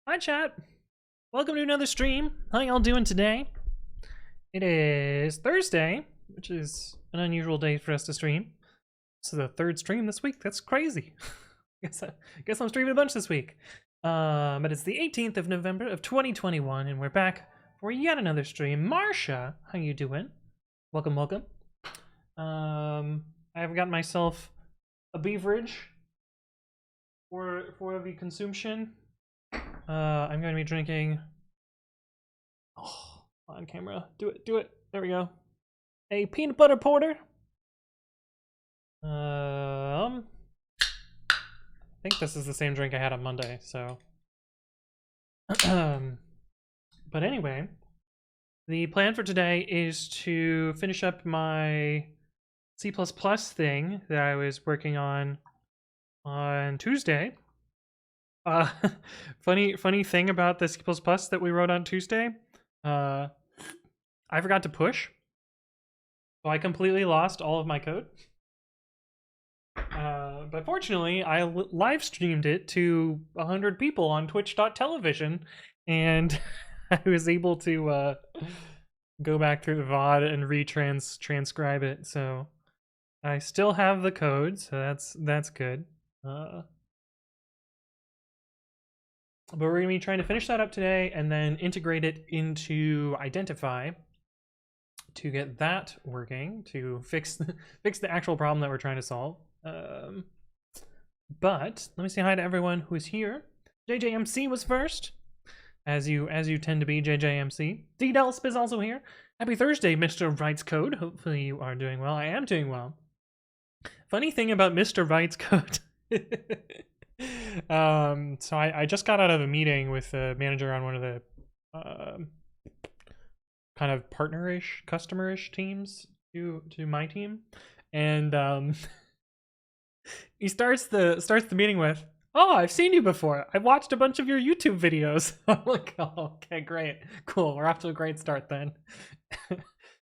Hi chat, welcome to another stream. How y'all doing today? It is Thursday, which is an unusual day for us to stream. So the third stream this week, that's crazy. guess I'm streaming a bunch this week. But it's the 18th of November of 2021 and we're back for yet another stream. Marsha, how you doing? Welcome, welcome. I've got myself a beverage for the consumption. I'm going to be drinking. Oh, on camera. Do it. There we go. A peanut butter porter. I think this is the same drink I had on Monday, so. But anyway, the plan for today is to finish up my C++ thing that I was working on Tuesday. Funny thing about the C++ that we wrote on Tuesday, I forgot to push, so I completely lost all of my code. But fortunately, I live streamed it to 100 people on twitch.tv, and I was able to go back through the VOD and transcribe it. So I still have the code, so that's good. But we're going to be trying to finish that up today and then integrate it into Identify to get that working, to fix the actual problem that we're trying to solve. But let me say hi to everyone who is here. JJMC was first, as you tend to be, JJMC. D-Delsp is also here. Happy Thursday, Mr. Writes Code. Hopefully you are doing well. I am doing well. Funny thing about Mr. Writes Code. So I just got out of a meeting with the manager on one of the kind of partnerish, customerish teams to my team, and he starts the meeting with, "Oh, I've seen you before. I've watched a bunch of your YouTube videos." I'm like, "Oh, okay, great, cool. We're off to a great start then."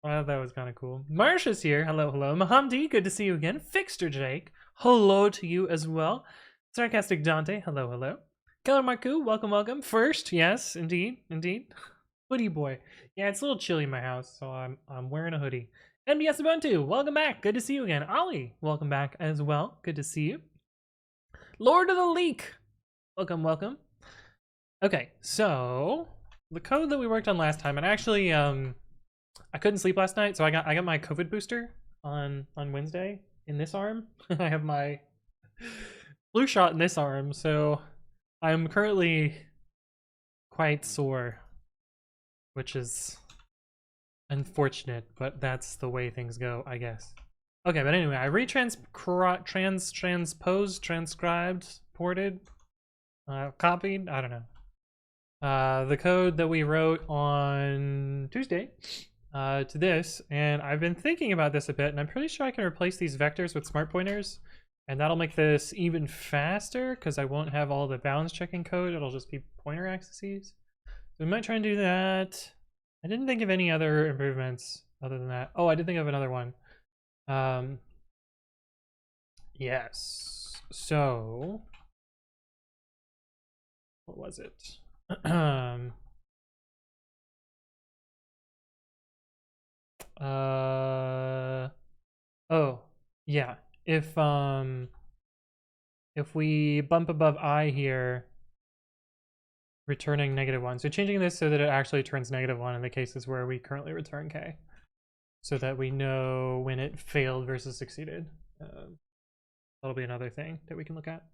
Well, that was kind of cool. Marsha's here. Hello. Mahamdi, good to see you again. Fixter Jake, hello to you as well. Sarcastic Dante, hello. Keller Marku, welcome. First, yes, indeed. Hoodie boy. Yeah, it's a little chilly in my house, so I'm wearing a hoodie. NBS Ubuntu, welcome back. Good to see you again. Ollie, welcome back as well. Good to see you. Lord of the Leak, welcome. Okay, so the code that we worked on last time, and actually, I couldn't sleep last night, so I got my COVID booster on Wednesday in this arm. I have my flu shot in this arm, so I'm currently quite sore, which is unfortunate, but that's the way things go, I guess. Okay, but anyway, I transcribed, ported, copied, I don't know, the code that we wrote on Tuesday to this, and I've been thinking about this a bit, and I'm pretty sure I can replace these vectors with smart pointers. And that'll make this even faster because I won't have all the bounds checking code. It'll just be pointer accesses. So we might try and do that. I didn't think of any other improvements other than that. Oh, I did think of another one. Yes. So what was it? Oh, yeah. If we bump above I here, returning -1. So changing this so that it actually turns -1 in the cases where we currently return K, so that we know when it failed versus succeeded. That'll be another thing that we can look at.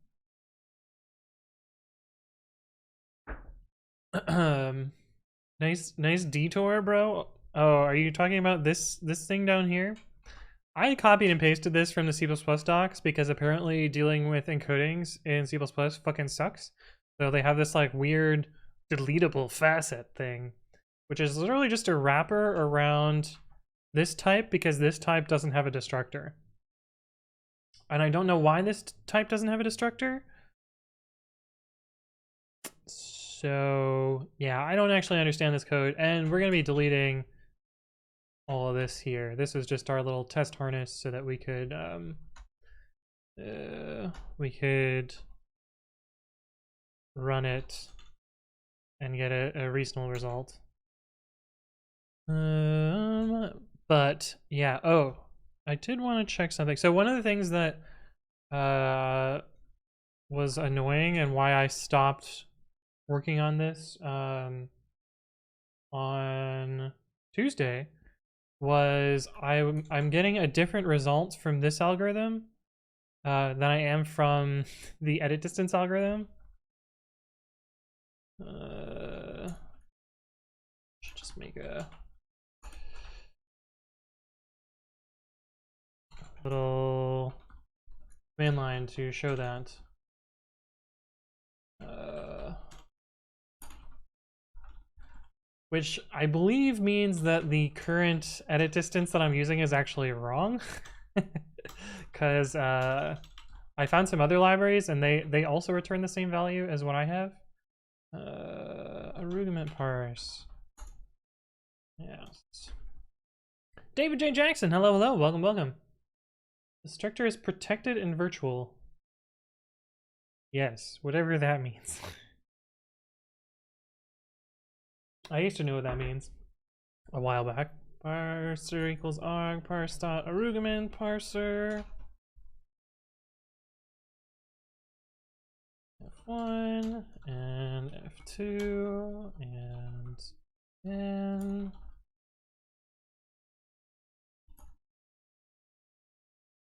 Nice detour, bro. Oh, are you talking about this thing down here? I copied and pasted this from the C++ docs because apparently dealing with encodings in C++ fucking sucks. So they have this like weird deletable facet thing, which is literally just a wrapper around this type because this type doesn't have a destructor. And I don't know why this type doesn't have a destructor. So yeah, I don't actually understand this code, and we're gonna be deleting all of this here. This is just our little test harness so that we could run it and get a reasonable result. But yeah, oh, I did want to check something. So one of the things that was annoying and why I stopped working on this on Tuesday was I'm getting a different result from this algorithm than I am from the edit distance algorithm. Should just make a little command line to show that. Which I believe means that the current edit distance that I'm using is actually wrong. Because I found some other libraries and they also return the same value as what I have. Argument parse. Yes. David J. Jackson, hello, hello, welcome, welcome. The structure is protected and virtual. Yes, whatever that means. I used to know what that means a while back. Parser equals arg parse dot argument parser. F1 and F2 and then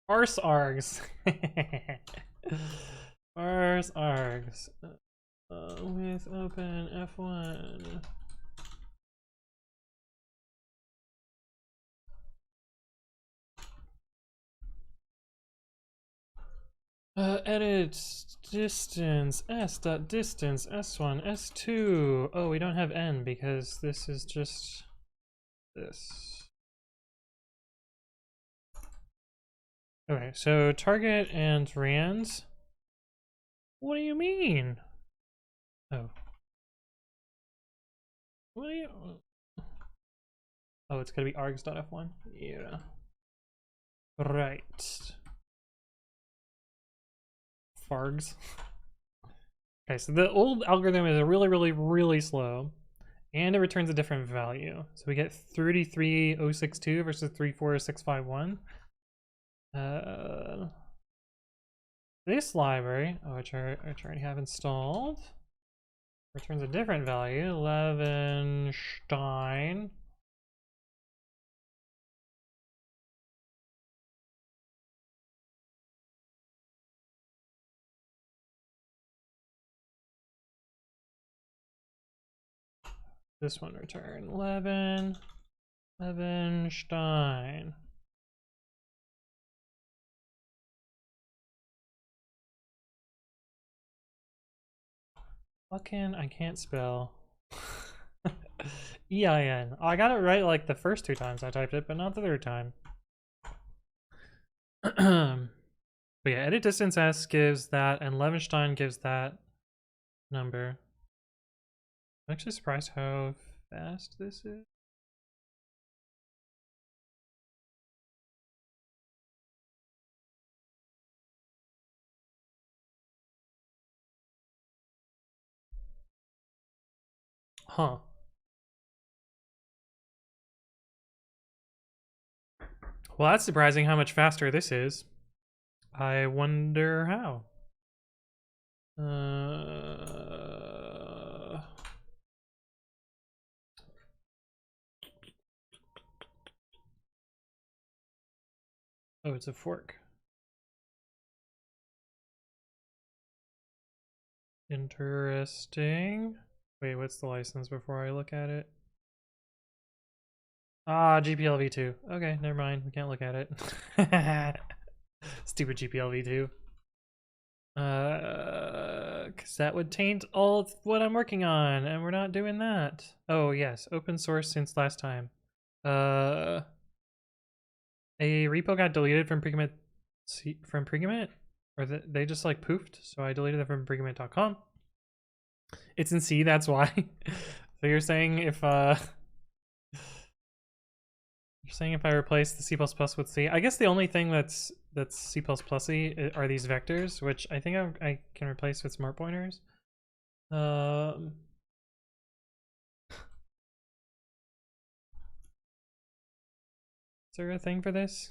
parse args. Parse args with open F1. Edit distance s dot distance s1 s2. Oh, we don't have n because this is just this. Okay, so target and rand. What do you mean? Oh. What do you? Oh, it's gonna be args.f1. Yeah. Right. Fargs. Okay, so the old algorithm is really slow, and it returns a different value. So we get 33062 versus 34651. This library, which I already have installed, returns a different value, Levenstein. This one return Levenstein. Fucking, I can't spell. EIN. Oh, I got it right like the first 2 times I typed it, but not the 3rd time. But yeah, edit distance S gives that, and Levenstein gives that number. I'm actually surprised how fast this is. Huh. Well, that's surprising how much faster this is. I wonder how. Oh, it's a fork. Interesting. Wait, what's the license before I look at it? Ah, GPLv2. Okay, never mind. We can't look at it. Stupid GPLv2. Because that would taint all of what I'm working on, and we're not doing that. Oh, yes. Open source since last time. A repo got deleted from Precommit. Or they just like poofed, so I deleted it from precommit.com. It's in C, that's why. So you're saying if I replace the C++ with C, I guess the only thing that's C++y are these vectors, which I think I can replace with smart pointers. there a thing for this?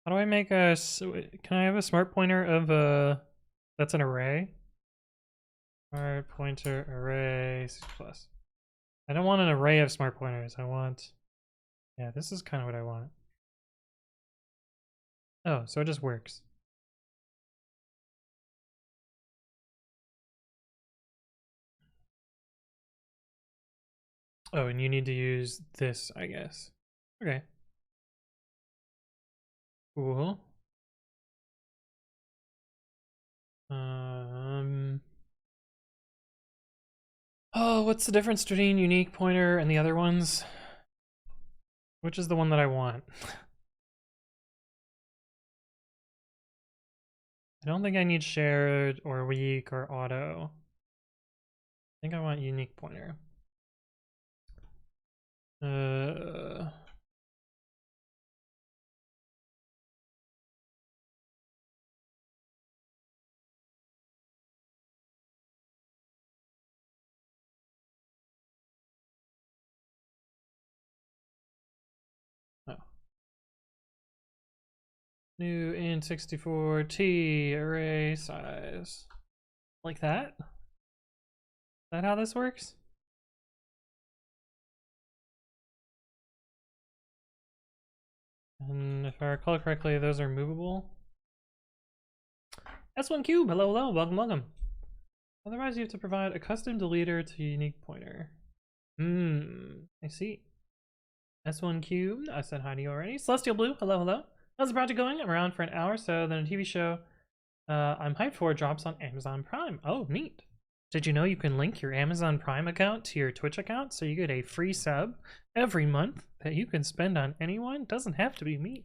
How do I make a? Can I have a smart pointer of a? That's an array. Smart pointer array plus. I don't want an array of smart pointers. I want. Yeah, this is kind of what I want. Oh, so it just works. Oh, and you need to use this, I guess. Okay. Cool. Oh, what's the difference between unique pointer and the other ones? Which is the one that I want? I don't think I need shared or weak or auto. I think I want unique pointer. Oh. New int64t array size. Like that? Is that how this works? And if I recall correctly, those are movable. S1Cube, hello, hello, welcome, welcome. Otherwise, you have to provide a custom deleter to unique pointer. I see. S1Cube, I said hi to you already. Celestial Blue, hello, hello. How's the project going? I'm around for an hour, so then a TV show I'm hyped for drops on Amazon Prime. Oh, neat. Did you know you can link your Amazon Prime account to your Twitch account so you get a free sub every month that you can spend on anyone? Doesn't have to be me.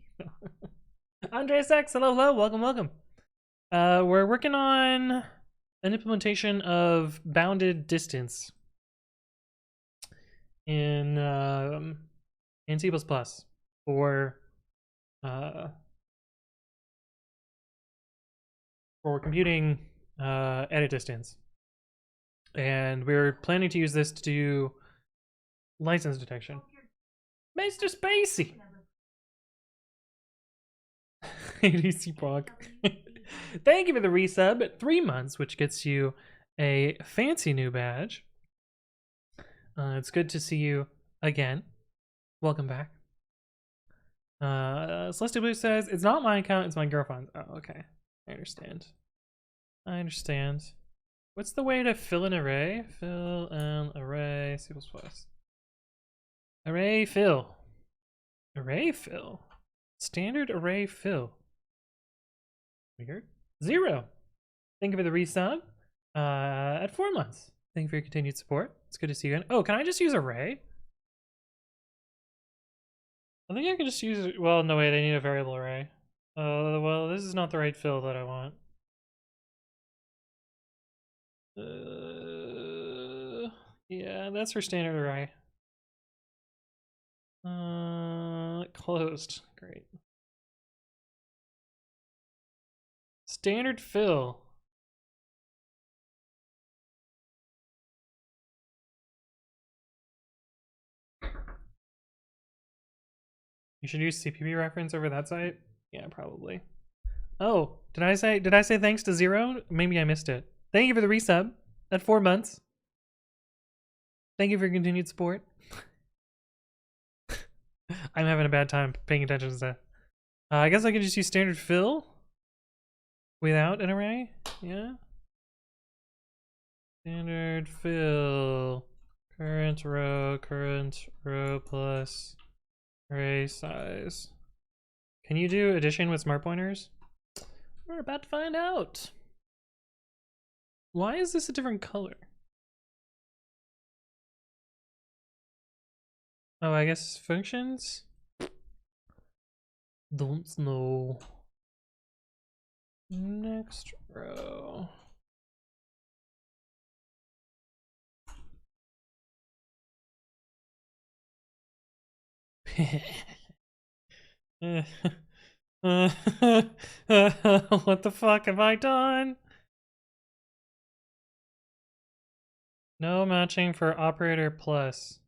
Andreas X, hello, hello, welcome, welcome. We're working on an implementation of bounded distance in C++ for computing edit distance. And we're planning to use this to do license detection. Mr. Spacey! ADC Pog. Thank you for the resub at 3 months, which gets you a fancy new badge. It's good to see you again. Welcome back. Celestial Blue says, it's not my account, it's my girlfriend's. Oh, okay. I understand. I understand. What's the way to fill an array? Fill an array, C++. Array fill. Array fill. Standard array fill. Weird. 0. Thank you for the resub. At 4 months. Thank you for your continued support. It's good to see you again. Oh, can I just use array? I think I can just use it. Well, no, wait, I need a variable array. Well, this is not the right fill that I want. Yeah, that's for standard array. Closed. Great. Standard fill. You should use CPP reference over that site? Yeah, probably. Oh, did I say thanks to 0? Maybe I missed it. Thank you for the resub at 4 months. Thank you for your continued support. I'm having a bad time paying attention to that. I guess I could just use standard fill without an array. Yeah. Standard fill. Current row plus array size. Can you do addition with smart pointers? We're about to find out. Why is this a different color? Oh, I guess functions? Don't know. Next row. What the fuck have I done? No matching for operator plus.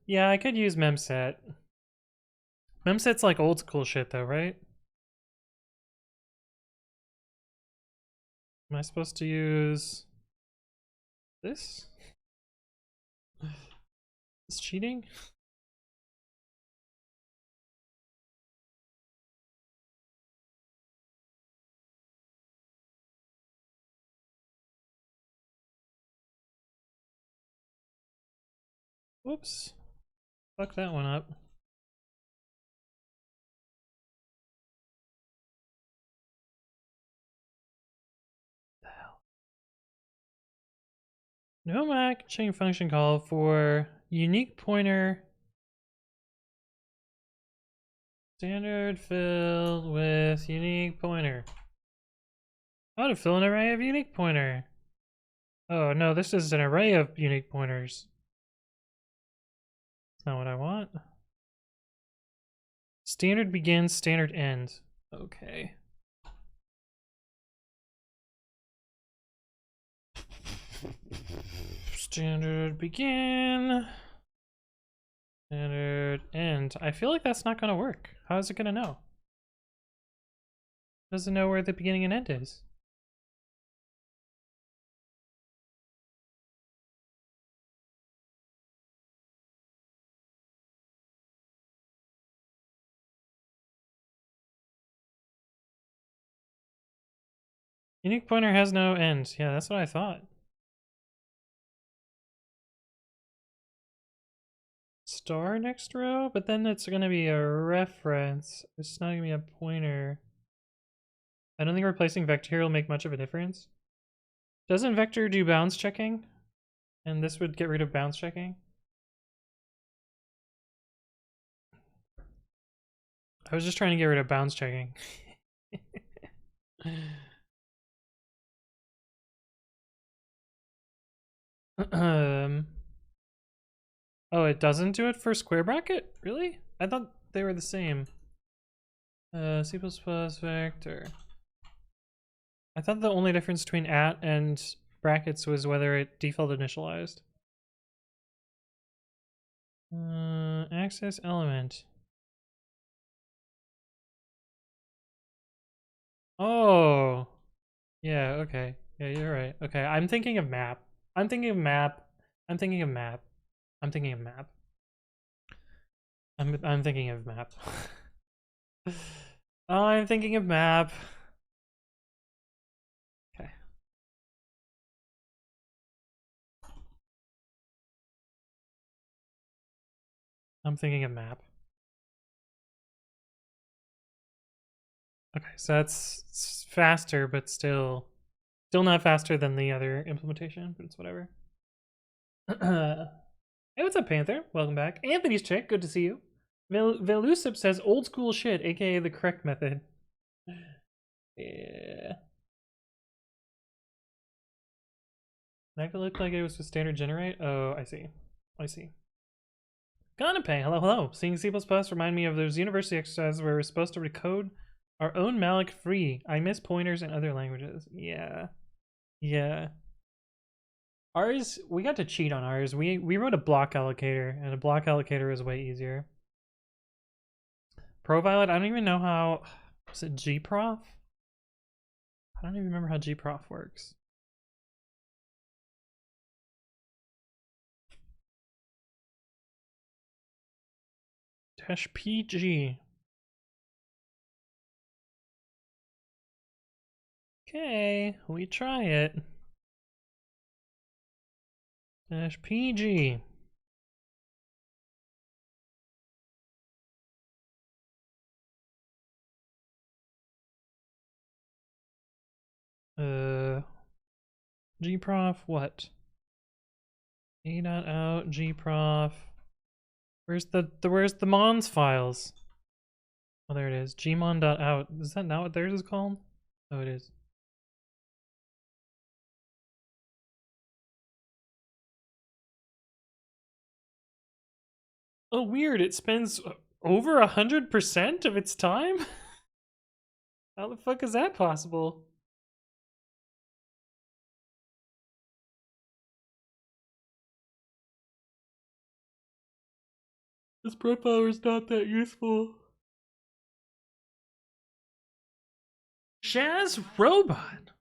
Yeah, I could use memset. Memset's like old school shit though, right? Am I supposed to use this? Is cheating? Whoops. Fuck that one up. The hell? No Mac chain function call for unique pointer standard filled with unique pointer. How to fill an array of unique pointer? Oh no, this is an array of unique pointers. That's not what I want. Standard begin, standard end. Okay. Standard begin. Standard end. I feel like that's not gonna work. How is it gonna know? It doesn't know where the beginning and end is. Unique pointer has no end. Yeah, that's what I thought. Star next row, but then it's gonna be a reference. It's not gonna be a pointer. I don't think replacing vector here will make much of a difference. Doesn't vector do bounds checking? And this would get rid of bounds checking? I was just trying to get rid of bounds checking. Oh, it doesn't do it for square bracket? Really? I thought they were the same. C++ vector. I thought the only difference between at and brackets was whether it default initialized. Access element. Oh. Yeah, okay. Yeah, you're right. Okay, I'm thinking of map. I'm thinking of map. I'm thinking of map. I'm thinking of map. I'm thinking of map. I'm thinking of map. Okay. I'm thinking of map. Okay, so that's faster, but still not faster than the other implementation, but it's whatever. Hey, what's up, Panther? Welcome back. Anthony's chick, good to see you. Velusip says old school shit, aka the correct method. Yeah. That looked like it was a standard generate. Oh, I see. I see. Ganape, hello, hello. Seeing C++ remind me of those university exercises where we're supposed to recode our own malloc free. I miss pointers in other languages. Yeah. Yeah. Ours, we got to cheat on ours. We wrote a block allocator, and a block allocator is way easier. Profile it, I don't even know how. Was it gprof? I don't even remember how gprof works. -pg. Okay, we try it. -pg. Gprof what? A.out gprof. Where's the mons files? Oh, there it is. gmon.out. Is that not what theirs is called? Oh, it is. Oh, weird. It spends over 100% of its time? How the fuck is that possible? This profiler is not that useful. Shaz Robot.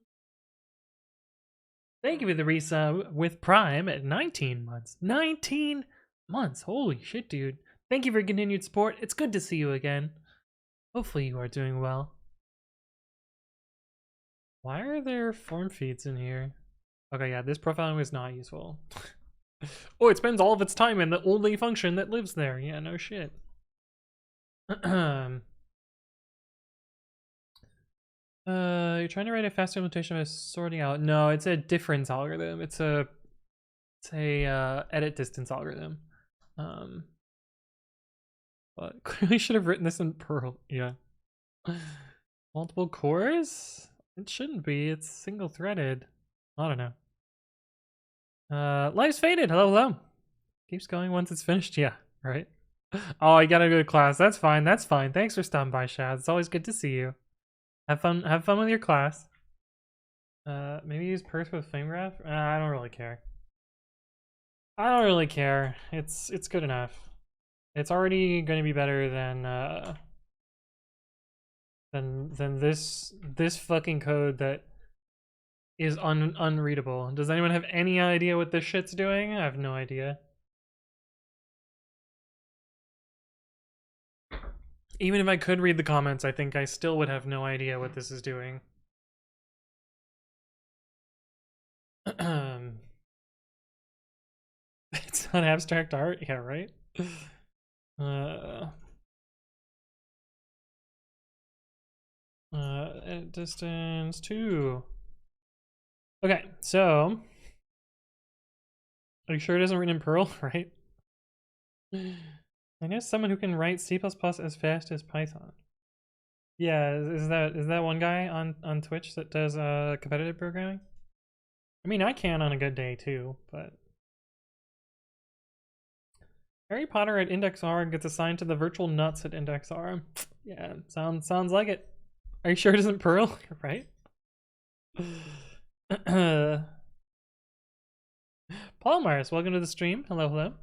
Thank you for the resub with Prime at 19 months. 19 months. Holy shit, dude. Thank you for continued support. It's good to see you again. Hopefully you are doing well. Why are there form feeds in here? Okay, yeah, this profiling was not useful. Oh, it spends all of its time in the only function that lives there. Yeah, no shit. You're trying to write a fast implementation of sorting out. No, it's a difference algorithm. It's a edit distance algorithm. But clearly should have written this in Perl. Yeah. Multiple cores? It shouldn't be. It's single threaded. I don't know. Life's faded. Hello, hello. Keeps going once it's finished. Yeah, right. Oh, I gotta go to class. That's fine. That's fine. Thanks for stopping by, Shaz. It's always good to see you. Have fun with your class. Maybe use Perth with flame graph? I don't really care. I don't really care. It's good enough. It's already going to be better than this fucking code that is unreadable. Does anyone have any idea what this shit's doing? I have no idea. Even if I could read the comments, I think I still would have no idea what this is doing. It's not abstract art? Yeah, right? Edit distance 2. Okay, so are you sure it isn't written in Perl, right? I know someone who can write C++ as fast as Python. Yeah, is that one guy on Twitch that does competitive programming? I mean, I can on a good day too, but Harry Potter at Index R gets assigned to the virtual nuts at Index R. Yeah, sounds like it. Are you sure it isn't Perl? Right? Paul Myers, welcome to the stream. Hello, hello.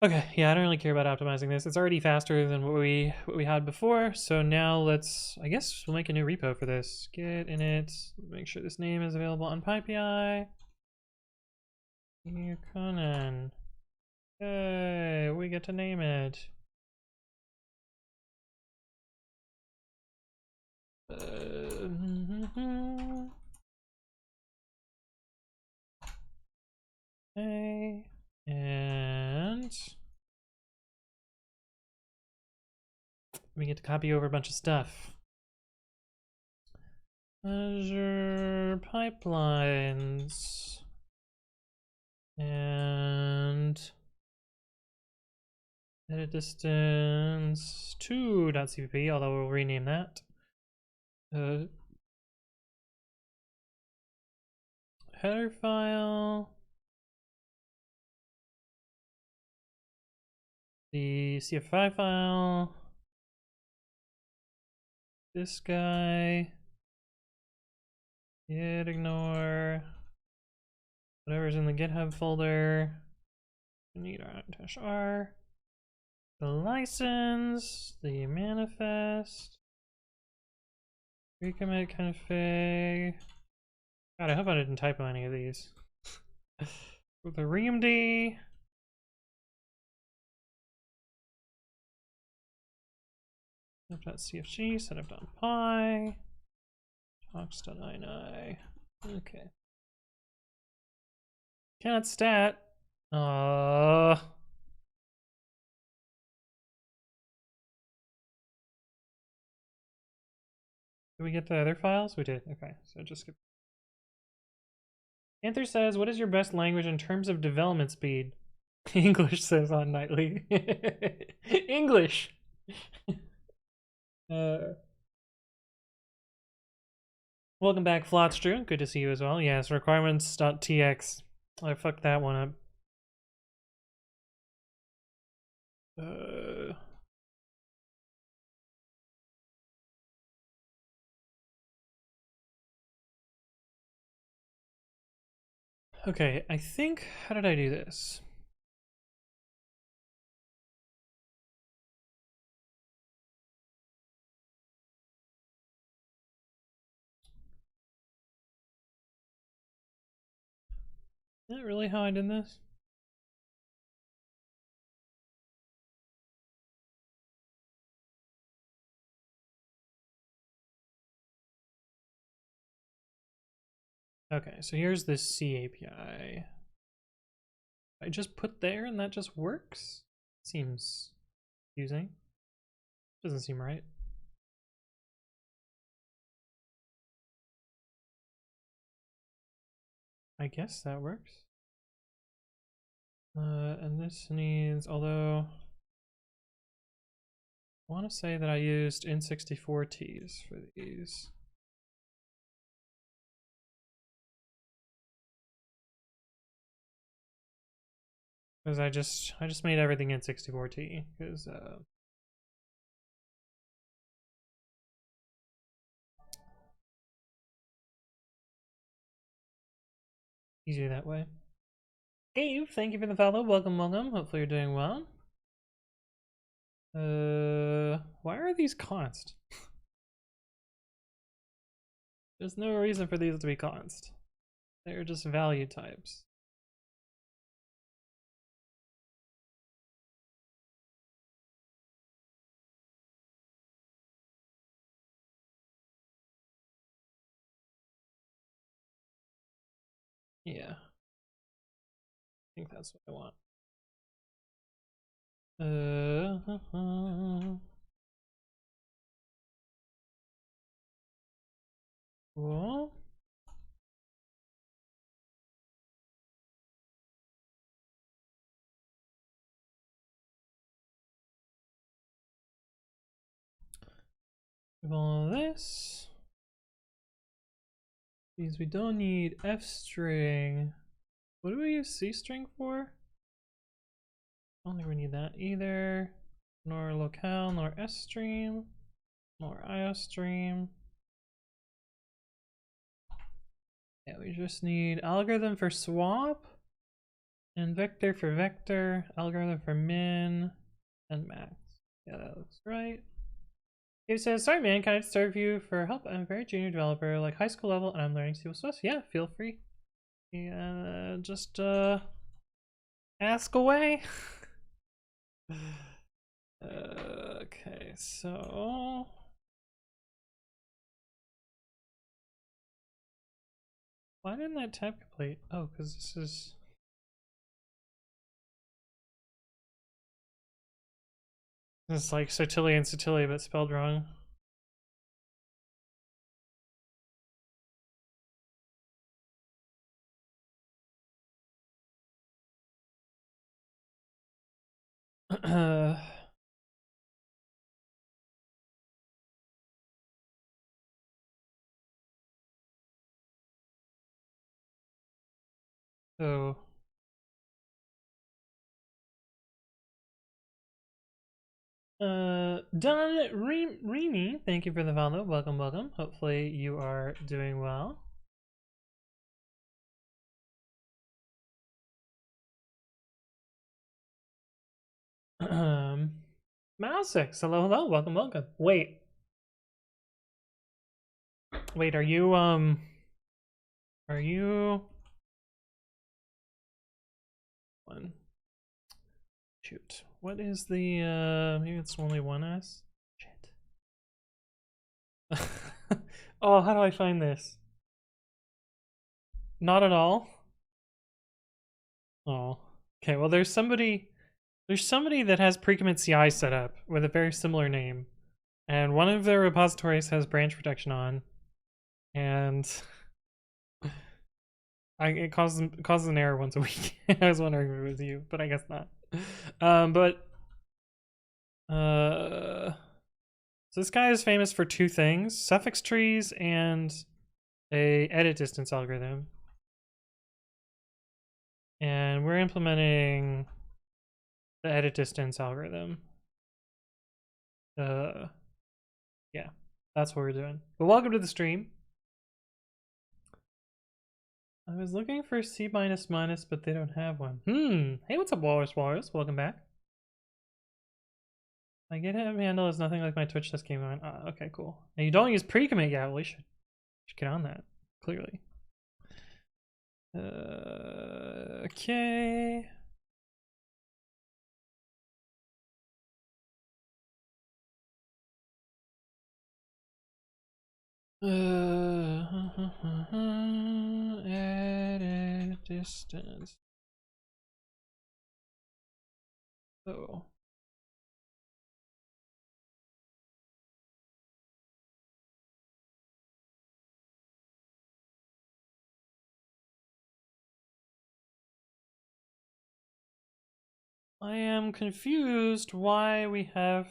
Okay, yeah, I don't really care about optimizing this. It's already faster than what we had before. So now I guess we'll make a new repo for this. Git init, make sure this name is available on PyPI. Ukkonen. Hey, we get to name it. Okay, and we get to copy over a bunch of stuff. Azure pipelines and edit distance 2.cpp, although we'll rename that. Header file. The CF5 file. This guy. Git ignore. Whatever's in the GitHub folder. -r. The license. The manifest. Recommit config. God, I hope I didn't typo any of these. With the reamd. Setup.cfg, setup.py, talks.ini. Okay. Cannot stat. Did we get the other files? We did. Okay, so just skip. Anther says, what is your best language in terms of development speed? English, says on Nightly. English! Welcome back, Flotstrew. Good to see you as well. Yes, requirements.tx. I fucked that one up. Okay, I think, how did I do this? Is that really how I did this? Okay, so here's the C API. I just put there and that just works? Seems confusing. Doesn't seem right. I guess that works. And this needs, although I want to say that I used N64Ts for these. Because I just made everything N64T because easier that way. Dave, thank you for the follow. Welcome, welcome. Hopefully you're doing well. Why are these const? There's no reason for these to be const. They're just value types. Yeah. I think that's what I want. Cool. All this means we don't need f string. What do we use c string for? I don't think we need that either. Nor locale, nor s stream, nor io stream. Yeah, we just need algorithm for swap, and vector for vector, algorithm for min, and max. Yeah, that looks right. He says, sorry man, can I serve you for help? I'm a very junior developer, like high school level, and I'm learning C++. Yeah, feel free. Yeah, just ask away. Okay, so why didn't that tab complete? Oh, because this is like Sotilia and Sotilia, but spelled wrong. So Don Reamy, thank you for the follow. Welcome, welcome. Hopefully you are doing well. Mouse6, hello, hello, welcome, welcome. Wait, are you one? Shoot, what is the maybe it's only one S? Shit. Oh, how do I find this? Not at all. Oh, okay. Well, there's somebody that has pre-commit CI set up with a very similar name, and one of their repositories has branch protection on, and it causes an error once a week. I was wondering if it was you, but I guess not. So this guy is famous for two things: suffix trees and a edit distance algorithm. And we're implementing the edit distance algorithm. Yeah, that's what we're doing. But welcome to the stream. I was looking for C minus minus, but they don't have one. Hey, what's up, Walrus Walrus? Welcome back. My GitHub handle is nothing like my Twitch test game on. Okay, cool. And you don't use pre-commit yet. Well, you should get on that, clearly. Okay. Edit distance. Oh. I am confused why we have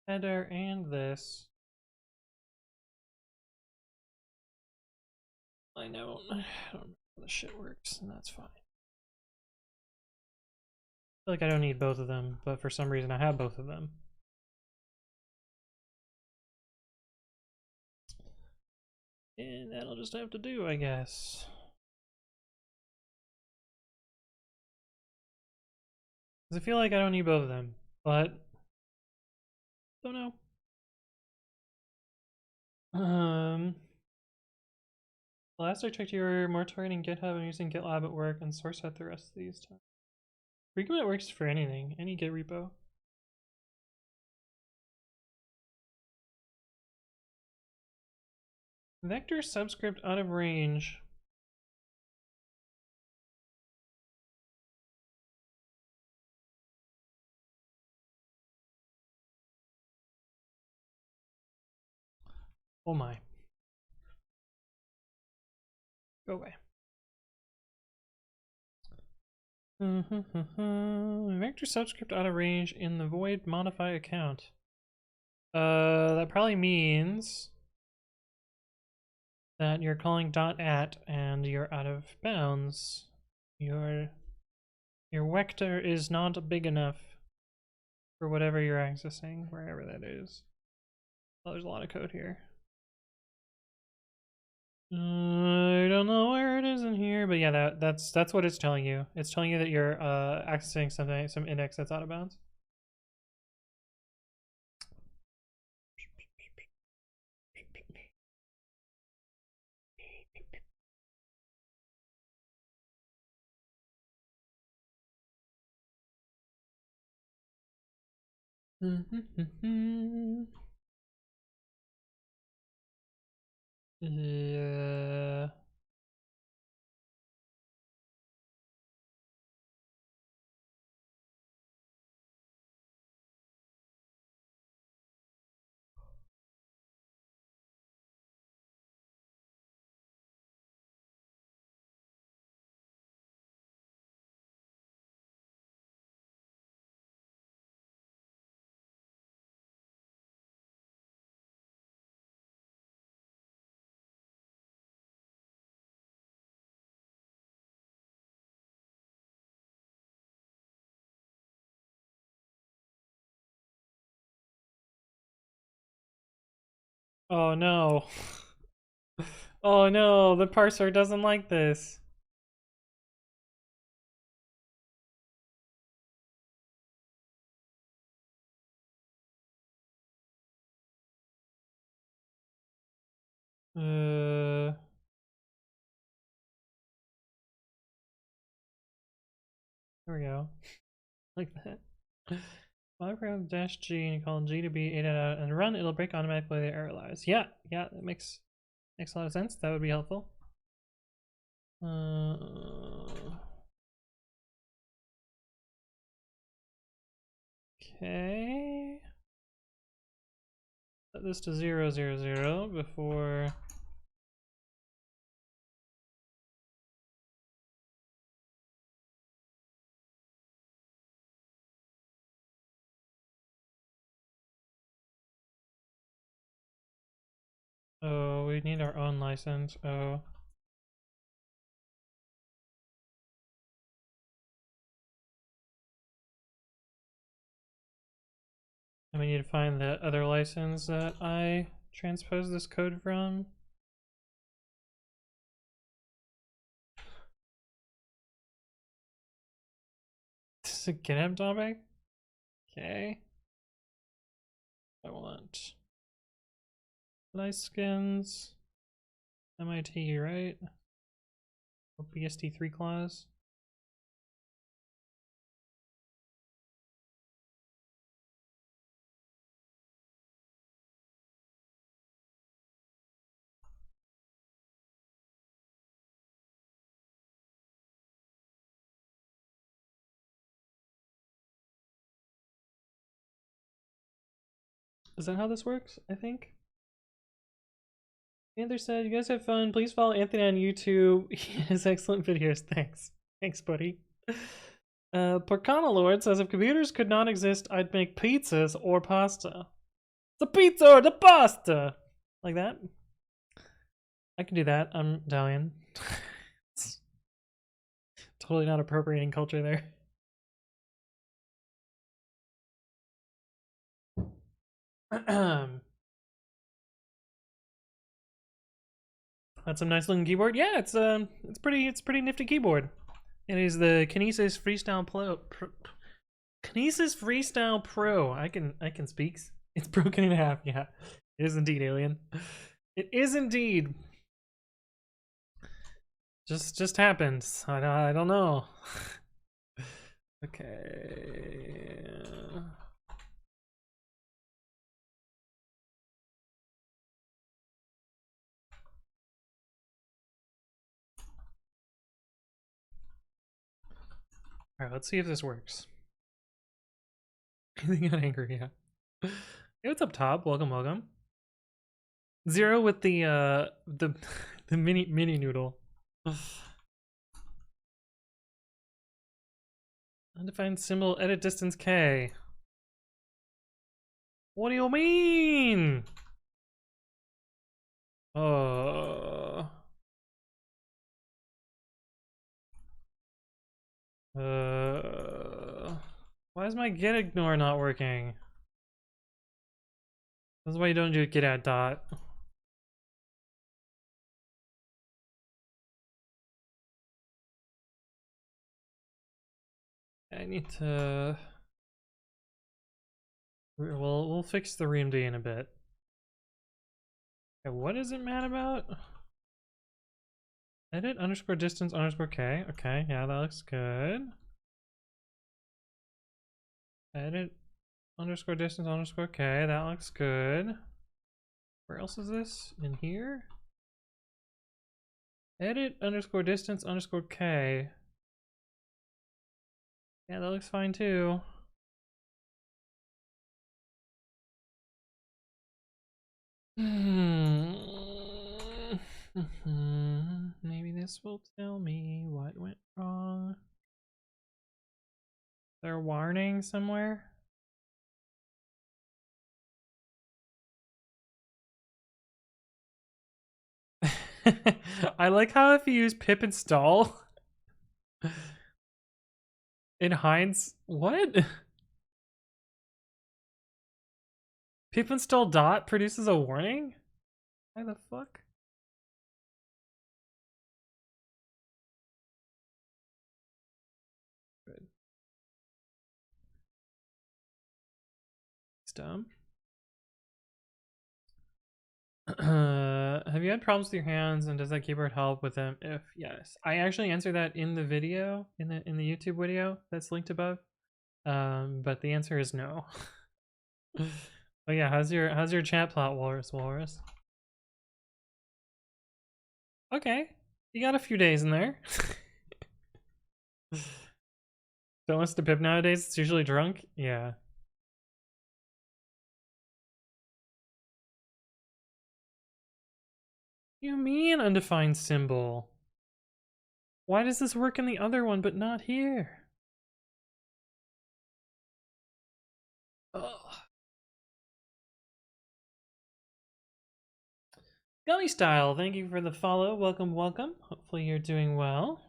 header and this. I don't know how the shit works, and that's fine. I feel like I don't need both of them, but for some reason I have both of them. And that'll just have to do, I guess. Because I feel like I don't need both of them, but don't know. Last I checked, you were more targeting GitHub and using GitLab at work and source out the rest of these times. Recommit works for anything, any Git repo. Vector subscript out of range. Oh my. Go away. Vector subscript out of range in the void modify account. That probably means that you're calling .at and you're out of bounds. Your vector is not big enough for whatever you're accessing, wherever that is. Oh, there's a lot of code here. I don't know where it is in here, but yeah, that's what it's telling you. It's telling you that you're accessing some index that's out of bounds. Yeah. Oh no. Oh no, the parser doesn't like this. There we go. Like that. Program -g and you call G to be 8 out and run, it'll break automatically the error lies. Yeah, that makes a lot of sense. That would be helpful. Okay. Set this to 0, 0, 0 before. Oh, we need our own license. Oh. And we need to find the other license that I transposed this code from. This is a GitHub topic? Okay. I want license, MIT, right? Or BSD3 clause. Is that how this works? I think. Panther said, "You guys have fun. Please follow Anthony on YouTube. He has excellent videos. Thanks. Thanks, buddy." Porcana Lord says, "If computers could not exist, I'd make pizzas or pasta." The pizza or the pasta! Like that? I can do that. I'm Italian. Totally not appropriating culture there. That's some nice looking keyboard. Yeah, it's pretty nifty keyboard. It is the Kinesis Freestyle Kinesis Freestyle Pro. I can speak. It's broken in half. Yeah, it is indeed, alien. It is indeed. Just happened. I don't know. Okay. All right, let's see if this works. They got angry, yeah. Hey, what's up, Top? Welcome, welcome. Zero with the the mini noodle. Undefined symbol, edit distance K. What do you mean? Why is my get ignore not working? That's why you don't do get at dot. I need to. We'll fix the ReamD in a bit. Okay, what is it mad about? Edit underscore distance underscore K. Okay, yeah, that looks good. Edit underscore distance underscore K. That looks good. Where else is this? In here? Edit underscore distance underscore K. Yeah, that looks fine too. Maybe this will tell me what went wrong. Is there a warning somewhere? I like how if you use pip install, it hides what? Pip install dot produces a warning? Why the fuck? Good. It's dumb. Have you had problems with your hands, and does that keyboard help with them? If yes, I actually answered that in the video, in the YouTube video that's linked above. But the answer is no. Oh yeah, how's your chat plot, Walrus? Okay, you got a few days in there. Don't listen to Pip nowadays. It's usually drunk. Yeah. You mean undefined symbol? Why does this work in the other one but not here? Ugh. Gummy Style, thank you for the follow. Welcome, welcome. Hopefully you're doing well.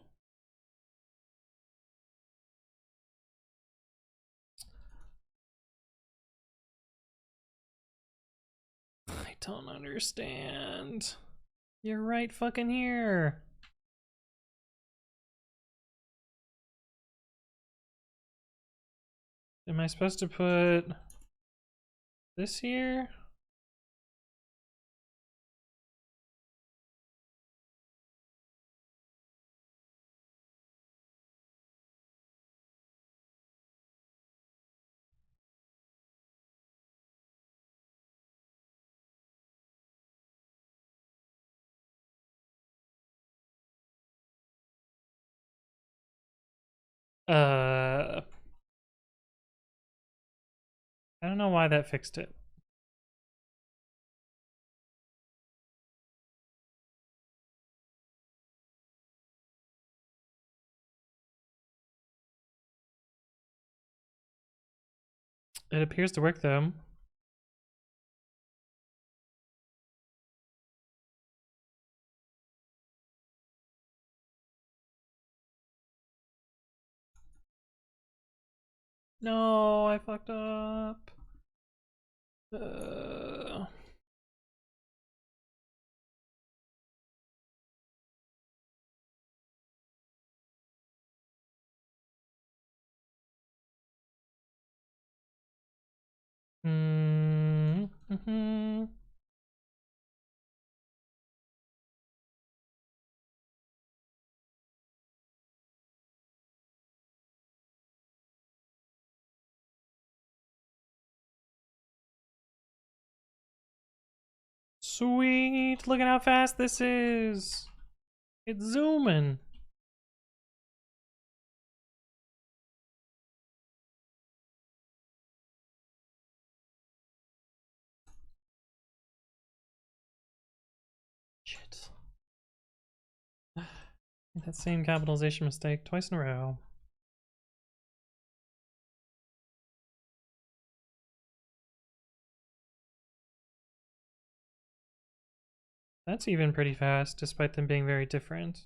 don't understand. You're right fucking here. Am I supposed to put this here? I don't know why that fixed it. It appears to work though. No, I fucked up. Mm-hmm. Sweet! Look at how fast this is! It's zooming! Shit. That same capitalization mistake twice in a row. That's even pretty fast, despite them being very different.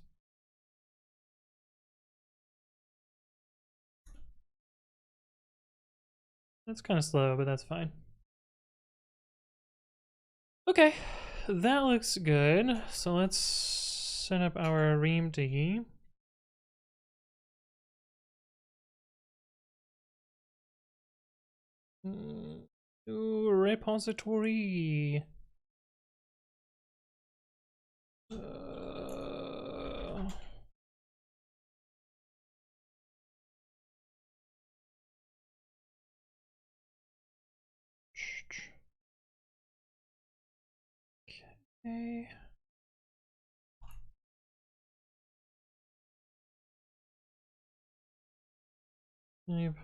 That's kind of slow, but that's fine. Okay, that looks good. So let's set up our reamd. New repository. Okay. Yep.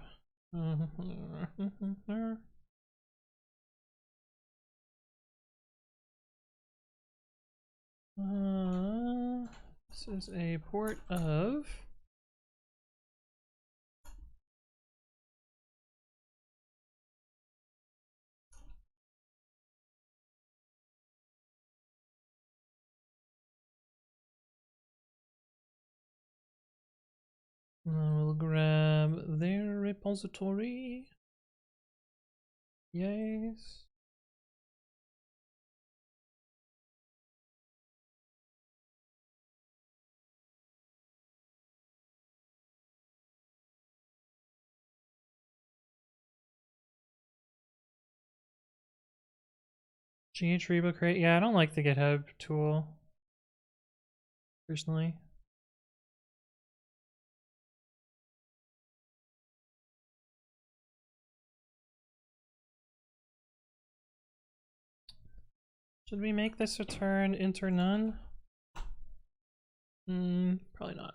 This is a port of we'll grab their repository. Yes. GH Rebo Crate. Yeah, I don't like the GitHub tool personally. Should we make this return enter none? Probably not.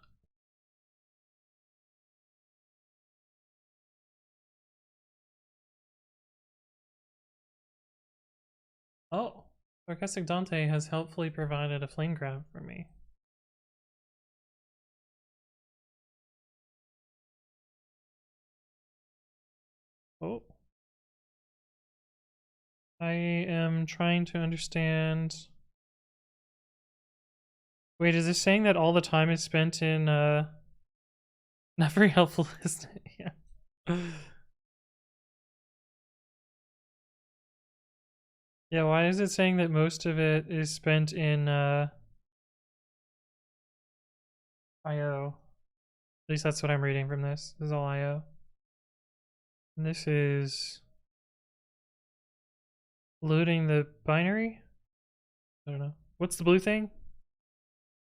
Oh, Sarcastic Dante has helpfully provided a flame grab for me. Oh. I am trying to understand. Wait, is this saying that all the time is spent in not very helpful, isn't it? Yeah. Yeah, why is it saying that most of it is spent in IO? At least that's what I'm reading from this. This is all IO. And this is loading the binary? I don't know. What's the blue thing?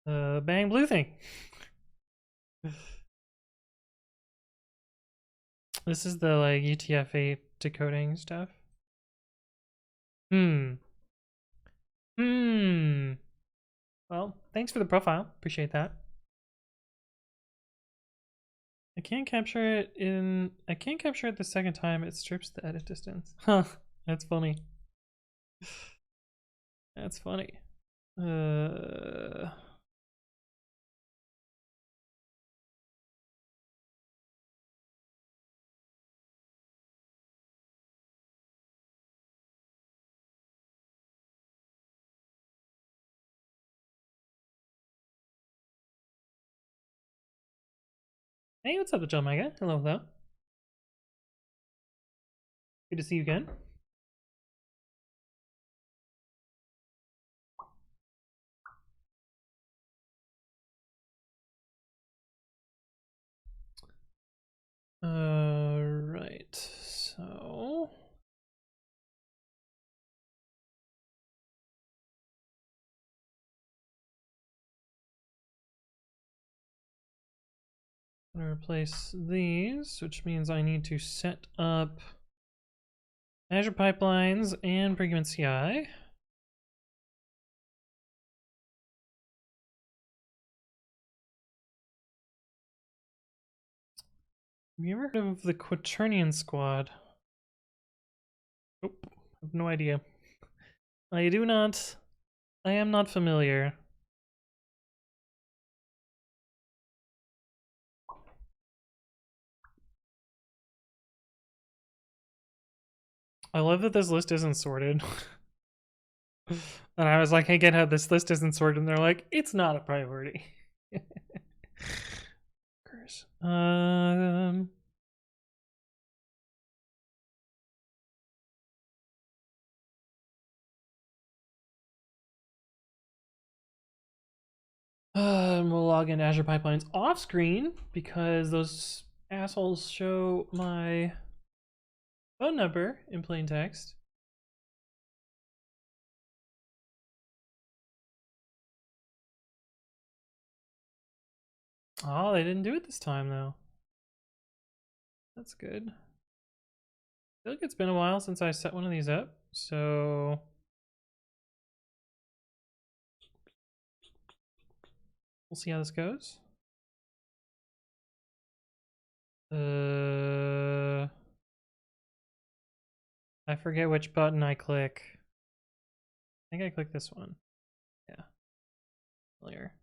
Bang blue thing. This is the like UTF-8 decoding stuff. Hmm. Well, thanks for the profile. Appreciate that. I can't capture it the second time. It strips the edit distance. Huh. That's funny. That's funny. Hey, what's up, John Mega? Hello, hello. Good to see you again. Right. So I'm gonna replace these, which means I need to set up Azure pipelines and Argument CI. Have you ever heard of the Quaternion Squad? Nope, I have no idea. I do not. I am not familiar. I love that this list isn't sorted. And I was like, hey, GitHub, this list isn't sorted. And they're like, it's not a priority. We'll log into Azure Pipelines off screen because those assholes show my phone number in plain text. Oh, they didn't do it this time though. That's good. I feel like it's been a while since I set one of these up, so we'll see how this goes. I forget which button I click. I think I click this one. Yeah. Familiar.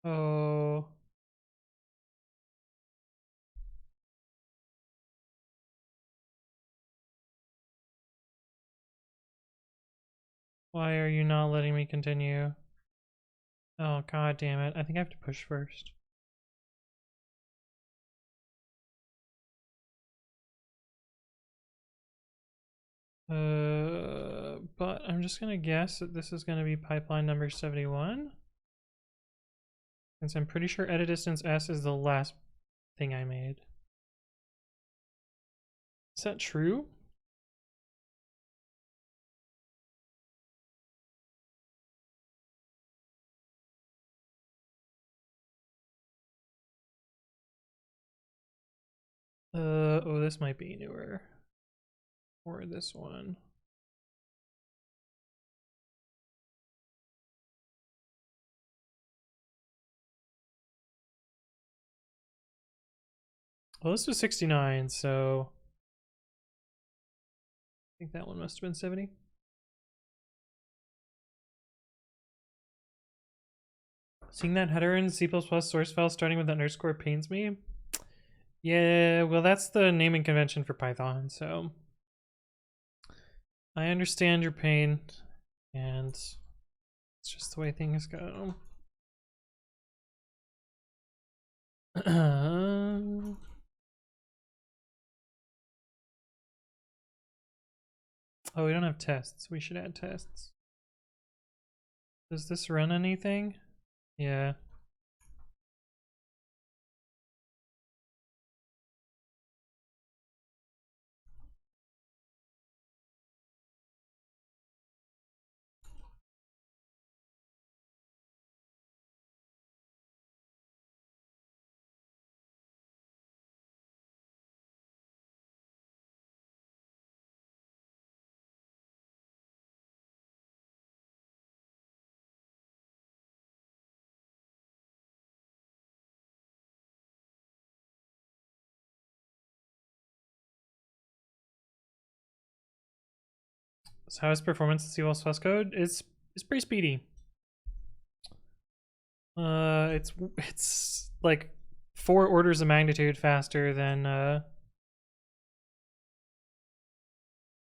Oh. Why are you not letting me continue? Oh, god damn it. I think I have to push first. But I'm just gonna guess that this is gonna be pipeline number 71. Since I'm pretty sure edit distance S is the last thing I made. Is that true? Oh, this might be newer. Or this one. Well, this was 69, so I think that one must have been 70. Seeing that header in C++ source file starting with underscore pains me. Yeah, well, that's the naming convention for Python, so I understand your pain, and it's just the way things go. Oh, we don't have tests. We should add tests. Does this run anything? Yeah. So how is performance in C++ code? It's pretty speedy. It's like 4 orders of magnitude faster than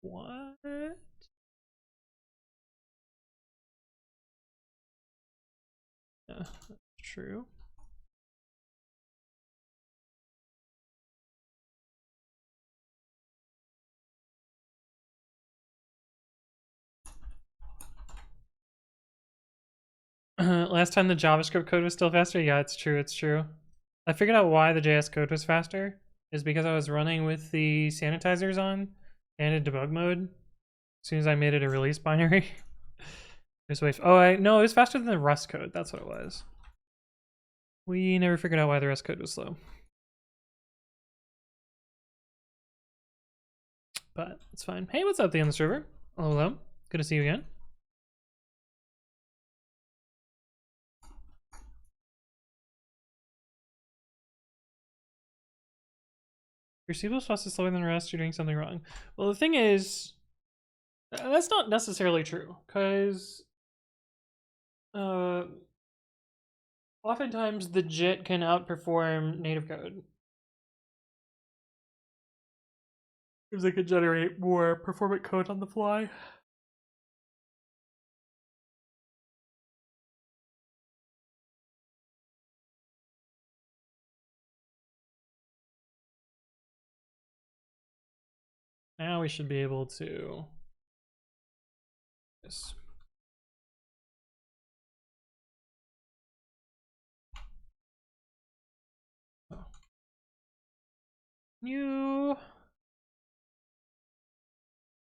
what? Yeah, that's true. Last time the JavaScript code was still faster? Yeah, it's true, it's true. I figured out why the JS code was faster. Is because I was running with the sanitizers on and in debug mode as soon as I made it a release binary. No, it was faster than the Rust code. That's what it was. We never figured out why the Rust code was slow. But it's fine. Hey, what's up, the on the server? Hello. Good to see you again. Your C++ is slower than Rust, you're doing something wrong. Well, the thing is, that's not necessarily true, because oftentimes the JIT can outperform native code, because it can generate more performant code on the fly. Now we should be able to... Yes. Oh. You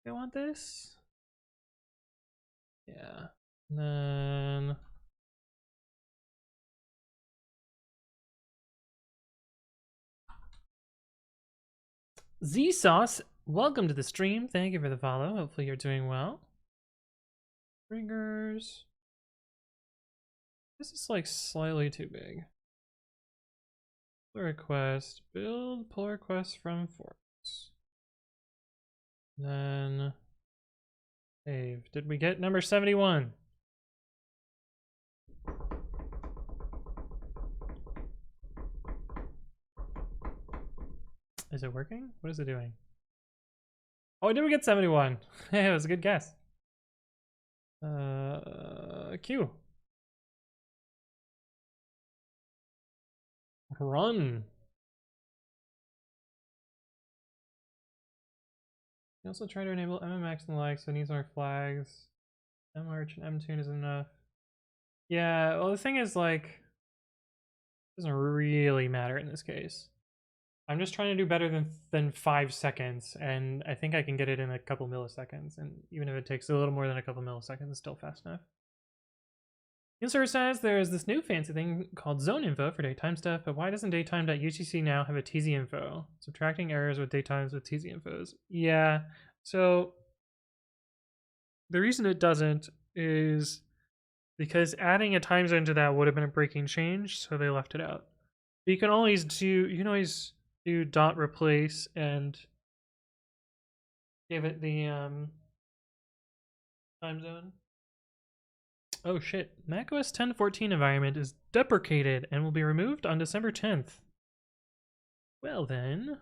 want this? Yeah. And then... Z-Sauce, welcome to the stream. Thank you for the follow. Hopefully you're doing well. Triggers. This is like slightly too big. Pull request. Build pull request from forks. Then save. Did we get number 71? Is it working? What is it doing? Oh, did we get 71? Hey, it was a good guess. Q. Run. You also try to enable MMX and the like, so it needs more flags. March and mtune is enough. Yeah, well the thing is like, it doesn't really matter in this case. I'm just trying to do better than 5 seconds, and I think I can get it in a couple milliseconds, and even if it takes a little more than a couple milliseconds, it's still fast enough. User says there's this new fancy thing called zone info for datetime stuff, but why doesn't datetime.utc now have a tz info? Subtracting errors with datetimes with tz infos. Yeah, so the reason it doesn't is because adding a time zone to that would have been a breaking change, so they left it out. But you can always do dot replace and give it the time zone. Oh shit, macOS 10.14 environment is deprecated and will be removed on December 10th. Well then,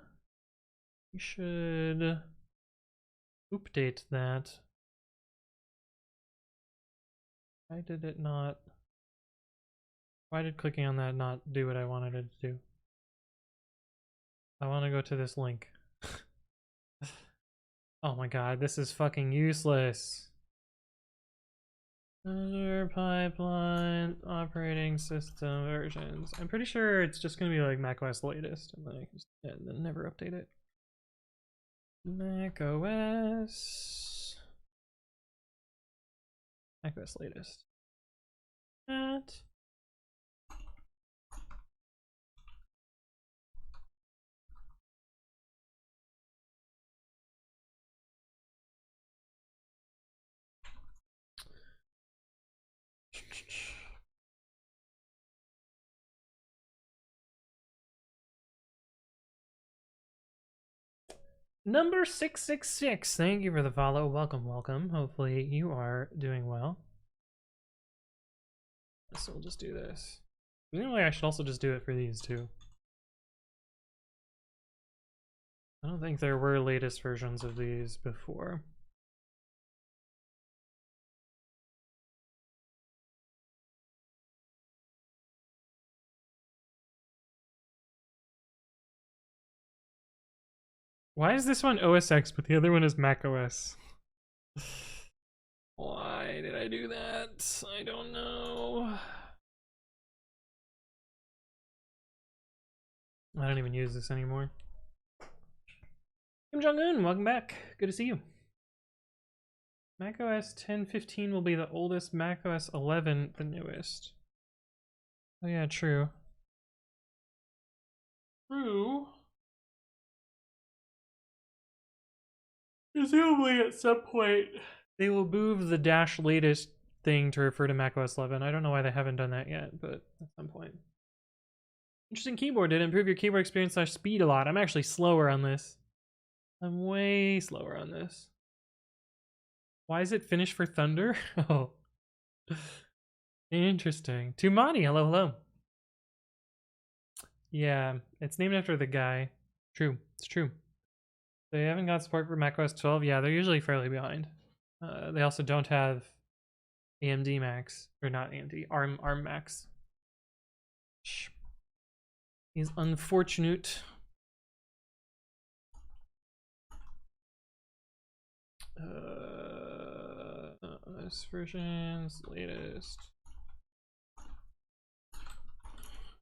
we should update that. Why did clicking on that not do what I wanted it to do? I want to go to this link. Oh my god, this is fucking useless. Other pipeline operating system versions. I'm pretty sure it's just gonna be like macOS latest, and then I can just and then never update it. macOS latest. That. Number 666, thank you for the follow. Welcome, welcome. Hopefully you are doing well. So we'll just do this. Anyway, I should also just do it for these too. I don't think there were latest versions of these before. Why is this one OS X but the other one is Mac OS? Why did I do that? I don't know. I don't even use this anymore. Kim Jong-un, welcome back. Good to see you. macOS 10.15 will be the oldest, macOS 11 the newest. Oh yeah, true. True. Presumably at some point they will move the dash latest thing to refer to macOS 11. I don't know why they haven't done that yet, but at some point. Interesting keyboard. Did it improve your keyboard experience / speed a lot? I'm actually slower on this. I'm way slower on this. Why is it finished for Thunder? Oh. Interesting. Tumani, hello, hello. Yeah, it's named after the guy. True, it's true. They haven't got support for macOS 12. Yeah, they're usually fairly behind. They also don't have AMD Macs, or not AMD, ARM Macs. He's unfortunate. This version's latest.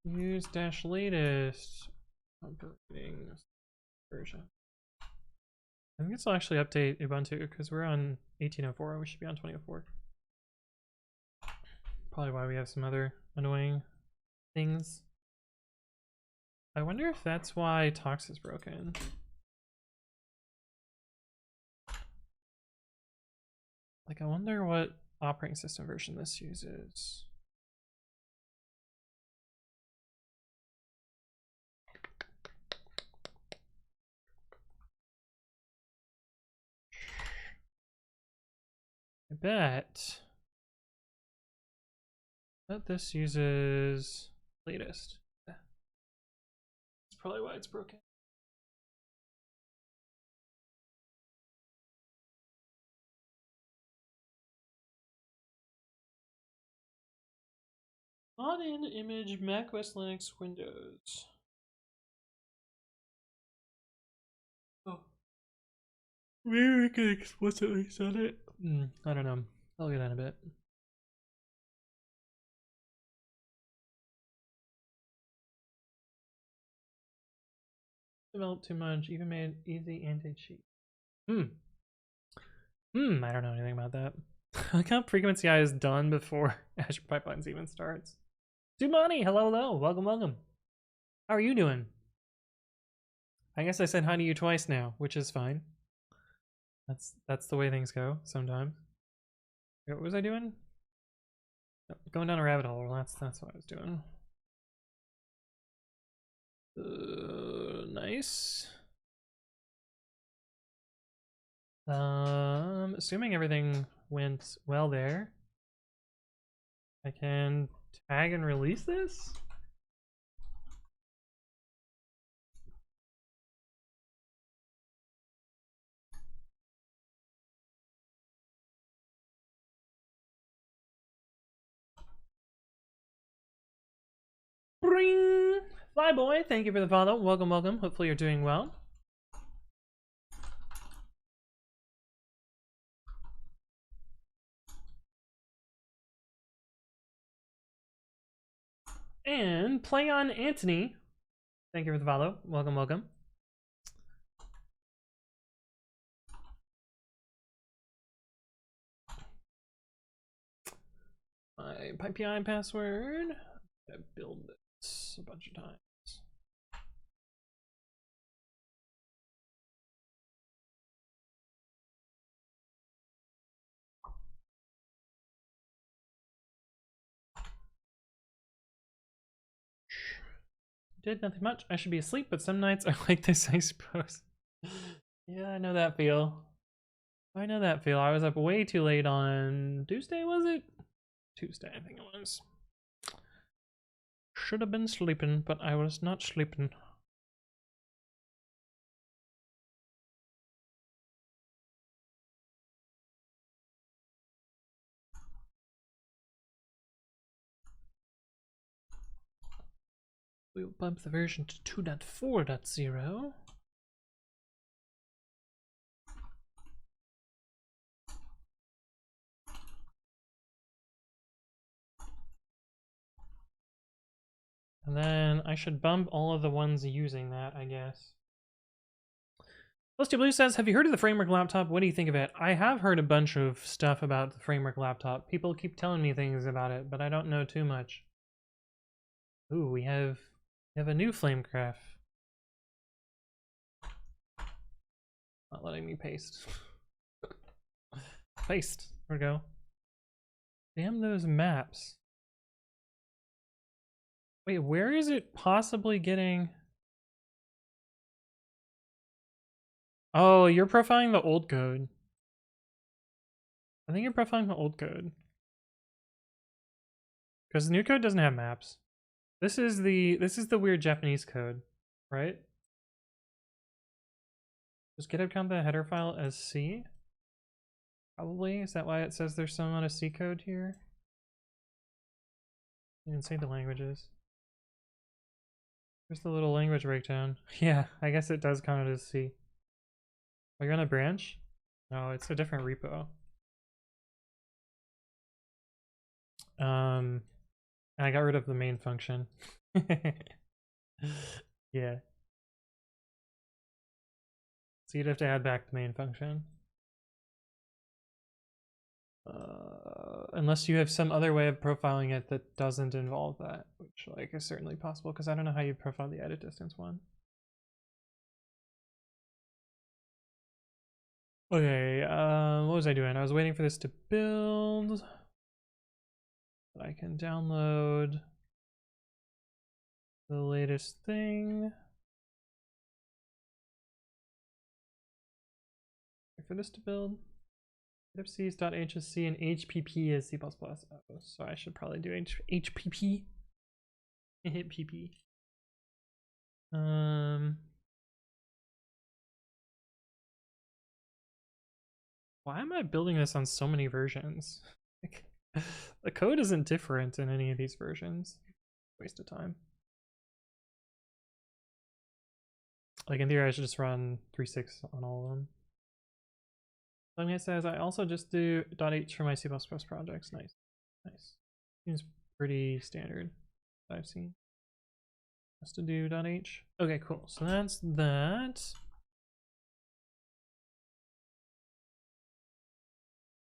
Use dash latest operating version. I think this will actually update Ubuntu because we're on 18.04. We should be on 20.04. Probably why we have some other annoying things. I wonder if that's why Tox is broken. Like, I wonder what operating system version this uses. I bet this uses latest. That's probably why it's broken. On in image Mac OS Linux Windows. Oh. Maybe we can explicitly set it. I don't know. I'll get that in a bit. Developed too much, even made easy anti-cheat. I don't know anything about that. Look how frequency I is done before Azure Pipelines even starts. Dumani, hello, hello, welcome, welcome. How are you doing? I guess I said hi to you twice now, which is fine. That's the way things go sometimes. What was I doing? Going down a rabbit hole. That's what I was doing. Nice. Assuming everything went well there, I can tag and release this. Bring! Flyboy, thank you for the follow. Welcome, welcome. Hopefully you're doing well. And Play on Anthony, thank you for the follow. Welcome, welcome. My PyPI password. I build this a bunch of times. Did nothing much. I should be asleep, but some nights are like this, I suppose. Yeah, I know that feel. I know that feel. I was up way too late on Tuesday, was it? Tuesday, I think it was. Should have been sleeping, but I was not sleeping. We'll bump the version to 2.4.0. And then I should bump all of the ones using that, I guess. Lusty Blue says, have you heard of the Framework laptop? What do you think of it? I have heard a bunch of stuff about the Framework laptop. People keep telling me things about it, but I don't know too much. Ooh, we have a new Flamecraft. Not letting me paste. Paste. There we go. Damn those maps. Wait, where is it possibly getting... Oh, you're profiling the old code. I think you're profiling the old code. Because the new code doesn't have maps. This is the weird Japanese code, right? Does GitHub count the header file as C? Probably. Is that why it says there's some amount of C code here? You didn't say the languages. Where's the little language breakdown? Yeah, I guess it does count it as C. Are you on a branch? No, it's a different repo. And I got rid of the main function. Yeah. So you'd have to add back the main function. Unless you have some other way of profiling it that doesn't involve that, which like is certainly possible, because I don't know how you profile the edit distance one. Okay, what was I doing? I was waiting for this to build. I can download the latest thing. Wait for this to build. C is .hsc and HPP is C++. Oh, so I should probably do HPP. Hit PP. Why am I building this on so many versions? Like, the code isn't different in any of these versions. Waste of time. Like in theory, I should just run 3.6 on all of them. Something says I also just do .h for my C++ projects. Nice, nice. Seems pretty standard. I've seen. Just to do .h. Okay, cool. So that's that.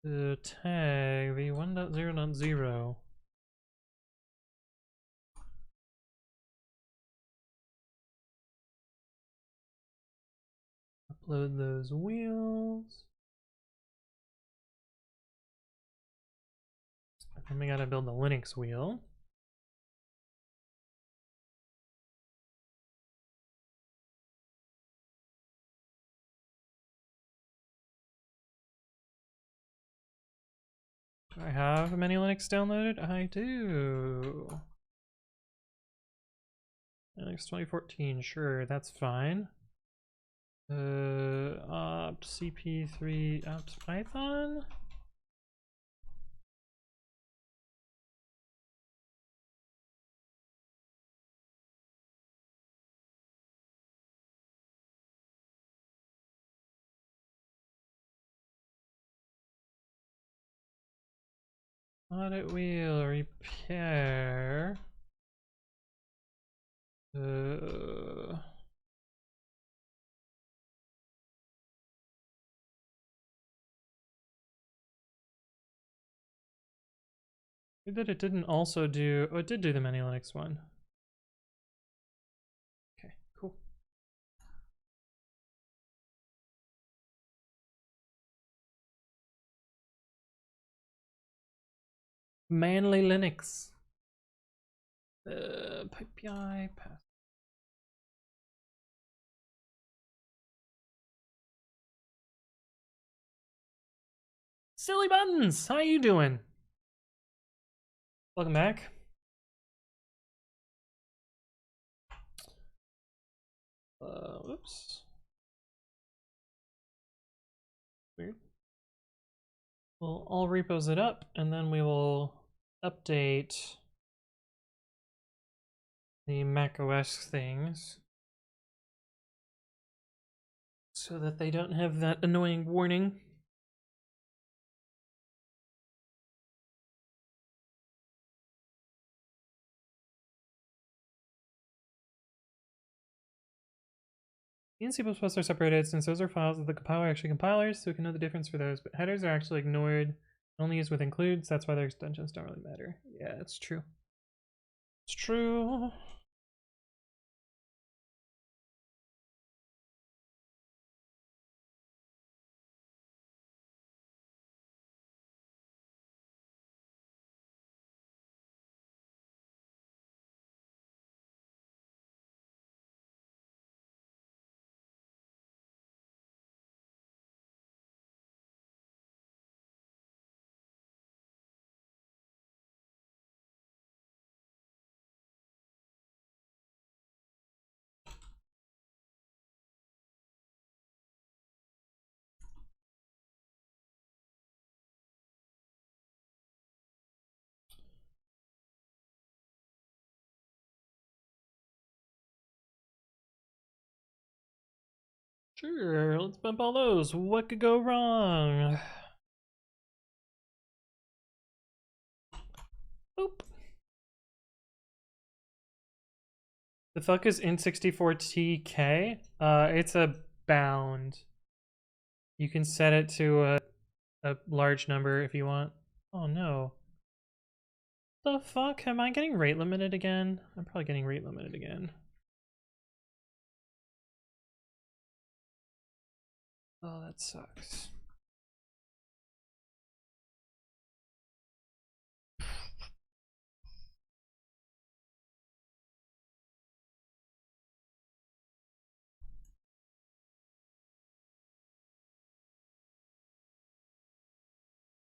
The tag v1.0.0. Upload those wheels. And we gotta build the Linux wheel. Do I have many Linux downloaded? I do. Linux 2014, sure, that's fine. Opt cp3 opt python. Audit wheel repair. That it didn't also do. Oh, it did do the many Linux one. Okay, cool. Manly Linux. Pypi path. Silly buttons. How you doing? Welcome back. Oops. Weird. We'll all repos it up, and then we will update the macOS things so that they don't have that annoying warning. C and C++ are separated since those are files that the compiler actually compilers, so we can know the difference for those, but headers are actually ignored, only used with includes. That's why their extensions don't really matter. Yeah, it's true. It's true. Sure, let's bump all those. What could go wrong? Boop. The fuck is N64TK? It's a bound. You can set it to a large number if you want. Oh no. The fuck? Am I getting rate limited again? I'm probably getting rate limited again. Oh, that sucks.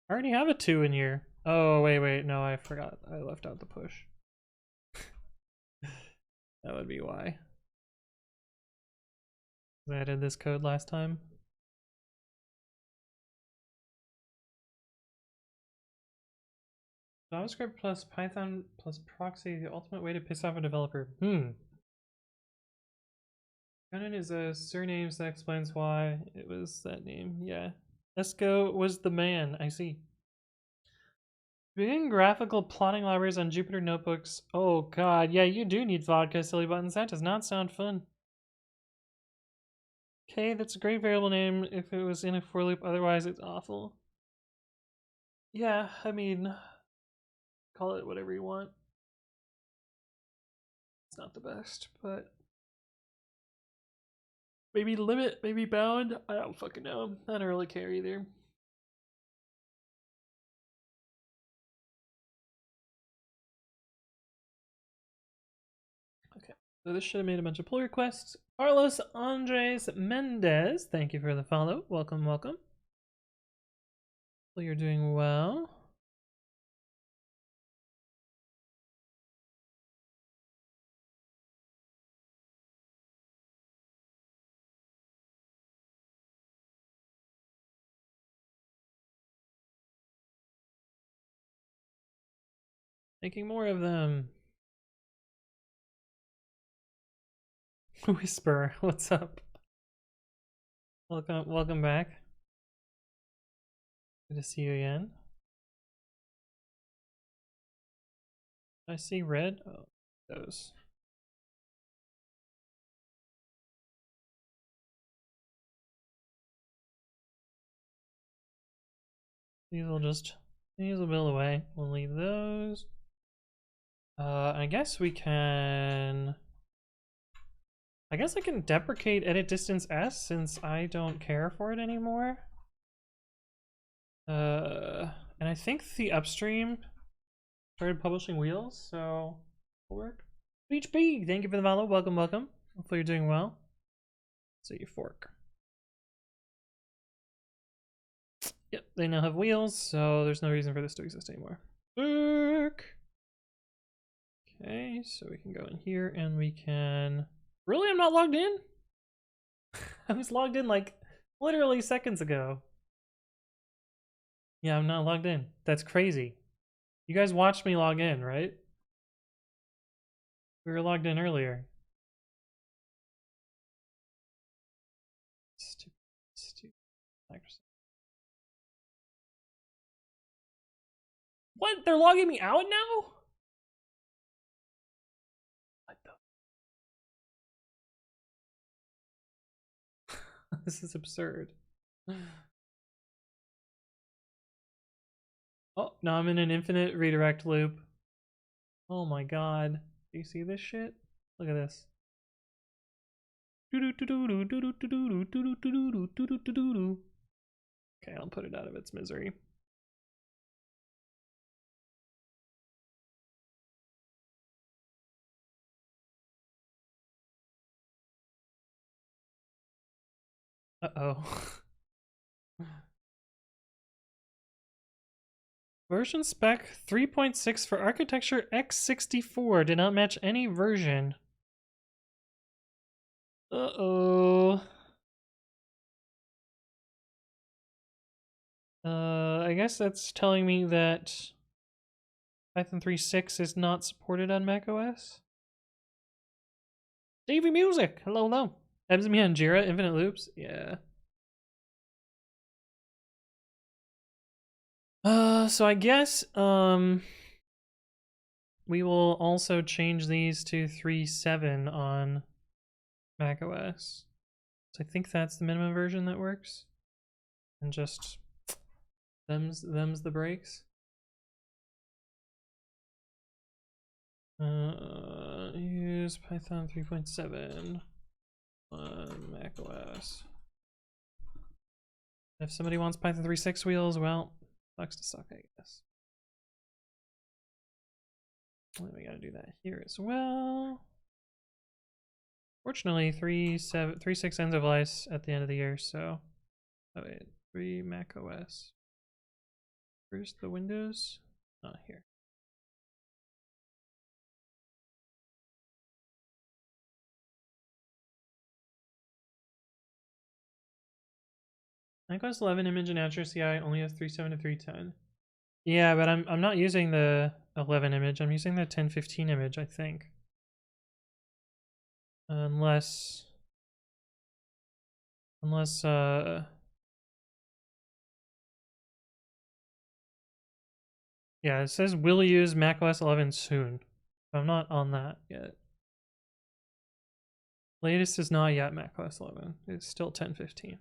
I already have a 2 in here. Oh, wait, no, I forgot. I left out the push. That would be why. I added this code last time. JavaScript plus Python plus proxy, the ultimate way to piss off a developer. Ukkonen is a surname that explains why it was that name. Yeah. Esco was the man. I see. Being graphical plotting libraries on Jupyter notebooks. Oh god, yeah, you do need vodka, silly buttons. That does not sound fun. Okay, that's a great variable name if it was in a for loop, otherwise it's awful. Yeah, I mean, call it whatever you want. It's not the best, but maybe limit, maybe bound. I don't fucking know. I don't really care either. Okay, so this should have made a bunch of pull requests. Carlos Andres Mendez, thank you for the follow. Welcome, welcome. Well, you're doing well. Making more of them. Whisper, what's up? Welcome back. Good to see you again. I see red. Oh, those. These will build away. We'll leave those. I guess we can. I guess I can deprecate edit distance S since I don't care for it anymore. And I think the upstream started publishing wheels, so it'll work. HB, thank you for the follow. Welcome, welcome. Hopefully you're doing well. So you fork. Yep, they now have wheels, so there's no reason for this to exist anymore. Fork. Okay, so we can go in here and we can. Really, I'm not logged in? I was logged in like literally seconds ago. Yeah, I'm not logged in. That's crazy. You guys watched me log in, right? We were logged in earlier. Stupid. What? They're logging me out now? What the? This is absurd. Oh, now I'm in an infinite redirect loop. Oh my god. Do you see this shit? Look at this. Okay, I'll put it out of its misery. Uh-oh. Version spec 3.6 for architecture x64 did not match any version. Uh-oh. I guess that's telling me that Python 3.6 is not supported on macOS. Davey Music, hello, hello. Ebs me on Jira, infinite loops, yeah. So I guess, we will also change these to 3.7 on macOS. So I think that's the minimum version that works. And just them's the breaks. Use Python 3.7 on macOS. If somebody wants Python 3.6 wheels, well, sucks to suck, I guess. And we gotta do that here as well. Fortunately, 3.6 ends of life at the end of the year, so. Oh wait, 3 macOS. Where's the Windows? Not here. macOS 11 image and Azure CI only has 3.7 to 3.10. Yeah, but I'm not using the 11 image. I'm using the 10.15 image, I think. Unless yeah, it says will use macOS 11 soon. I'm not on that yet. Latest is not yet macOS 11. It's still 10.15.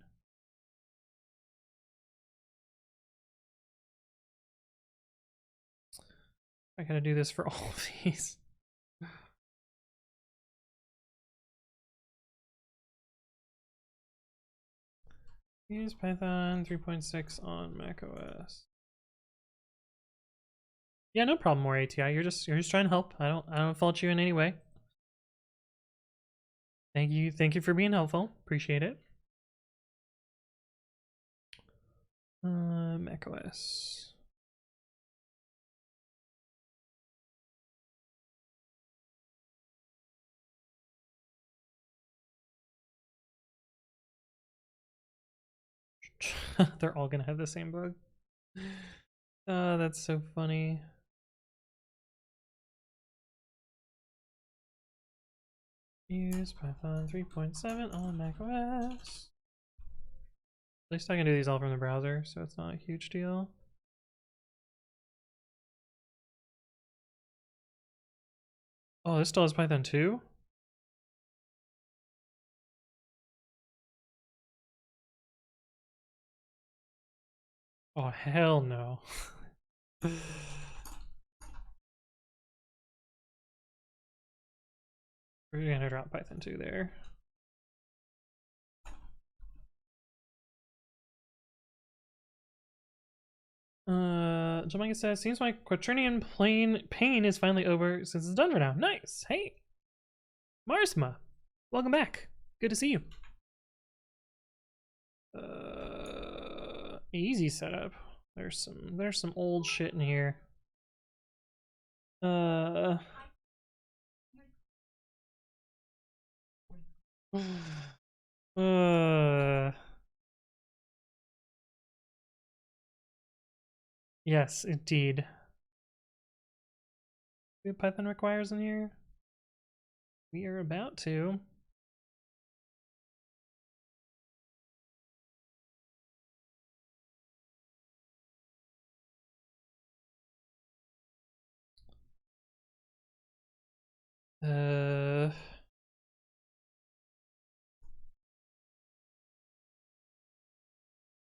I gotta do this for all of these. Use Python 3.6 on macOS. Yeah, no problem, more ATI. You're just trying to help. I don't fault you in any way. Thank you for being helpful. Appreciate it. macOS. They're all gonna have the same bug. Oh, that's so funny. Use Python 3.7 on macOS. At least I can do these all from the browser, so it's not a huge deal. Oh, this still has Python 2? Oh, hell no. We're gonna drop Python 2 there. Jamaica says, seems like Quaternion pain is finally over since it's done for now. Nice. Hey, Marsma, welcome back. Good to see you. Easy setup. There's some old shit in here. Uh. Yes, indeed. We have Python requires in here. We are about to.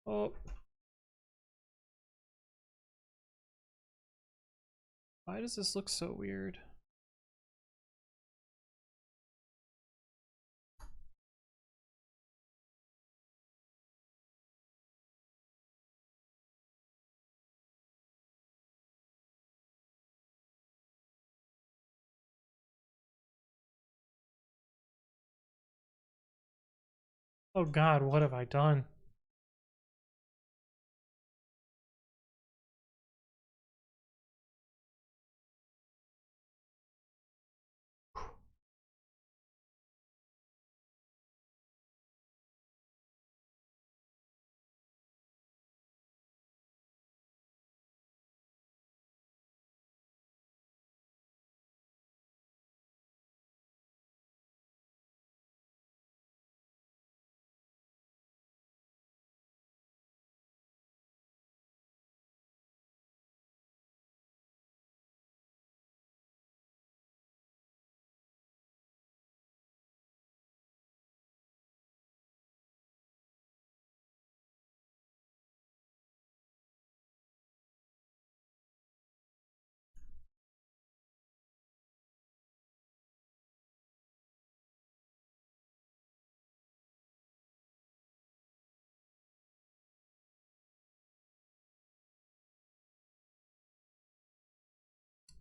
Oh. Why does this look so weird? Oh God, what have I done?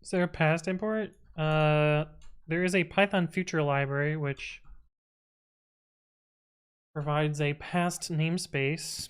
Is there a past import? There is a Python future library which provides a past namespace.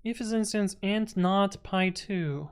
If is instance and not py2.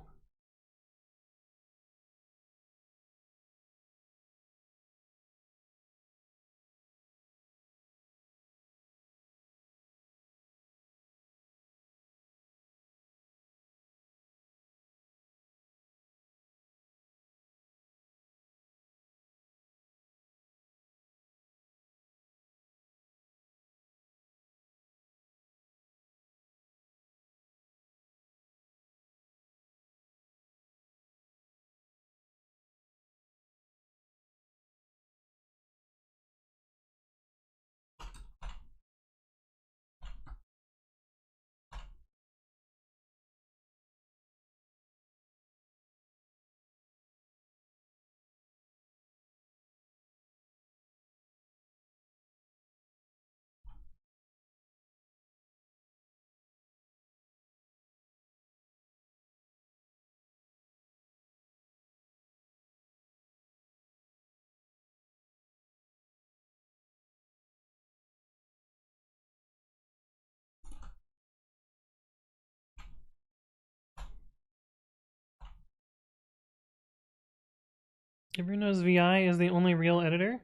Everyone knows VI is the only real editor?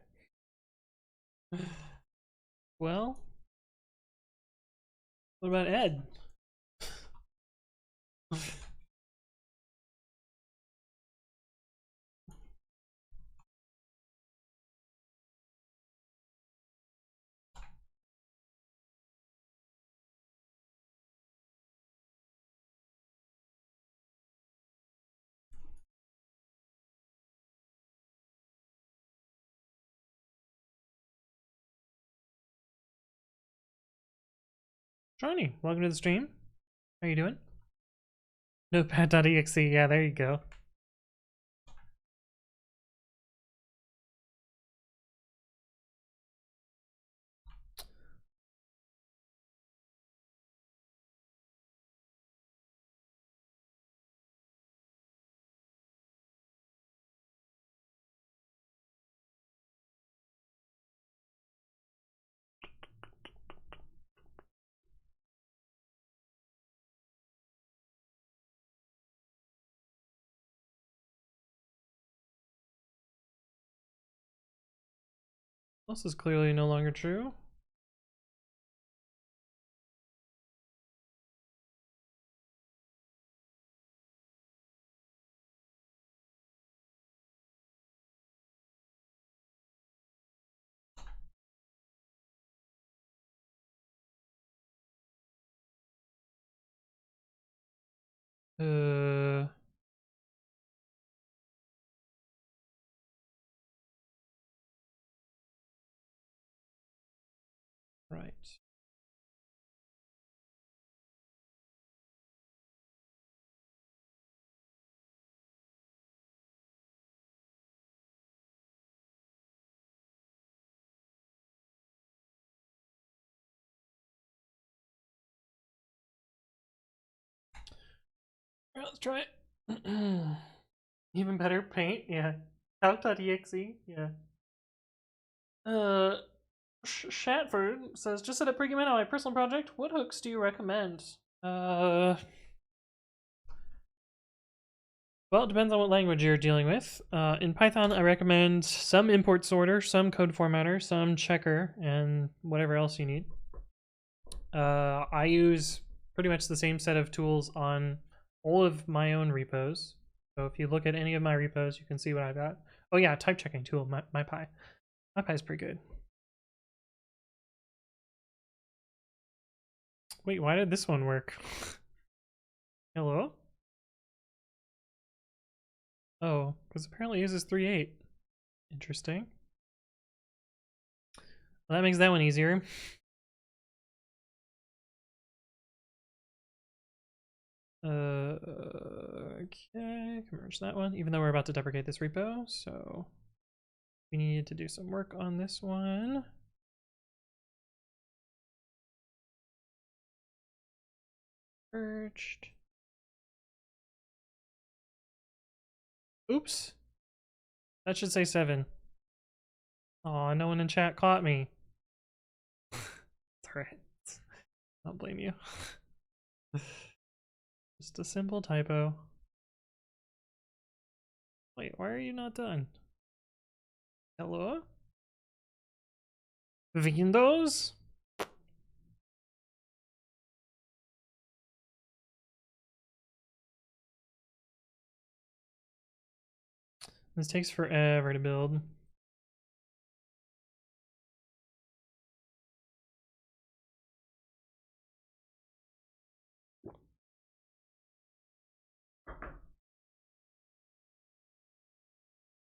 Well, what about Ed? Johnny, welcome to the stream. How you doing? Notepad.exe, yeah, there you go. This is clearly no longer true. Right. Alright, let's try it. Even better, paint, yeah. Calc.exe, yeah. Shatford says, just set up Pregame on my personal project. What hooks do you recommend? Well, it depends on what language you're dealing with. In Python, I recommend some import sorter, some code formatter, some checker, and whatever else you need. I use pretty much the same set of tools on all of my own repos. So if you look at any of my repos, you can see what I've got. Oh yeah, type checking tool, MyPy. MyPy is pretty good. Wait, why did this one work? Hello? Oh, because apparently it uses 3.8. Interesting. Well, that makes that one easier. Okay, merge that one, even though we're about to deprecate this repo, so we need to do some work on this one. Merged. Oops. That should say 7. Aw, no one in chat caught me. It's alright. I don't blame you. Just a simple typo. Wait, why are you not done? Hello? Windows? This takes forever to build.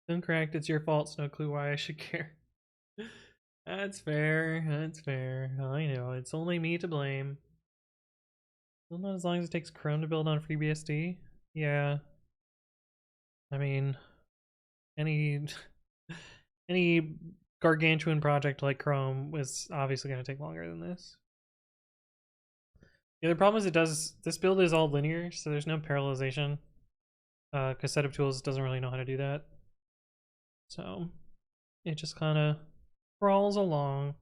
Incorrect, it's your fault, so no clue why I should care. That's fair, that's fair. I know, it's only me to blame. Well, not as long as it takes Chrome to build on FreeBSD. Yeah. I mean, any any gargantuan project like Chrome is obviously going to take longer than this. The other problem is this build is all linear, so there's no parallelization. Because setup tools doesn't really know how to do that. So it just kind of crawls along.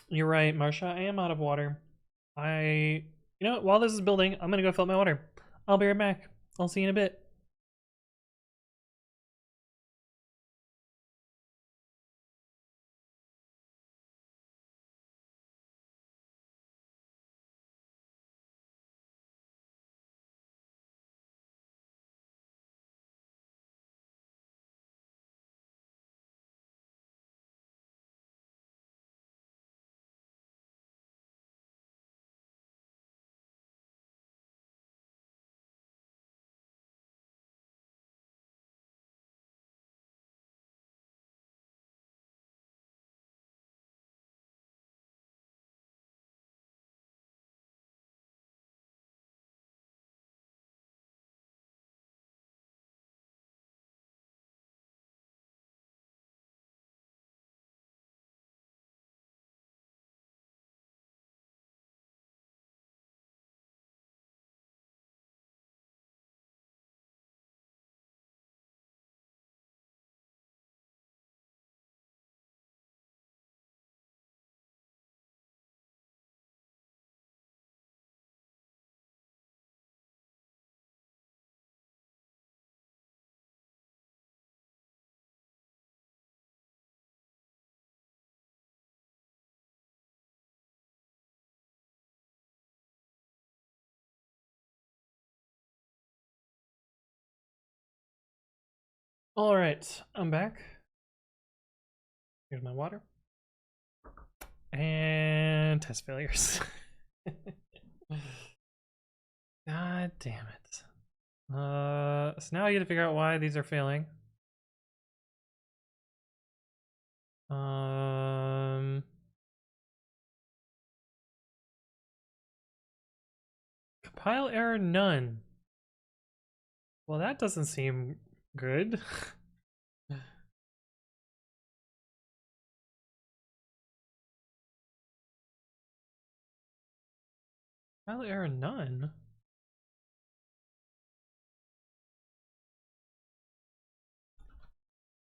You're right, Marsha. I am out of water. You know what? While this is building, I'm gonna go fill up my water. I'll be right back. I'll see you in a bit. All right, I'm back. Here's my water. And test failures. God damn it. So now I get to figure out why these are failing. Compile error none. Well, that doesn't seem good. Compile error none.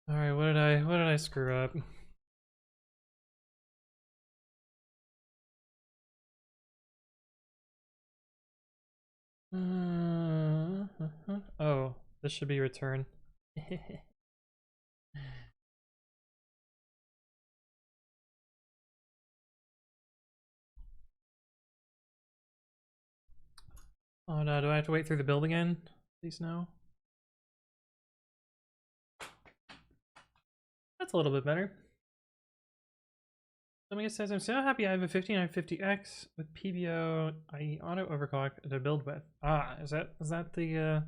All right, what did I screw up? Oh, this should be return. Oh no, do I have to wait through the build again? Please no. That's a little bit better. Somebody says, I'm so happy I have a 5950X with PBO, i.e. auto overclock to build with. Ah, is that the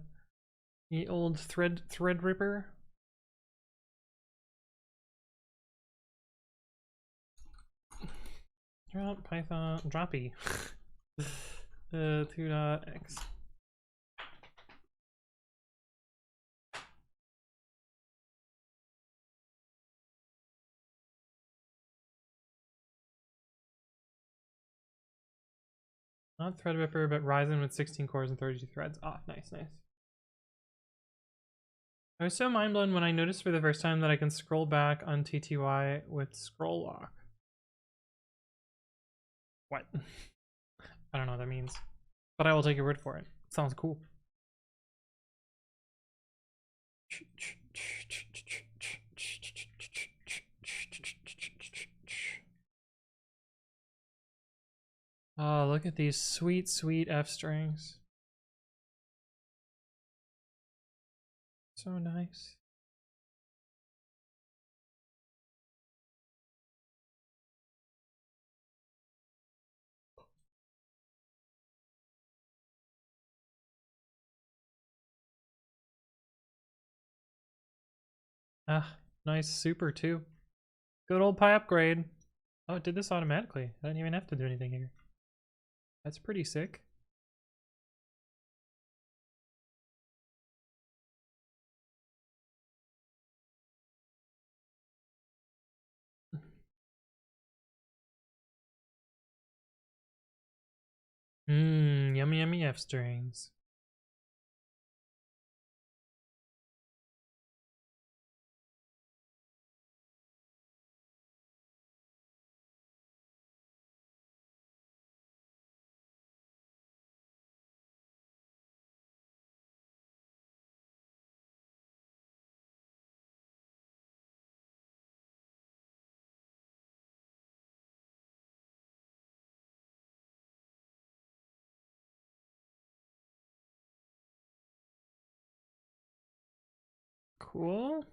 old thread ripper? Drop Python droppy. 2.x. Not Threadripper, but Ryzen with 16 cores and 32 threads. Ah, nice. I was so mind blown when I noticed for the first time that I can scroll back on TTY with scroll lock. What? I don't know what that means, but I will take your word for it. Sounds cool. Oh, look at these sweet F strings. So nice. Ah, nice super too. Good old pie upgrade. Oh, it did this automatically. I didn't even have to do anything here. That's pretty sick. Yummy F strings. Cool.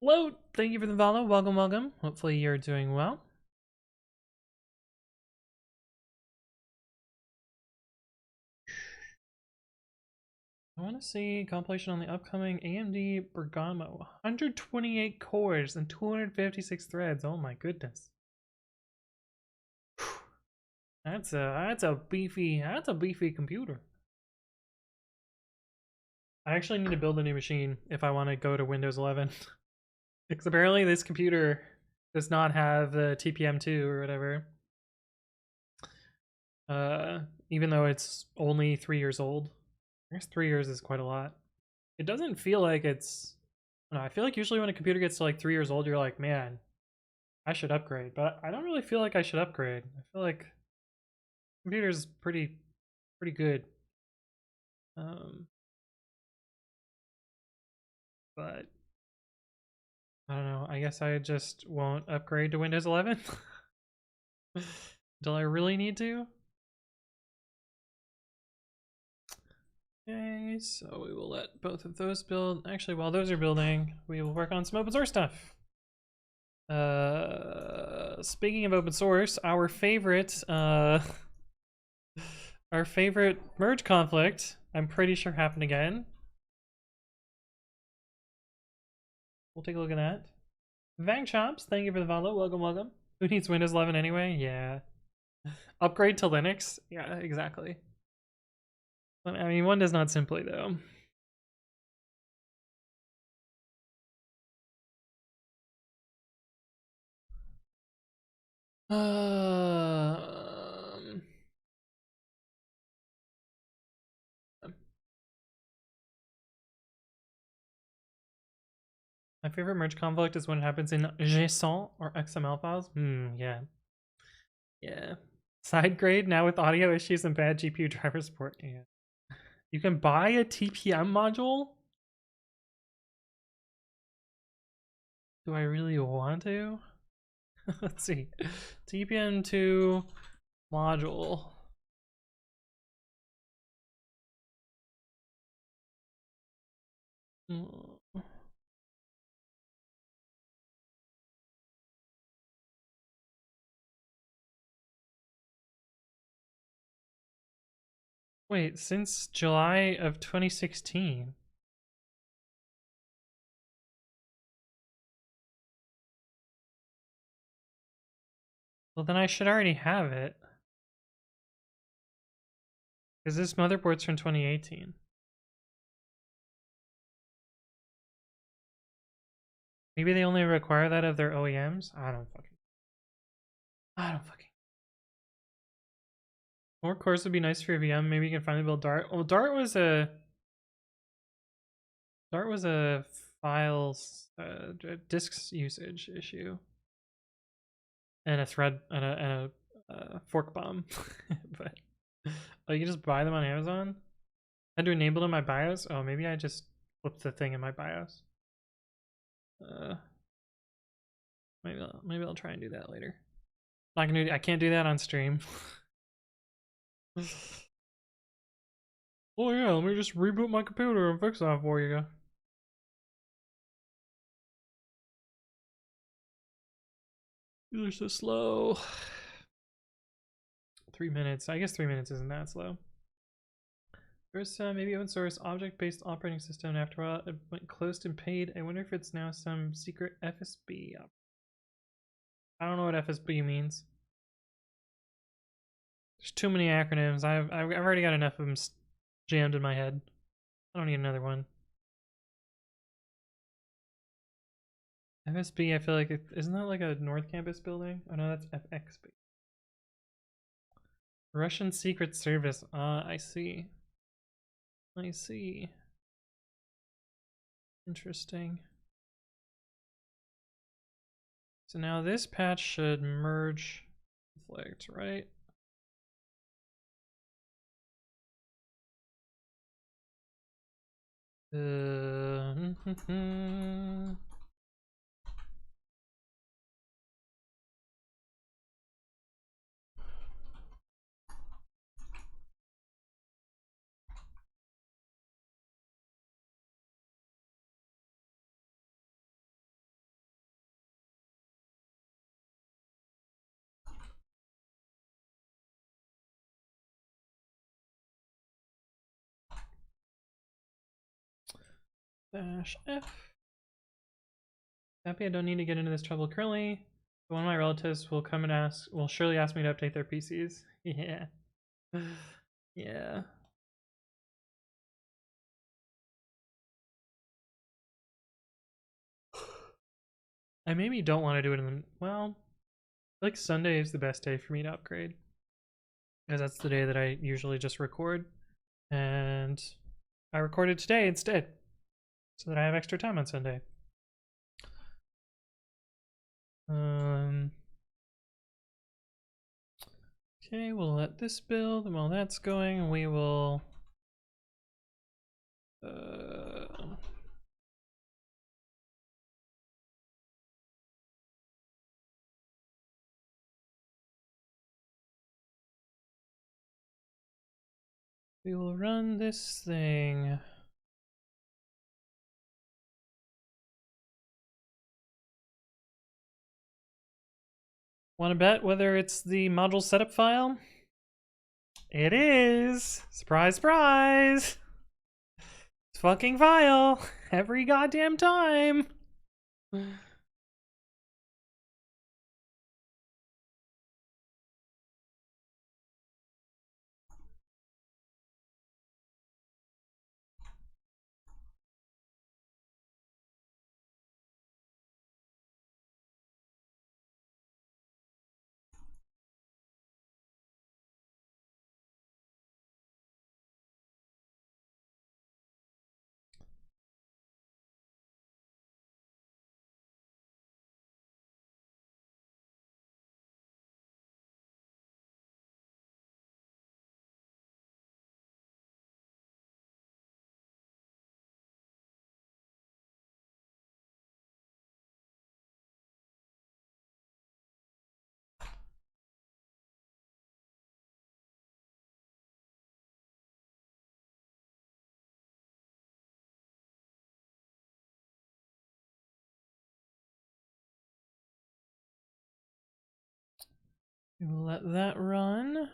Hello, thank you for the follow. Welcome. Hopefully you're doing well. I want to see compilation on the upcoming AMD Bergamo. 128 cores and 256 threads. Oh my goodness. That's a beefy computer. I actually need to build a new machine if I want to go to Windows 11. Because apparently this computer does not have the TPM2 or whatever. Even though it's only 3 years old. I guess 3 years is quite a lot. It doesn't feel like it's... I feel like usually when a computer gets to like 3 years old, you're like, man, I should upgrade. But I don't really feel like I should upgrade. I feel like computer's pretty good. But I don't know. I guess I just won't upgrade to Windows 11 until I really need to. Okay, so we will let both of those build. Actually, while those are building, we will work on some open source stuff. Speaking of open source, our favorite merge conflict, I'm pretty sure happened again. We'll take a look at that. Vang Chops, thank you for the follow. Welcome, welcome. Who needs Windows 11 anyway? Yeah. Upgrade to Linux? Yeah, exactly. I mean, one does not simply, though. My favorite merge conflict is when it happens in JSON or XML files. Yeah. Yeah. Side grade now with audio issues and bad GPU driver support. Yeah. You can buy a TPM module? Do I really want to? Let's see. TPM2 module. Wait, since July of 2016. Well, then I should already have it. Because this motherboard's from 2018. Maybe they only require that of their OEMs? I don't fucking. More cores would be nice for your VM. Maybe you can finally build Dart. Well, Dart was a files disks usage issue and a thread and a fork bomb. But you can just buy them on Amazon. I had to enable them in my BIOS. Oh, maybe I just flipped the thing in my BIOS. Maybe I'll try and do that later. Not gonna. I can't do that on stream. Oh yeah, let me just reboot my computer and fix that for you. You're so slow. 3 minutes. I guess 3 minutes isn't that slow. There's maybe open source object-based operating system, and after a while it went closed and paid. I wonder if it's now some secret FSB. I don't know what FSB means. There's too many acronyms. I've already got enough of them jammed in my head. I don't need another one. FSB, I feel like isn't that like a North Campus building? Oh no, that's FXB. Russian Secret Service. I see. I see. Interesting. So now this patch should merge conflict, right? -F. Happy I don't need to get into this trouble currently. One of my relatives will come and will surely ask me to update their PCs. Yeah. Yeah. I maybe don't want to do it in the, well, like Sunday is the best day for me to upgrade. Because that's the day that I usually just record. And I recorded today instead. So that I have extra time on Sunday. Okay, we'll let this build, and while that's going, we will We will run this thing. Want to bet whether it's the module setup file? It is! Surprise, surprise! It's fucking file! Every goddamn time! We will let that run.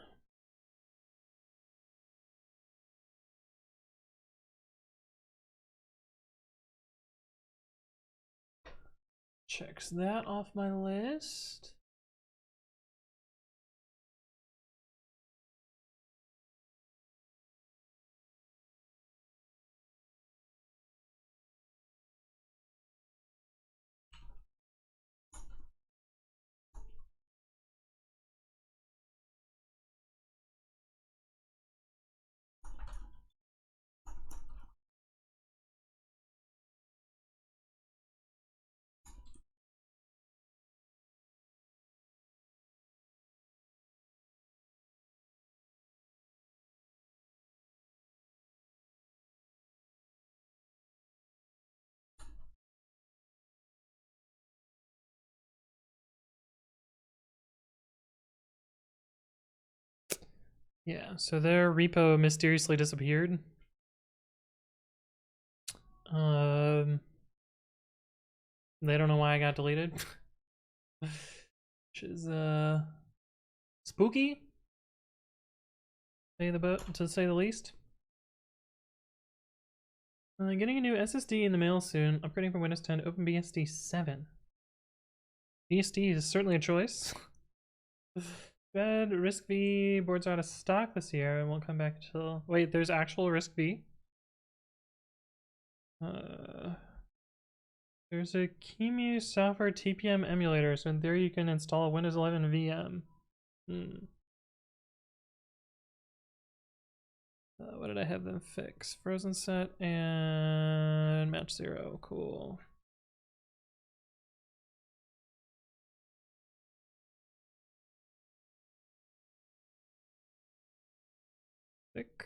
Checks that off my list. Yeah, so their repo mysteriously disappeared. They don't know why I got deleted. Which is spooky, to say the least. Getting a new SSD in the mail soon. Upgrading from Windows 10 to OpenBSD 7. BSD is certainly a choice. Bad Risk V boards are out of stock this year and won't come back till. Wait, there's actual Risk V? There's a QEMU software TPM emulator, so in theory you can install a Windows 11 VM. What did I have them fix? Frozen set and match 0. Cool. Thick.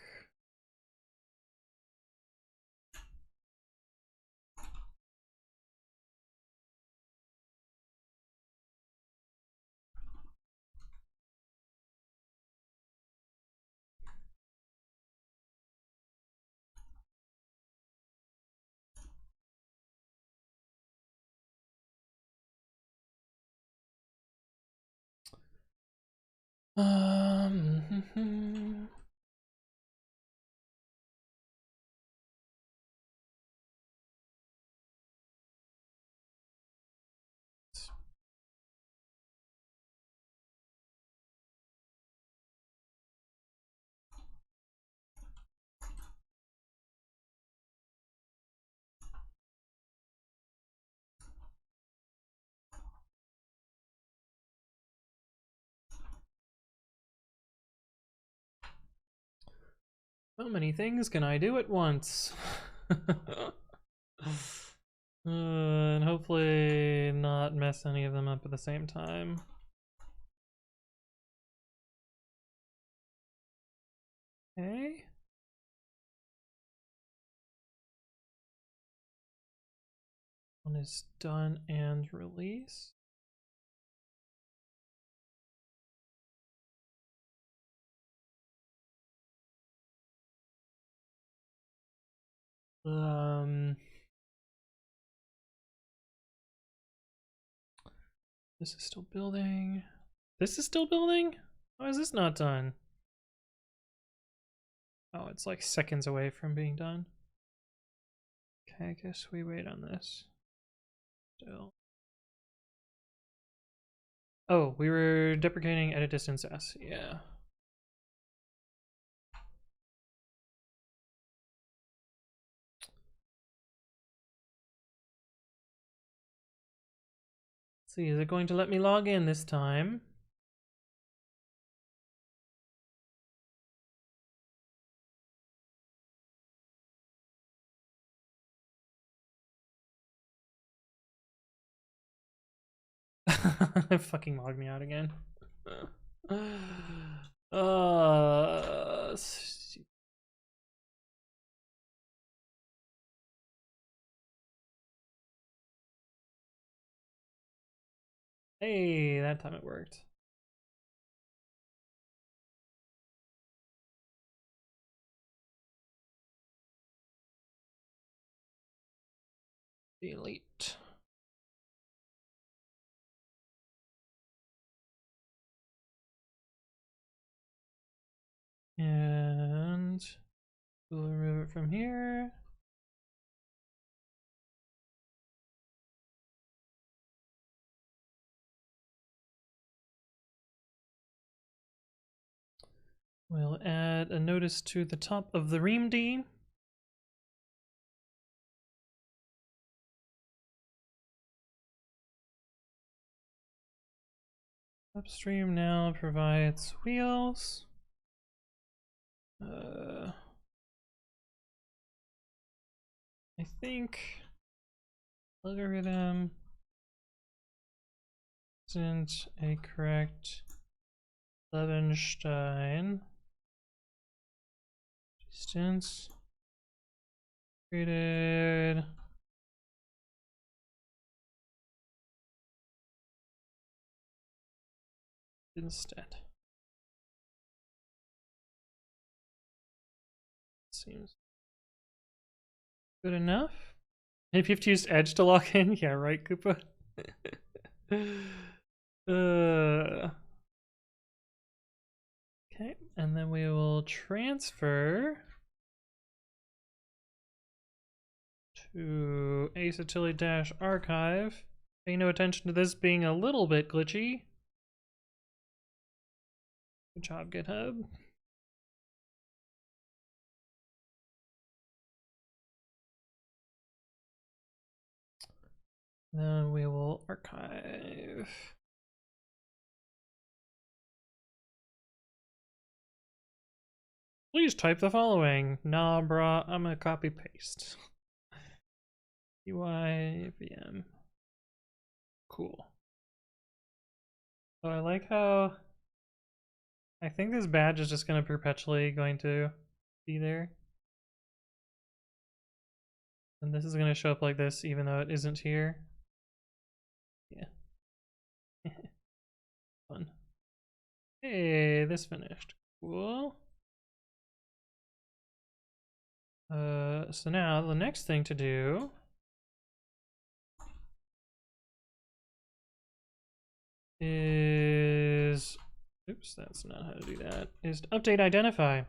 How many things can I do at once? And hopefully not mess any of them up at the same time. Okay. One is done and released. This is still building. This is still building? Why is this not done? Oh, it's like seconds away from being done. Okay, I guess we wait on this. Still. Oh, we were deprecating edit distance S. Yeah. Let's see, is it going to let me log in this time? Fucking log me out again. Hey, that time it worked. Delete. And we'll remove it from here. We'll add a notice to the top of the reamd. Upstream now provides wheels. I think algorithm isn't a correct Levenstein distance created instead. Seems good enough. Maybe if you used Edge to log in, yeah, right, Koopa. Okay, and then we will transfer to asatilli-archive. Pay no attention to this being a little bit glitchy. Good job, GitHub. Then we will archive. Please type the following. Nah, brah, I'm gonna copy paste. UI VM. Cool. So I like how I think this badge is just gonna perpetually going to be there. And this is gonna show up like this even though it isn't here. Yeah. Fun. Hey, this finished. Cool. So now the next thing to do is, oops, that's not how to do that, is to update identify.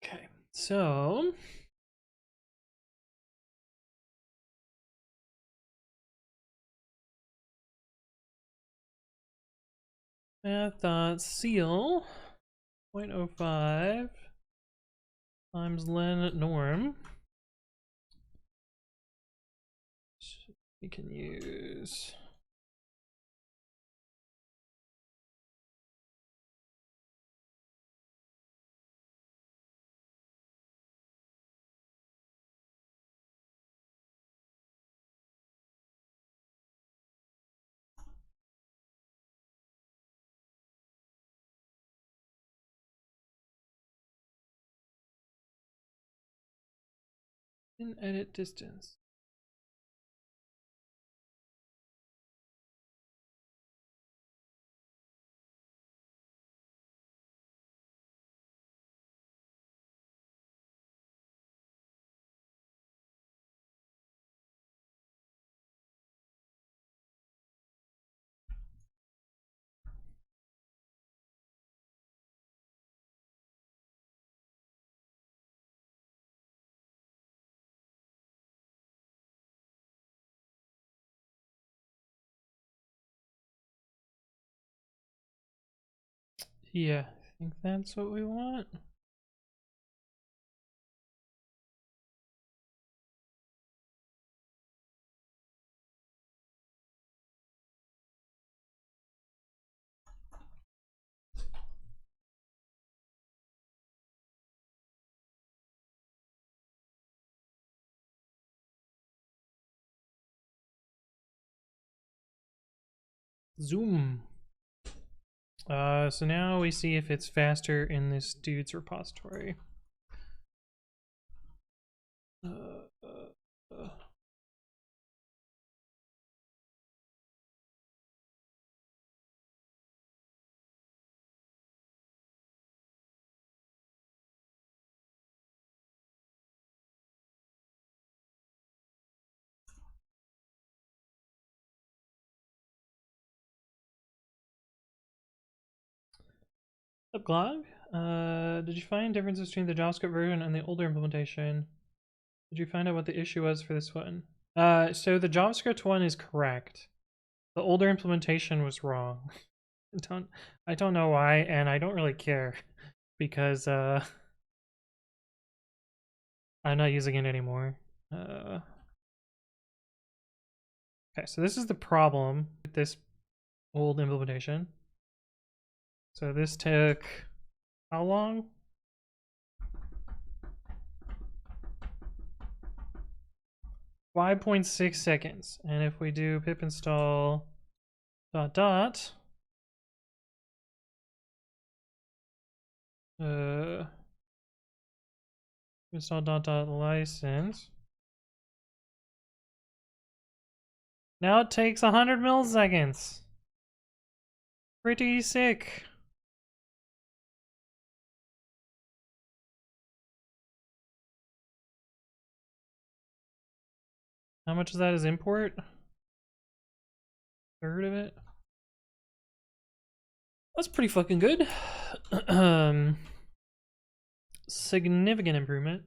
Okay, so math.ceil 0.05 times len norm we can use in edit distance. Yeah, I think that's what we want. Zoom. So now we see if it's faster in this dude's repository. Up, Glog? Did you find differences between the JavaScript version and the older implementation? Did you find out what the issue was for this one? So the JavaScript one is correct. The older implementation was wrong. I don't know why, and I don't really care because I'm not using it anymore. Okay, so this is the problem with this old implementation. So this took how long? .6 seconds. And if we do pip install ... install ... license. Now it takes 100 milliseconds. Pretty sick. How much of that is import? Third of it? That's pretty fucking good. Significant improvement.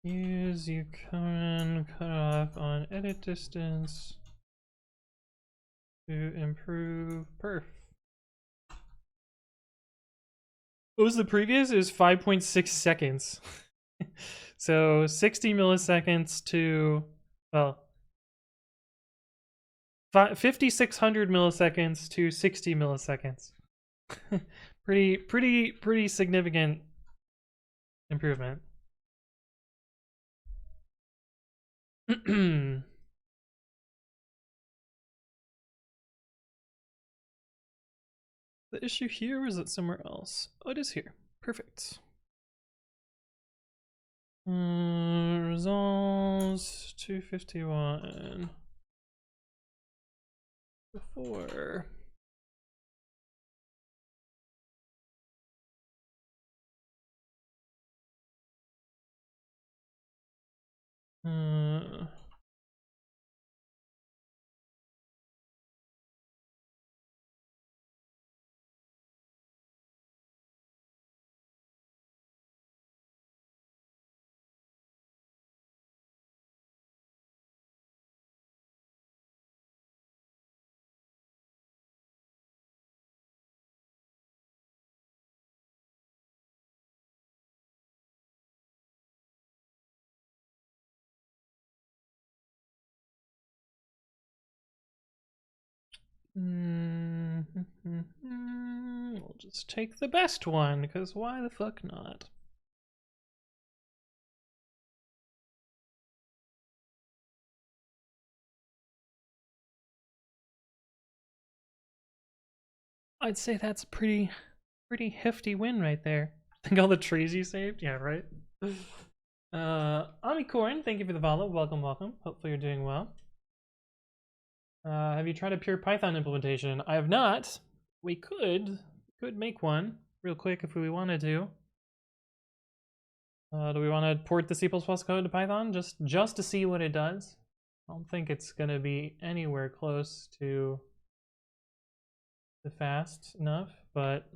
Use Ukkonen cutoff on edit distance to improve perf. What was the previous? It was 5.6 seconds. So 60 milliseconds to, well, 5,600 milliseconds to 60 milliseconds. pretty significant improvement. The issue here, or is it somewhere else? Oh, it is here. Perfect. Results 251. Before. We'll just take the best one, because why the fuck not? I'd say that's a pretty hefty win right there. Think all the trees you saved? Yeah, right? Ukkonen, thank you for the follow. Welcome, welcome. Hopefully you're doing well. Have you tried a pure Python implementation? I have not. We could make one real quick if we wanted to. Do we want to port the C++ code to Python just to see what it does? I don't think it's gonna be anywhere close to fast enough, but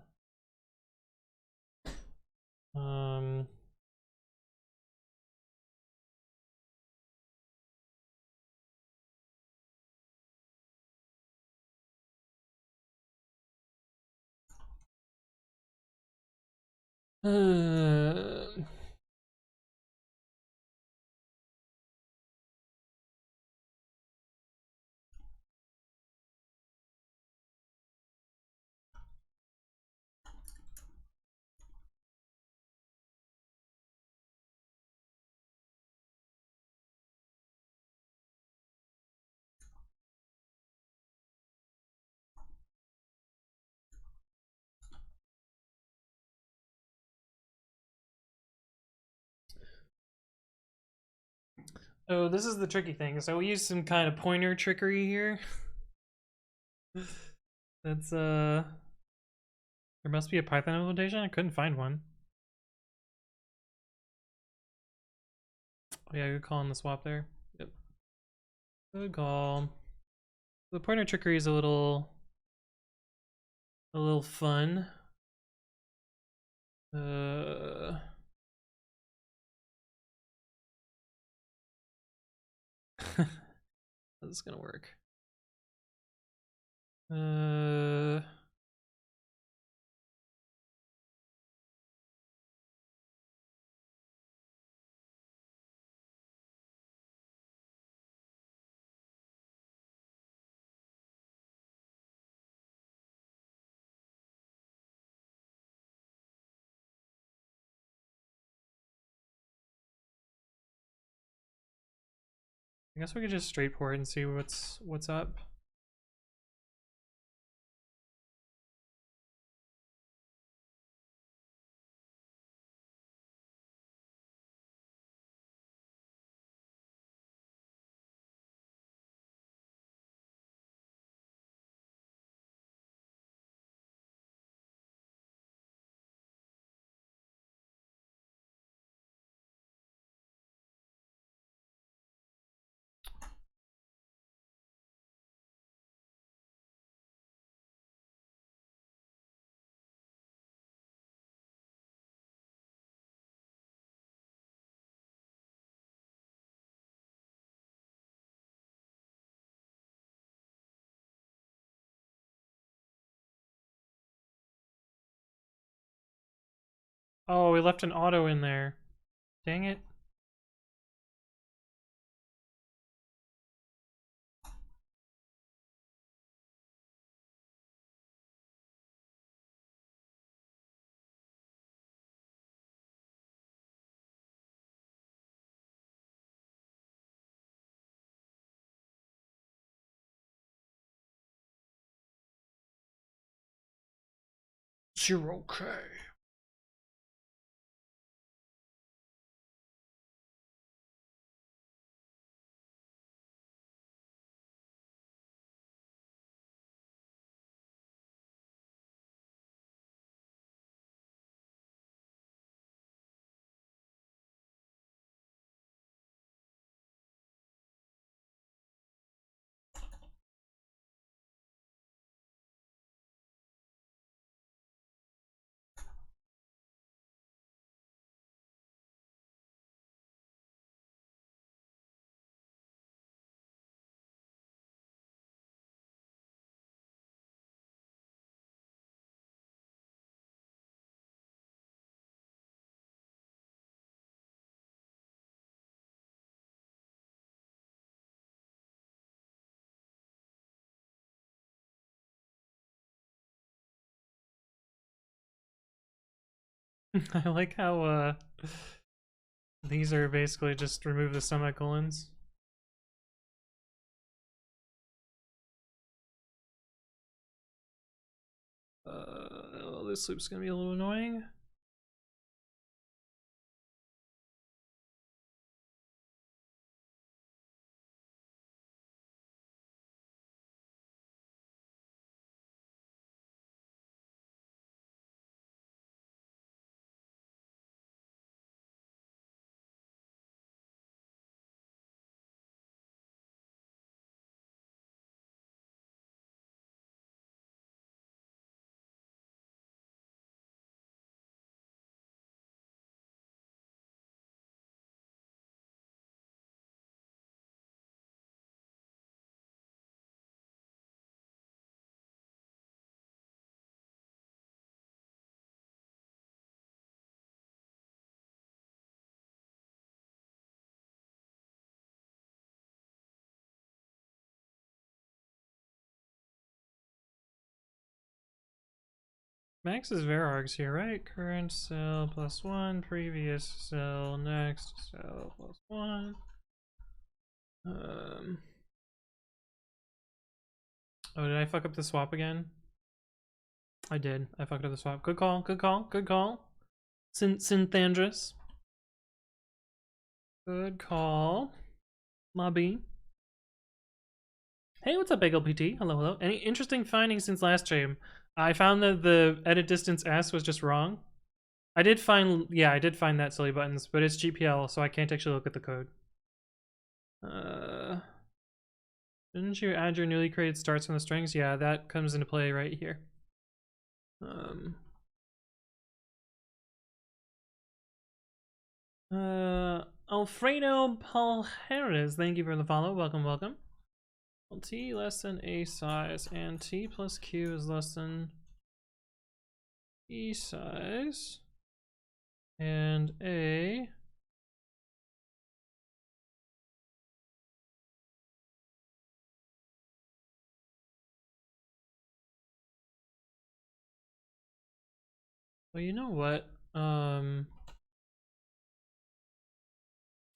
oh, this is the tricky thing. So we use some kind of pointer trickery here. That's there must be a Python implementation. I couldn't find one. Oh yeah, good call on the swap there. Yep. Good call. The pointer trickery is a little fun. How's this gonna work? I guess we could just straight port and see what's up. Oh, we left an auto in there. Dang it. Zero K. I like how these are basically just remove the semicolons. Oh, this loop's gonna be a little annoying. Max is varargs here, right? Current cell plus 1, previous cell, next cell plus 1. Oh, did I fuck up the swap again? I did. I fucked up the swap. Good call, good call, good call. Synthandrous. Good call. Mobby. Hey, what's up, Bagel PT? Hello, hello. Any interesting findings since last stream? I found that the edit distance S was just wrong. I did find that silly buttons, but it's GPL, so I can't actually look at the code. Didn't you add your newly created starts from the strings? Yeah, that comes into play right here. Alfredo Palheres, thank you for the follow. Welcome, welcome. T less than A size, and T plus Q is less than E size, and A well, you know what?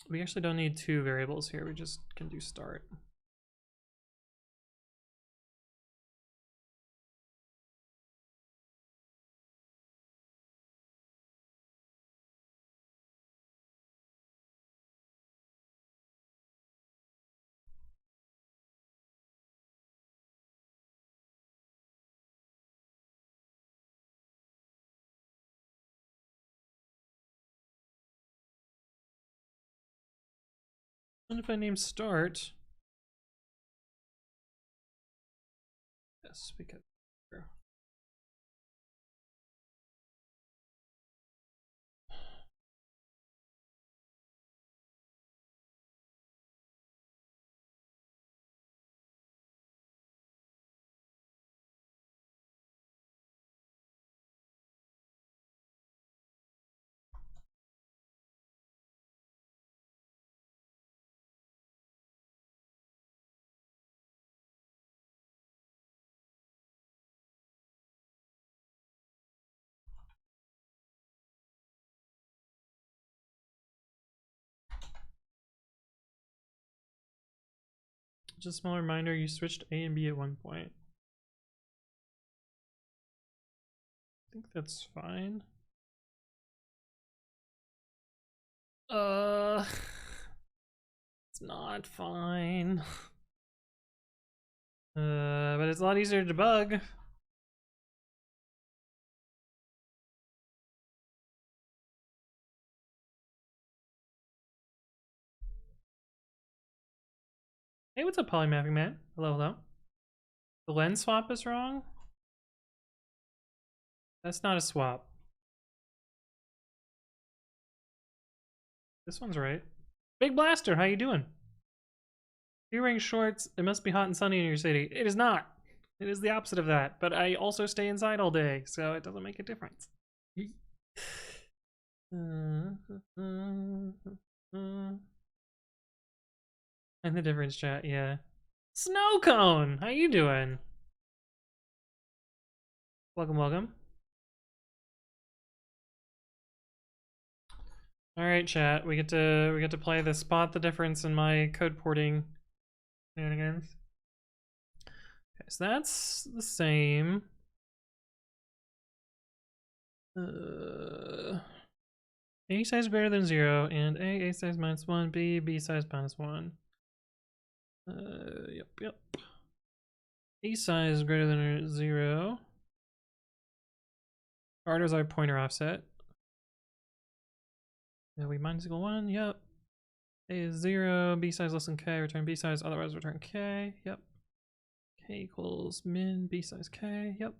We actually don't need two variables here. We just can do start. And if I name start, yes, because just a small reminder, you switched A and B at one point. I think that's fine. It's not fine. But it's a lot easier to debug. Hey, what's up, polymapping man? Hello, hello. The lens swap is wrong? That's not a swap. This one's right. Big Blaster, how you doing? You're wearing shorts. It must be hot and sunny in your city. It is not. It is the opposite of that. But I also stay inside all day, so it doesn't make a difference. And the difference, chat, yeah. Snow Cone, how you doing? Welcome, welcome. All right, chat. We get to play the spot the difference in my code porting shenanigans. Okay, so that's the same. A size greater than 0, and A size minus 1, B size minus 1. Yep. A size greater than 0. Orders our pointer offset. Yeah, we minus equal 1, yep. A is 0, B size less than K, return B size, otherwise return K, yep. K equals min B size K, yep.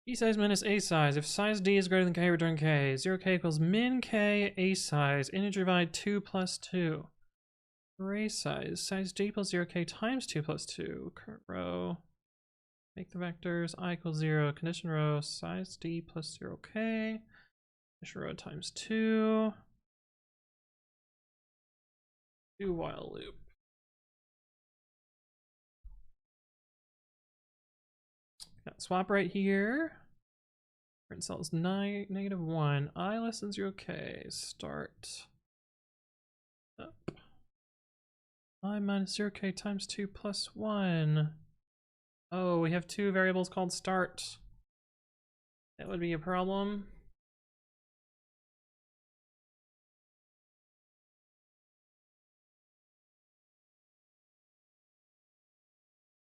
B size minus A size. If size D is greater than K, return K. 0K equals min K A size. Integer divide 2 plus 2. Array size. Size D equals 0K times 2 plus 2. Current row. Make the vectors I equals 0. Condition row. Size D plus 0K. Condition row times 2. Do while loop. Got swap right here. Print cells -1. I less than 0K. Start. Up. I minus 0K times 2 plus 1. Oh, we have two variables called start. That would be a problem.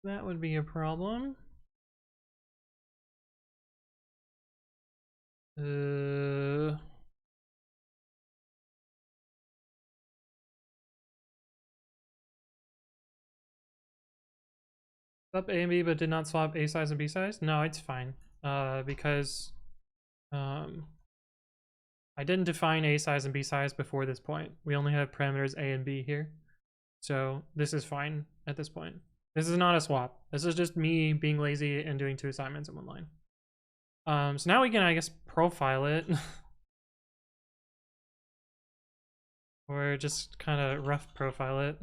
That would be a problem. Swap A and B, but did not swap A size and B size? No, it's fine. Because I didn't define A size and B size before this point. We only have parameters A and B here. So this is fine at this point. This is not a swap. This is just me being lazy and doing 2 assignments in 1 line. So now we can, I guess, profile it. Or just kind of rough profile it.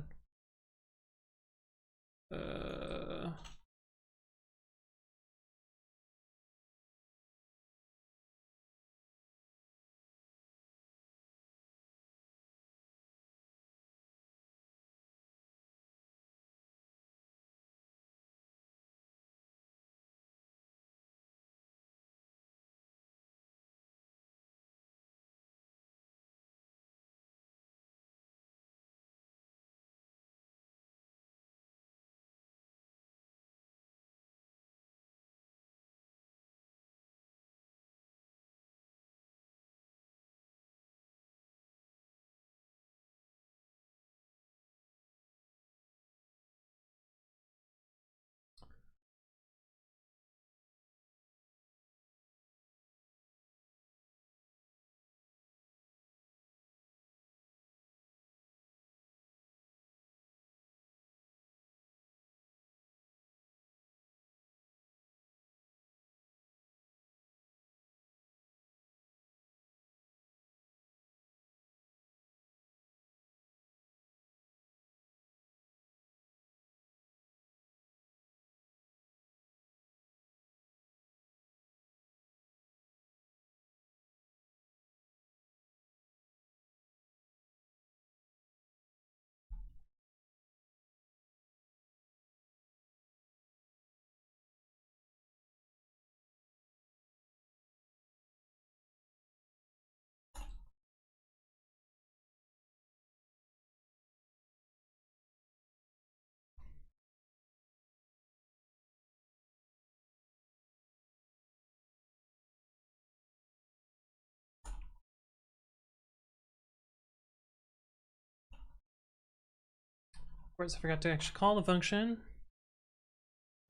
Of course, I forgot to actually call the function.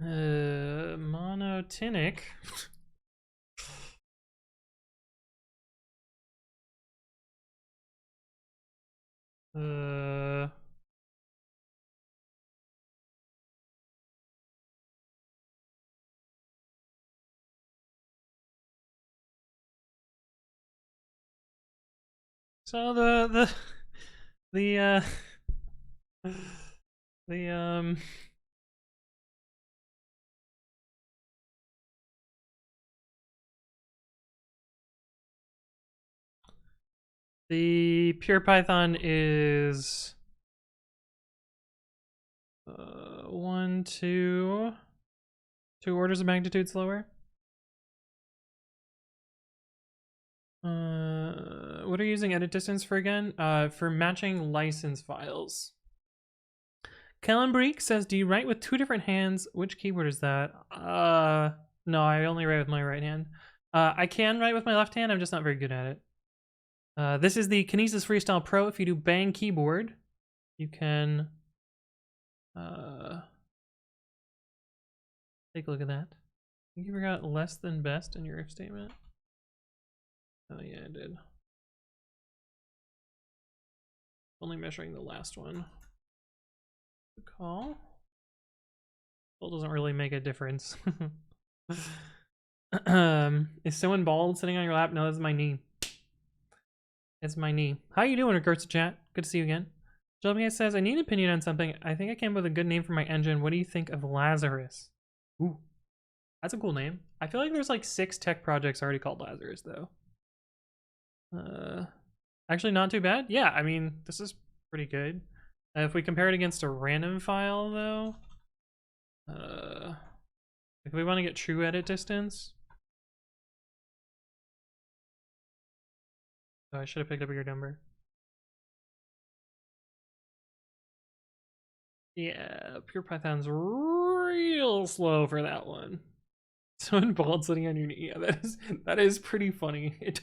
Monotonic. So the The pure Python is 2 orders of magnitude slower. What are you using edit distance for again? For matching license files. Calembreek says, do you write with 2 different hands? Which keyboard is that? No, I only write with my right hand. I can write with my left hand, I'm just not very good at it. This is the Kinesis Freestyle Pro. If you do bang keyboard, you can take a look at that. I think you forgot less than best in your if statement. Oh yeah, I did. Only measuring the last one. Good call. Well, doesn't really make a difference. Is someone bald sitting on your lap? No, this is my knee. It's my knee. How you doing, regards to chat? Good to see you again. Jelmy says, I need an opinion on something. I think I came up with a good name for my engine. What do you think of Lazarus? Ooh, that's a cool name. I feel like there's like 6 tech projects already called Lazarus, though. Actually, not too bad. Yeah, I mean, this is pretty good. If we compare it against a random file, though, if we want to get true edit distance. Oh, I should have picked up a bigger number. Yeah, pure Python's real slow for that one. Someone bald sitting on your knee. Yeah, that is pretty funny. It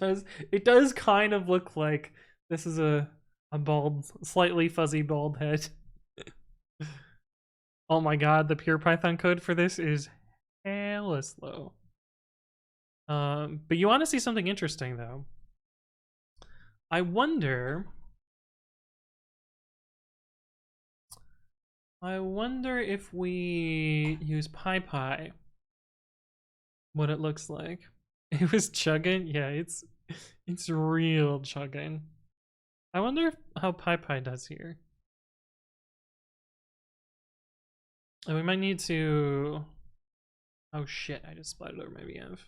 does kind of look like this is a bald, slightly fuzzy bald head. Oh my god, the pure Python code for this is hella slow. But you want to see something interesting though. I wonder if we use PyPy, what it looks like. It was chugging. Yeah, it's real chugging. I wonder how PyPy does here. And we might need to. Oh shit! I just splattered over my VM.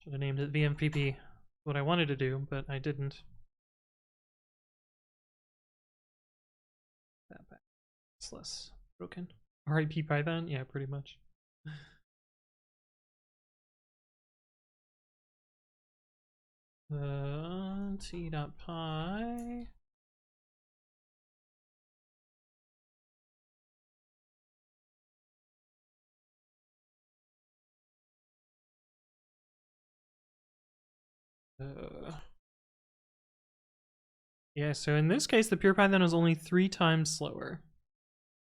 Should have named it VMPP. What I wanted to do, but I didn't. That back. It's less broken. RIP Python? Yeah, pretty much. T.py. Yeah, so in this case, the pure Python is only 3 times slower.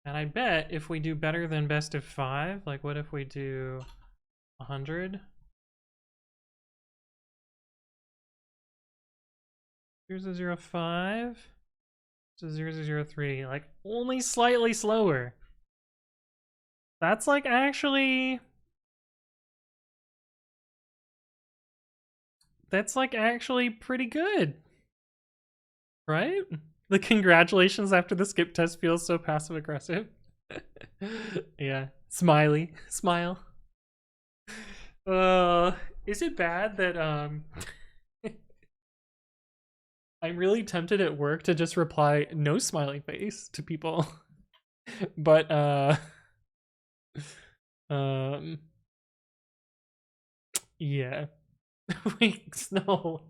And I bet if we do better than best of 5, like what if we do 100? Here's a 0.5. Here's a 0.003. Like only slightly slower. That's like actually. That's like actually pretty good. Right? The congratulations after the skip test feels so passive aggressive. Yeah. Smiley. Smile. Is it bad that I'm really tempted at work to just reply no smiley face to people. But yeah. Wait, no.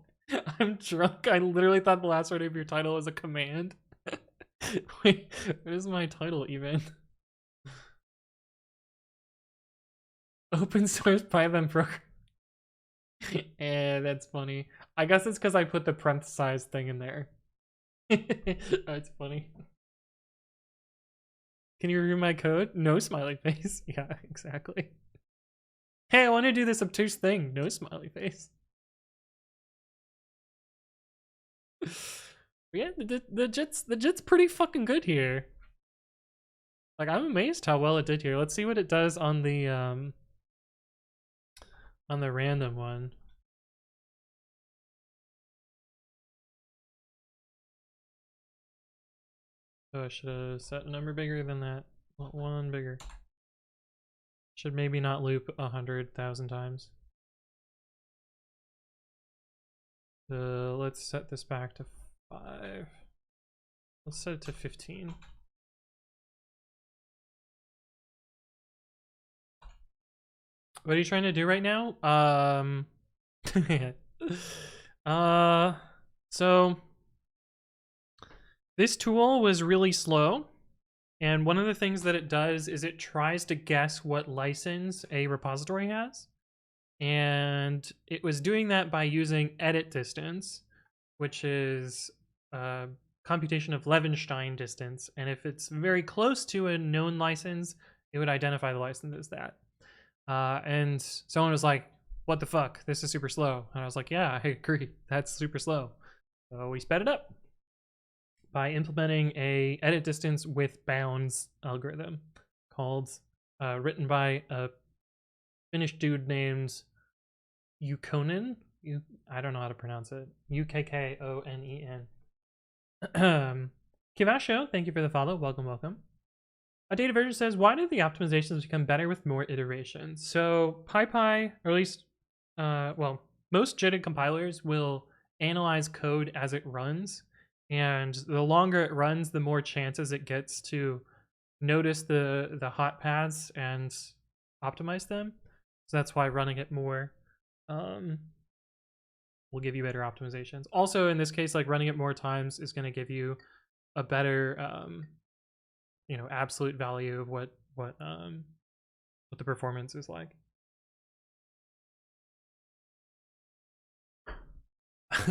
I'm drunk. I literally thought the last word of your title was a command. Wait, what is my title even? Open source Python program. That's funny. I guess it's because I put the parenthesized thing in there. That's funny. Can you review my code? No smiley face. Yeah, exactly. Hey, I want to do this obtuse thing. No smiley face. Yeah, the JIT's pretty fucking good here. Like, I'm amazed how well it did here. Let's see what it does on the random one. Oh, I should have set a number bigger than that. One bigger. Should maybe not loop 100,000 times. Let's set this back to 5. Let's set it to 15. What are you trying to do right now? So this tool was really slow, and one of the things that it does is it tries to guess what license a repository has, and it was doing that by using edit distance, which is computation of Levenstein distance, and if it's very close to a known license, it would identify the license as that. And someone was like, what the fuck, this is super slow. And I was like, yeah, I agree, that's super slow. So we sped it up by implementing a edit distance with bounds algorithm called, written by a Finnish dude named Ukkonen. I don't know how to pronounce it. Ukkonen. Kivasho, thank you for the follow. Welcome, welcome. A data version says, why do the optimizations become better with more iterations? So PyPy, or at least, well, most JIT compilers will analyze code as it runs, and the longer it runs, the more chances it gets to notice the hot paths and optimize them. So that's why running it more will give you better optimizations. Also, in this case, like running it more times is going to give you a better you know, absolute value of what the performance is like.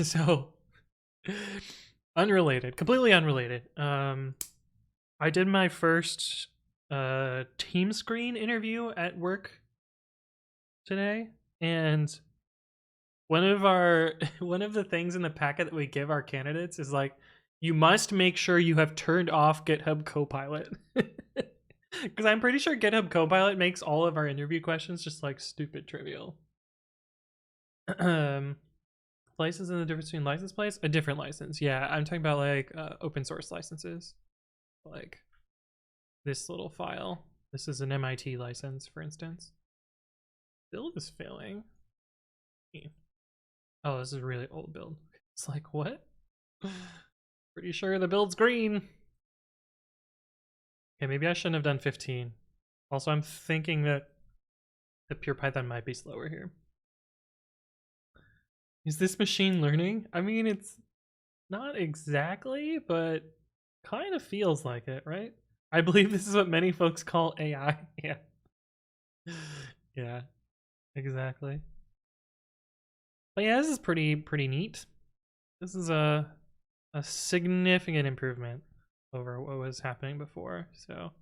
So unrelated, completely unrelated. I did my first team screen interview at work today, and one of the things in the packet that we give our candidates is like, you must make sure you have turned off GitHub Copilot. Because I'm pretty sure GitHub Copilot makes all of our interview questions just like stupid trivial. License and the difference between license plates? A different license. Yeah, I'm talking about like open source licenses. Like this little file. This is an MIT license, for instance. Build is failing. Oh, this is a really old build. It's like, what? Pretty sure the build's green. Okay, maybe I shouldn't have done 15. Also, I'm thinking that the pure Python might be slower here. Is this machine learning? I mean, it's not exactly, but kind of feels like it, right? I believe this is what many folks call AI. Yeah. Yeah, exactly. But yeah, this is pretty neat. This is a significant improvement over what was happening before, so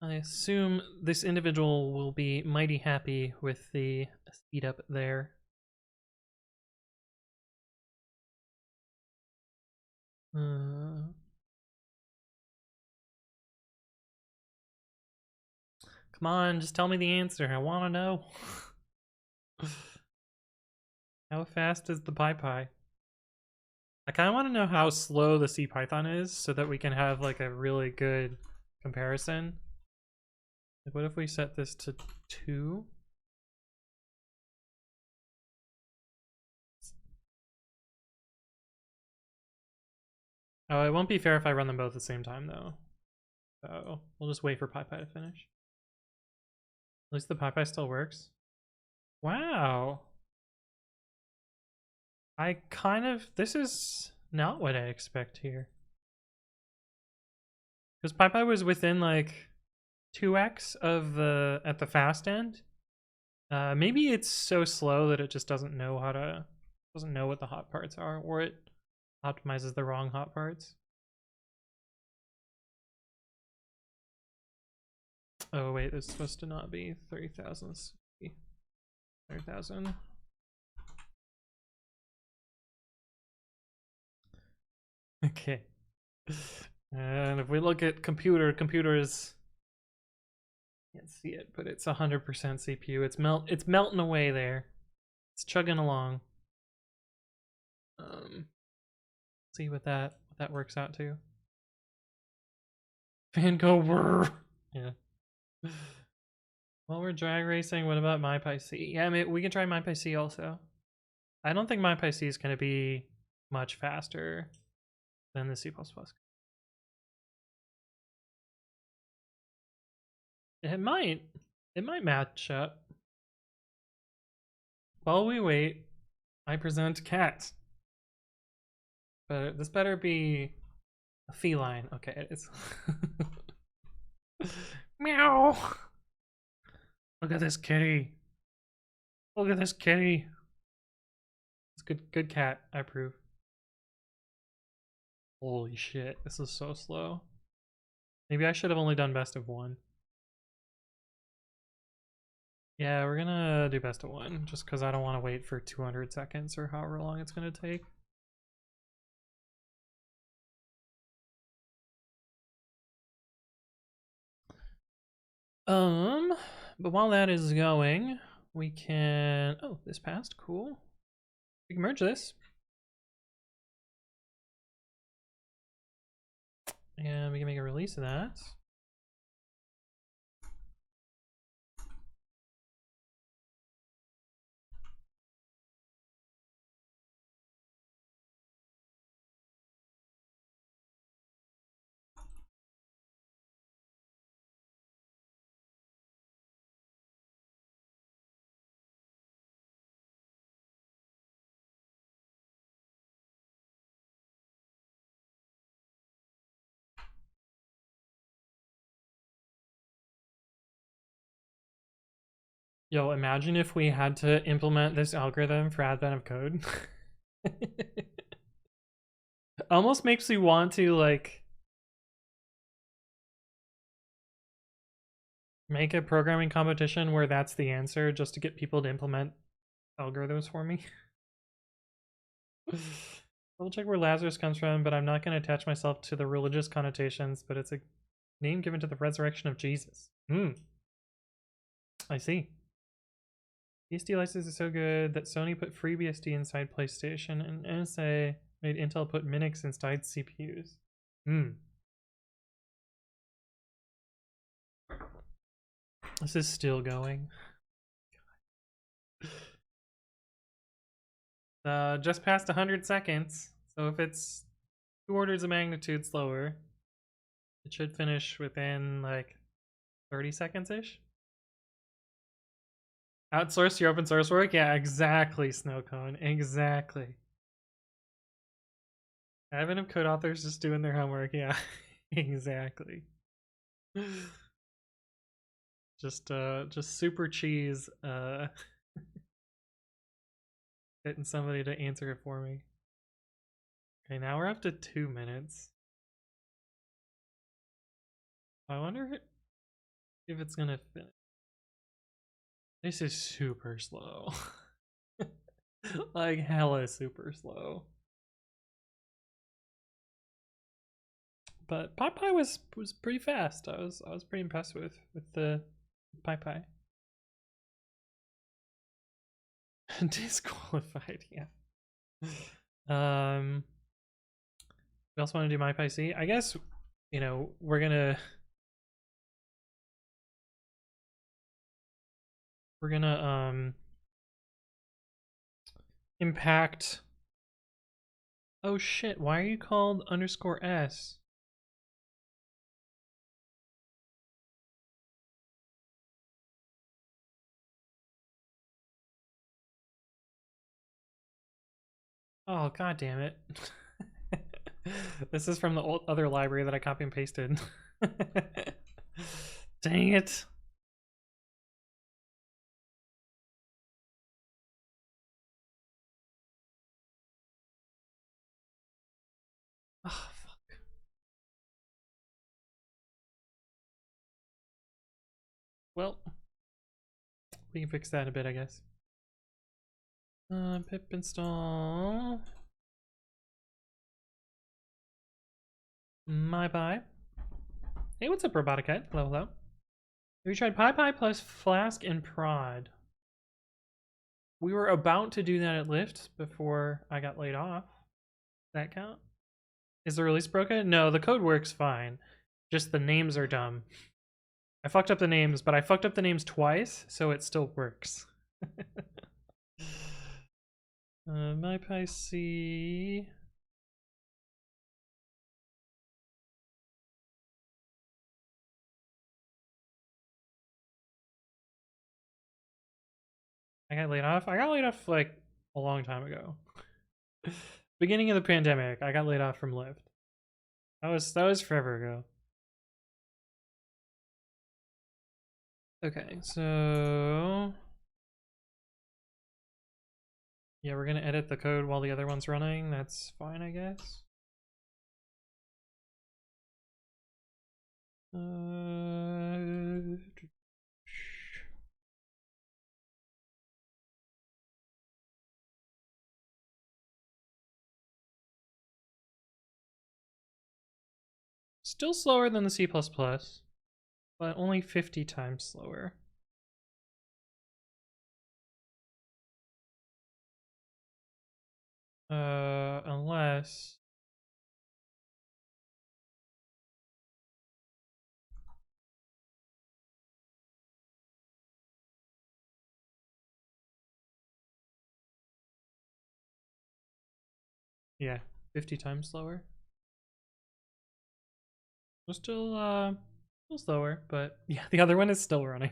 I assume this individual will be mighty happy with the speed up there. Come on, just tell me the answer. I want to know. How fast is the PyPy? I kind of want to know how slow the CPython is so that we can have like a really good comparison. Like, what if we set this to 2? Oh, it won't be fair if I run them both at the same time though. So we'll just wait for PyPy to finish. At least the PyPy still works. Wow. This is not what I expect here. Because PyPy was within like 2x of at the fast end. Maybe it's so slow that it just doesn't know what the hot parts are, or it optimizes the wrong hot parts. Oh wait, this is supposed to not be 30,000. 30,000. Okay. And if we look at computers, can't see it, but it's 100% CPU. It's melting away there. It's chugging along. See what that works out to. Fan go whirr. Yeah. While we're drag racing, what about MyPyC? Yeah, I mean, we can try MyPyC also. I don't think my PyC is going to be much faster than the C++. It might match up. While we wait, I present cat. But this better be a feline. Okay, it's meow. Look at this kitty. Look at this kitty. It's good cat. I approve. Holy shit, this is so slow. Maybe I should have only done best of one. Yeah, we're gonna do best of one, just because I don't want to wait for 200 seconds or however long it's gonna take. But while that is going, we can, oh, this passed, cool. We can merge this. And we can make a release of that. Yo, imagine if we had to implement this algorithm for advent of code. Almost makes me want to like make a programming competition where that's the answer, just to get people to implement algorithms for me. Double check where Lazarus comes from, but I'm not going to attach myself to the religious connotations, but it's a name given to the resurrection of Jesus. I see. BSD license is so good that Sony put FreeBSD inside PlayStation, and NSA made Intel put Minix inside CPUs. This is still going. Just past 100 seconds, so if it's 2 orders of magnitude slower, it should finish within like 30 seconds-ish. Outsource your open source work? Yeah, exactly, Snowcone. Exactly. Advent of code authors just doing their homework. Yeah, exactly. Just super cheese getting somebody to answer it for me. Okay, now we're up to 2 minutes. I wonder if it's gonna finish. This is super slow. Like hella super slow. But PyPy was pretty fast. I was pretty impressed with the PyPy. Disqualified, yeah. We also want to do MyPyC. I guess, you know, we're gonna impact. Oh shit, why are you called _s? Oh, god damn it. This is from the other library that I copy and pasted. Dang it. Oh, fuck. Well, we can fix that in a bit, I guess. Pip install MyPy. Hey, what's up, Robotica? Hello, hello. Have you tried PyPy plus Flask and Prod? We were about to do that at Lyft before I got laid off. Does that count? Is the release broken? No, the code works fine. Just the names are dumb. I fucked up the names, but I fucked up the names twice, so it still works. My PyC. I got laid off. I got laid off like a long time ago. Beginning of the pandemic, I got laid off from Lyft. That was forever ago. Okay, so yeah, we're gonna edit the code while the other one's running. That's fine, I guess. Still slower than the C++, but only 50 times slower. Unless yeah, 50 times slower. We're still slower, but yeah, the other one is still running.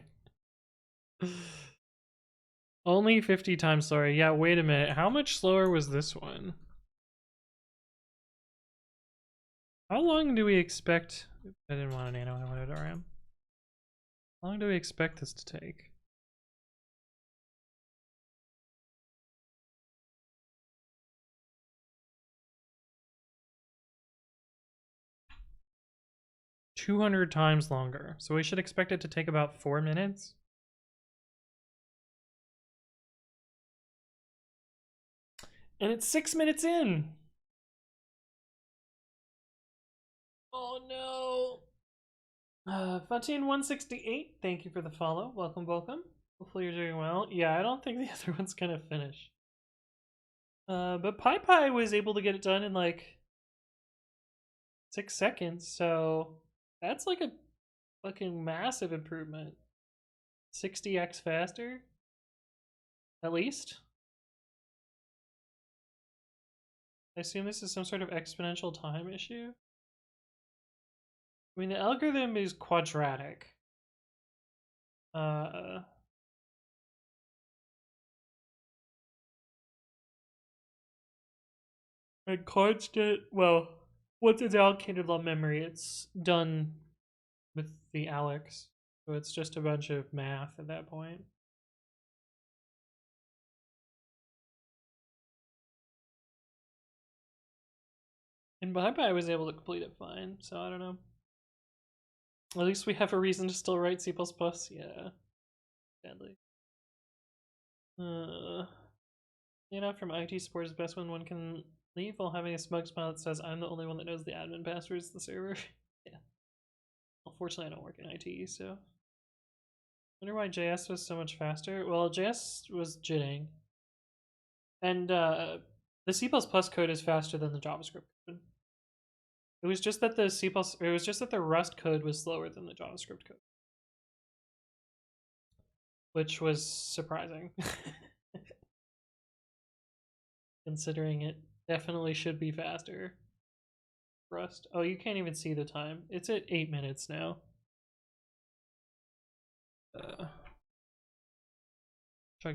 Only 50 times slower. Yeah, wait a minute. How much slower was this one? How long do we expect? I didn't want a nano, I wanted RM. How long do we expect this to take? $200 times longer. So we should expect it to take about 4 minutes. And it's 6 minutes in. Oh no. Fatine168, thank you for the follow. Welcome, welcome. Hopefully you're doing well. Yeah, I don't think the other one's gonna finish. But PyPy was able to get it done in like 6 seconds, so that's like a fucking massive improvement. 60x faster, at least. I assume this is some sort of exponential time issue. I mean, the algorithm is quadratic. And constant, well, once it's allocated on memory, it's done with the Alex. So it's just a bunch of math at that point. And PyPy was able to complete it fine, so I don't know. At least we have a reason to still write C++. Yeah. Sadly. From IT support is best when one can leave while having a smug smile that says, I'm the only one that knows the admin passwords to the server. Yeah. Unfortunately, I don't work in IT, so. Wonder why JS was so much faster. Well, JS was jitting. And the C++ code is faster than the JavaScript code. It was just that the Rust code was slower than the JavaScript code, which was surprising, considering it definitely should be faster. Rust. Oh, you can't even see the time. It's at 8 minutes now.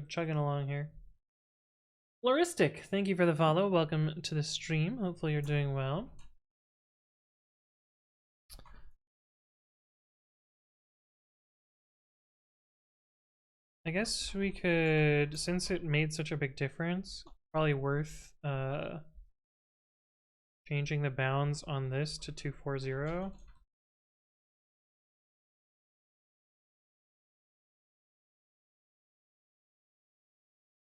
Chugging along here. Floristic, thank you for the follow. Welcome to the stream. Hopefully you're doing well. I guess we could, since it made such a big difference, probably worth changing the bounds on this to 240.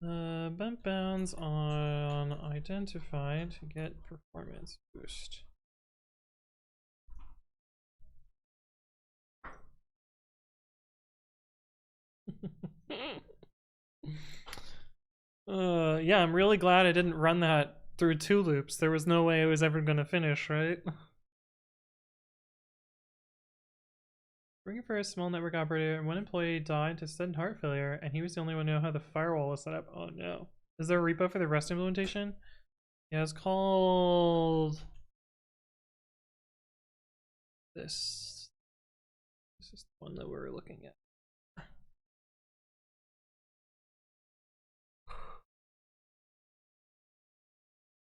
Bump bounds on identified to get performance boost. Yeah, I'm really glad I didn't run that through 2 loops. There was no way it was ever gonna finish, right? Working for a small network operator, one employee died to sudden heart failure, and he was the only one who knew how the firewall was set up. Oh no. Is there a repo for the Rust implementation? Yeah, it's called this. This is the one that we're looking at.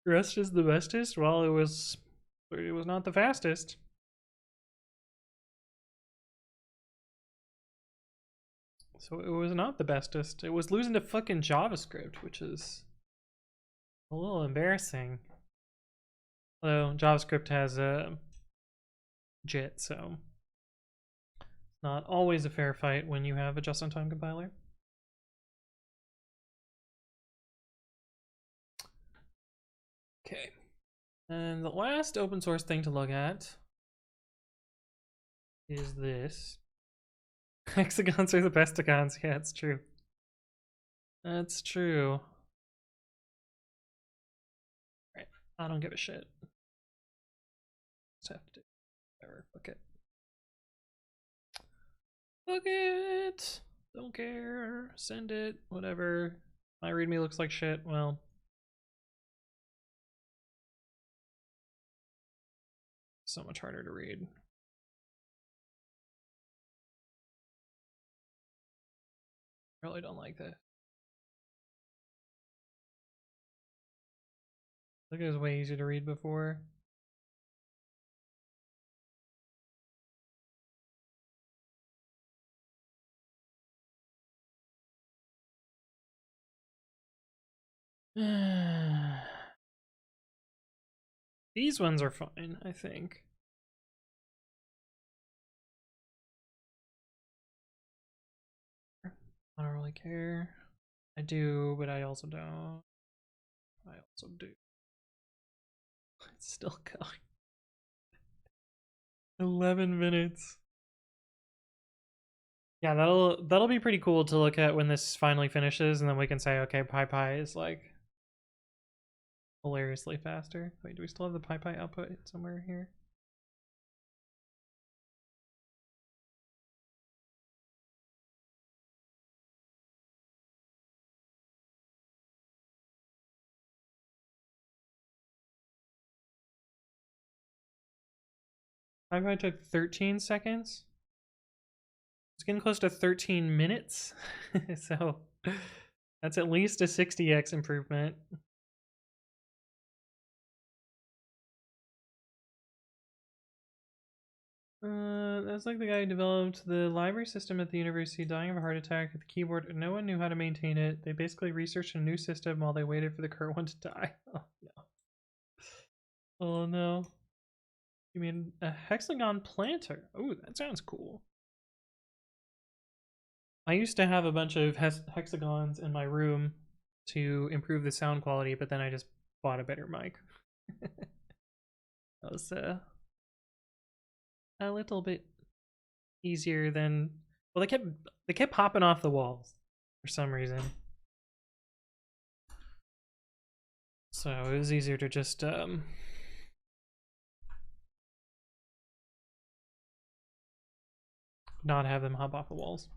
Rust is the bestest? Well, it was not the fastest. So it was not the bestest. It was losing to fucking JavaScript, which is a little embarrassing. Although JavaScript has a JIT, so it's not always a fair fight when you have a just-in-time compiler. Okay. And the last open source thing to look at is this. Hexagons are the bestagons. Yeah, it's true. That's true. Right. I don't give a shit. Just have to do whatever. Fuck it. Fuck it. Don't care. Send it. Whatever. My readme looks like shit. Well. So much harder to read. Really don't like that. Look, it was way easier to read before. These ones are fine, I think. I don't really care. I do, but I also don't. I also do. It's still going. 11 minutes. Yeah, that'll be pretty cool to look at when this finally finishes, and then we can say, okay, PyPy is like hilariously faster. Wait, do we still have the PyPy output somewhere here? PyPy took 13 seconds. It's getting close to 13 minutes. So that's at least a 60x improvement. That's like the guy who developed the library system at the university dying of a heart attack at the keyboard. No one knew how to maintain it. They basically researched a new system while they waited for the current one to die. Oh no. Oh no. You mean a hexagon planter? Oh, that sounds cool. I used to have a bunch of hexagons in my room to improve the sound quality, but then I just bought a better mic. That was a little bit easier than, well, they kept popping off the walls for some reason. So it was easier to just not have them hop off the walls.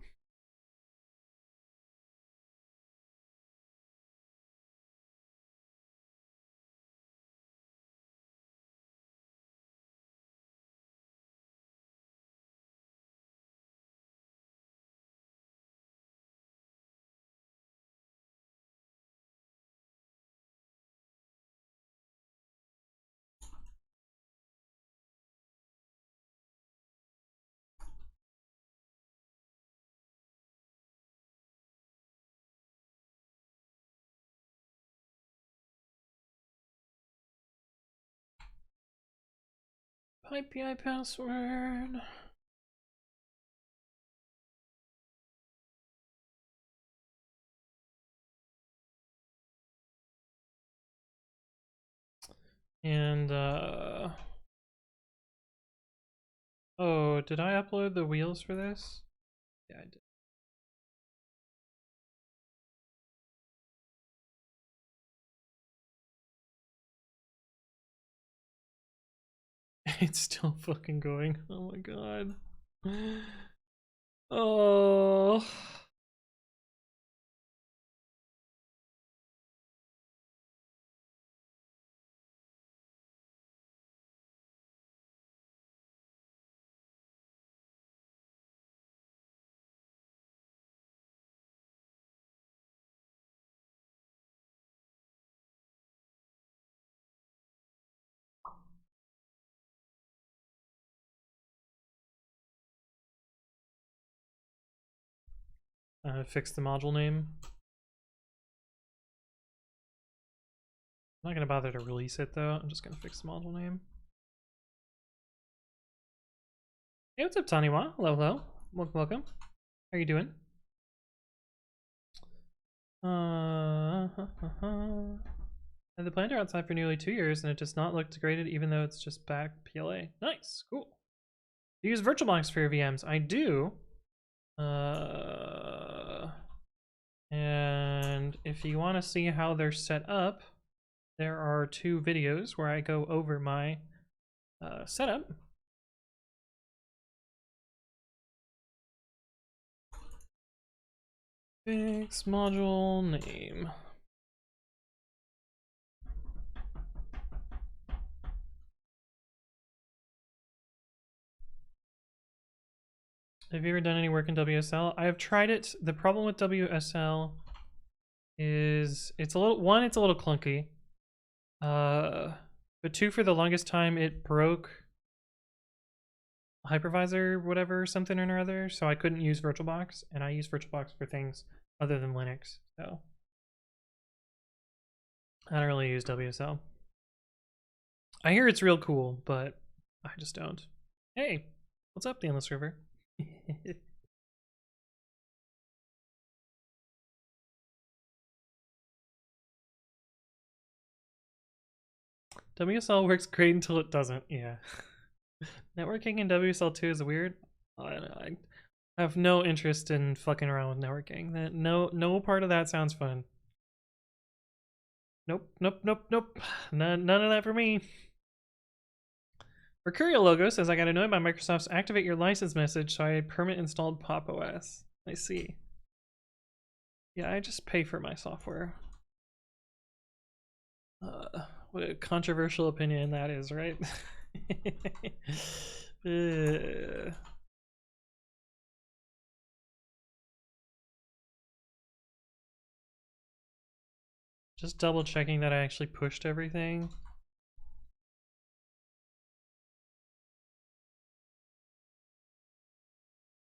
API password. And oh, did I upload the wheels for this? Yeah, I did. It's still fucking going. Oh my god. Oh. fix the module name. I'm not gonna bother to release it though. I'm just gonna fix the module name. Hey, what's up, Taniwa? Hello, hello. Welcome, welcome. How are you doing? Had the planter outside for nearly 2 years, and it does not look degraded, even though it's just back PLA. Nice, cool. Do you use VirtualBox for your VMs? I do. And if you want to see how they're set up, there are 2 videos where I go over my setup. Fix module name. Have you ever done any work in WSL? I have tried it. The problem with WSL is it's a little clunky. But 2, for the longest time it broke hypervisor whatever something or other, so I couldn't use VirtualBox, and I use VirtualBox for things other than Linux, so I don't really use WSL. I hear it's real cool, but I just don't. Hey, what's up, the Endless River? WSL works great until it doesn't. Yeah. Networking in WSL2 is weird. I don't know. I have no interest in fucking around with networking. No part of that sounds fun. Nope. None of that for me. Mercurial Logo says, I got annoyed by Microsoft's activate your license message, so I permit installed Pop! OS. I see. Yeah, I just pay for my software. What a controversial opinion that is, right? Just double checking that I actually pushed everything.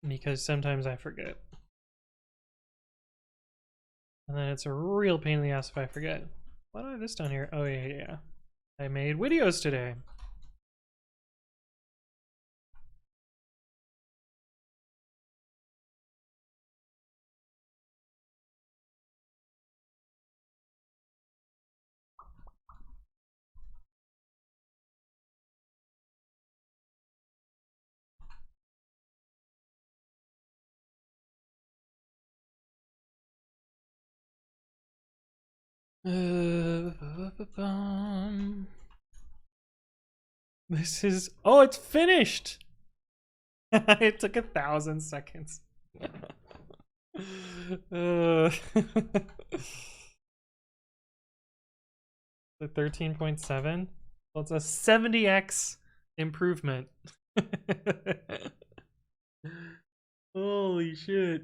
Because sometimes I forget. And then it's a real pain in the ass if I forget. Why do I have this down here? Oh yeah. I made videos today. This is, oh, it's finished. It took 1,000 seconds. The 13.7. Well, it's a 70x improvement. Holy shit.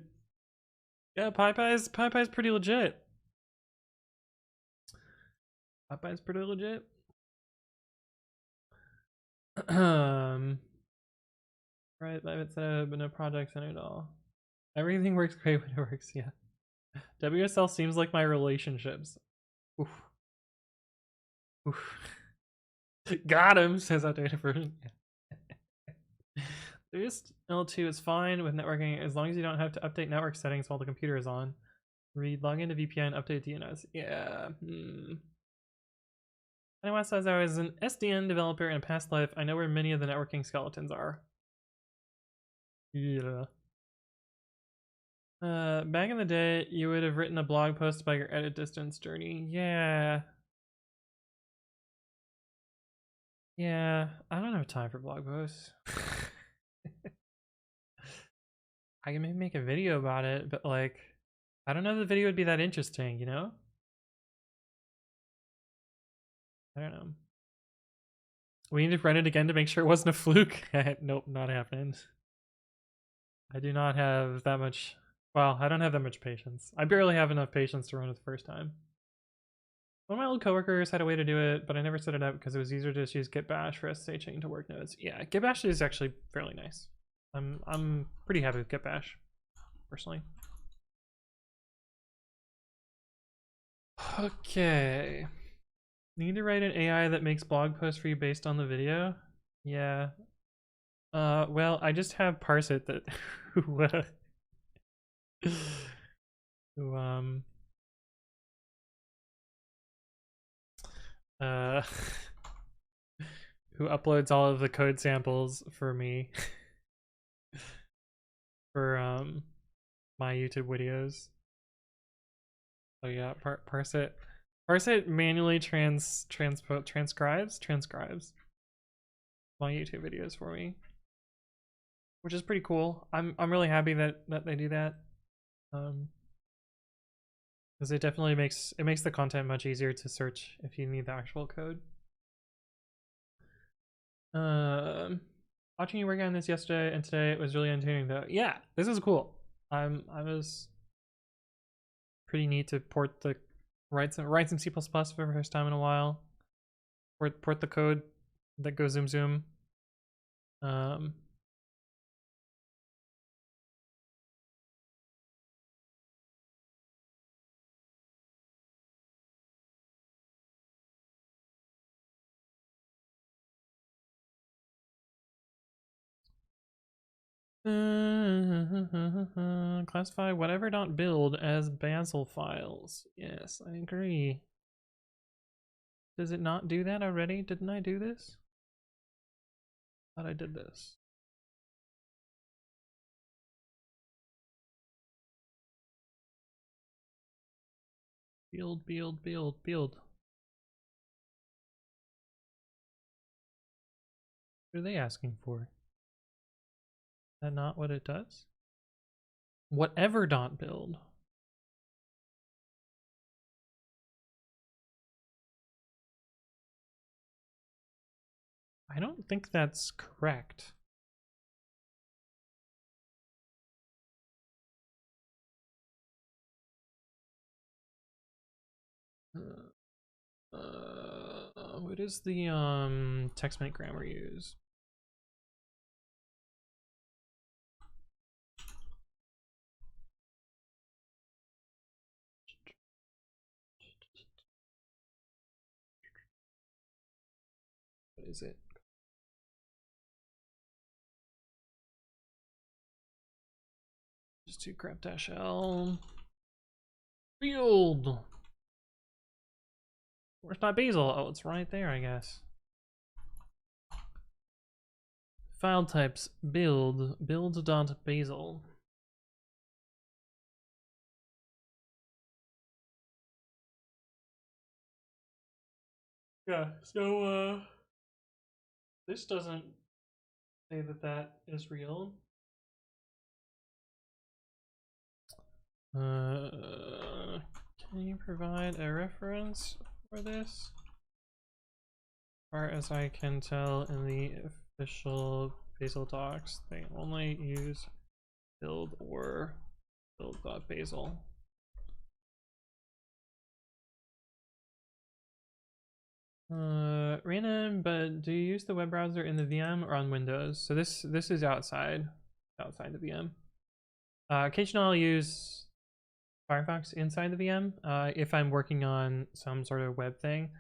Yeah, PyPy's pretty legit. PyPy's pretty legit. Right, private setup, but no projects in it at all. Everything works great when it works, yeah. WSL seems like my relationships. Oof. Oof. Got him, says outdated version. WSL2 is fine with networking as long as you don't have to update network settings while the computer is on. Read, log into VPN, update DNS. Yeah. Anyone says I was an SDN developer in a past life. I know where many of the networking skeletons are. Yeah. Back in the day, you would have written a blog post about your edit distance journey. Yeah. Yeah, I don't have time for blog posts. I can maybe make a video about it, but like, I don't know if the video would be that interesting, you know? I don't know. We need to run it again to make sure it wasn't a fluke. Nope, not happening. I do not have that much. Well, I don't have that much patience. I barely have enough patience to run it the first time. One of my old coworkers had a way to do it, but I never set it up because it was easier to just use git bash for SSHing to work nodes. Yeah, git bash is actually fairly nice. I'm pretty happy with git bash, personally. Okay. Need to write an AI that makes blog posts for you based on the video? Yeah. Well, I just have Parsit that who uh who uploads all of the code samples for me for my YouTube videos. So yeah, Parsit manually transcribes my YouTube videos for me, which is pretty cool. I'm really happy that they do that. Because it definitely makes the content much easier to search if you need the actual code. Watching you work on this yesterday and today, it was really entertaining though. Yeah, this is cool. I was pretty neat to port the write some C++ for the first time in a while. Port the code that goes zoom zoom. Classify whatever.build as Bazel files. Yes, I agree. Does it not do that already? Didn't I do this? Thought I did this. Build. What are they asking for? Is that not what it does? Whatever.build. I don't think that's correct. What is the TextMate grammar use? What is it? Just do grep-l build. Where's my Bazel? Oh, it's right there, I guess. File types build.bazel. Yeah, so this doesn't say that is real. Can you provide a reference for this? As far as I can tell, in the official Bazel docs, they only use build or build.bazel. Random, but do you use the web browser in the VM or on Windows? So this is outside the VM. Occasionally I'll use Firefox inside the VM if I'm working on some sort of web thing.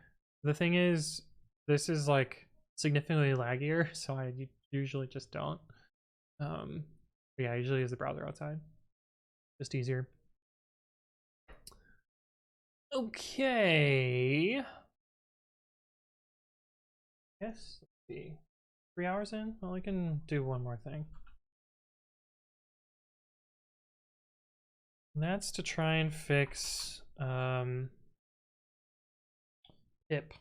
The thing is, this is like significantly laggier, so I usually just don't. Yeah, I usually use the browser outside. Just easier. Okay. Yes, let's see. 3 hours in? Well, I can do one more thing. And that's to try and fix pip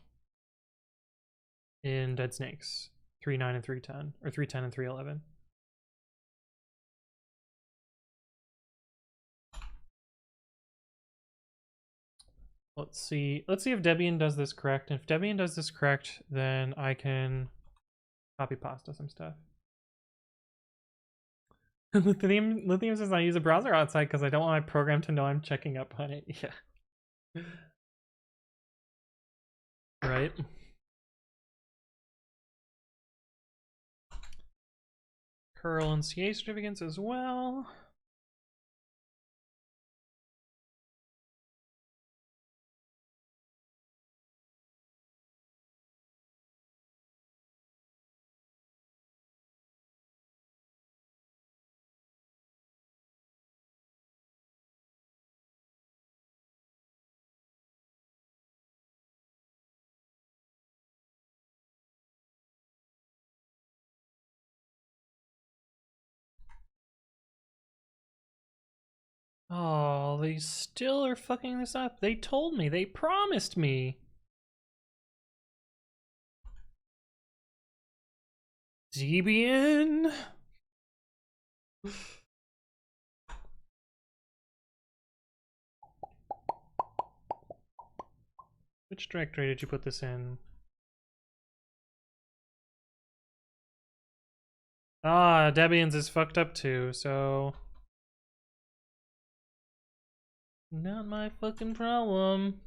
in Dead Snakes 3.9 and 3.10, or 3.10 and 3.11. Let's see if Debian does this correct. And if Debian does this correct, then I can copy pasta some stuff. Lithium says I use a browser outside because I don't want my program to know I'm checking up on it. Yeah. Right. Curl and CA certificates as well. Oh, they still are fucking this up. They told me. They promised me. Debian? Which directory did you put this in? Ah, Debian's is fucked up too, so... Not my fucking problem.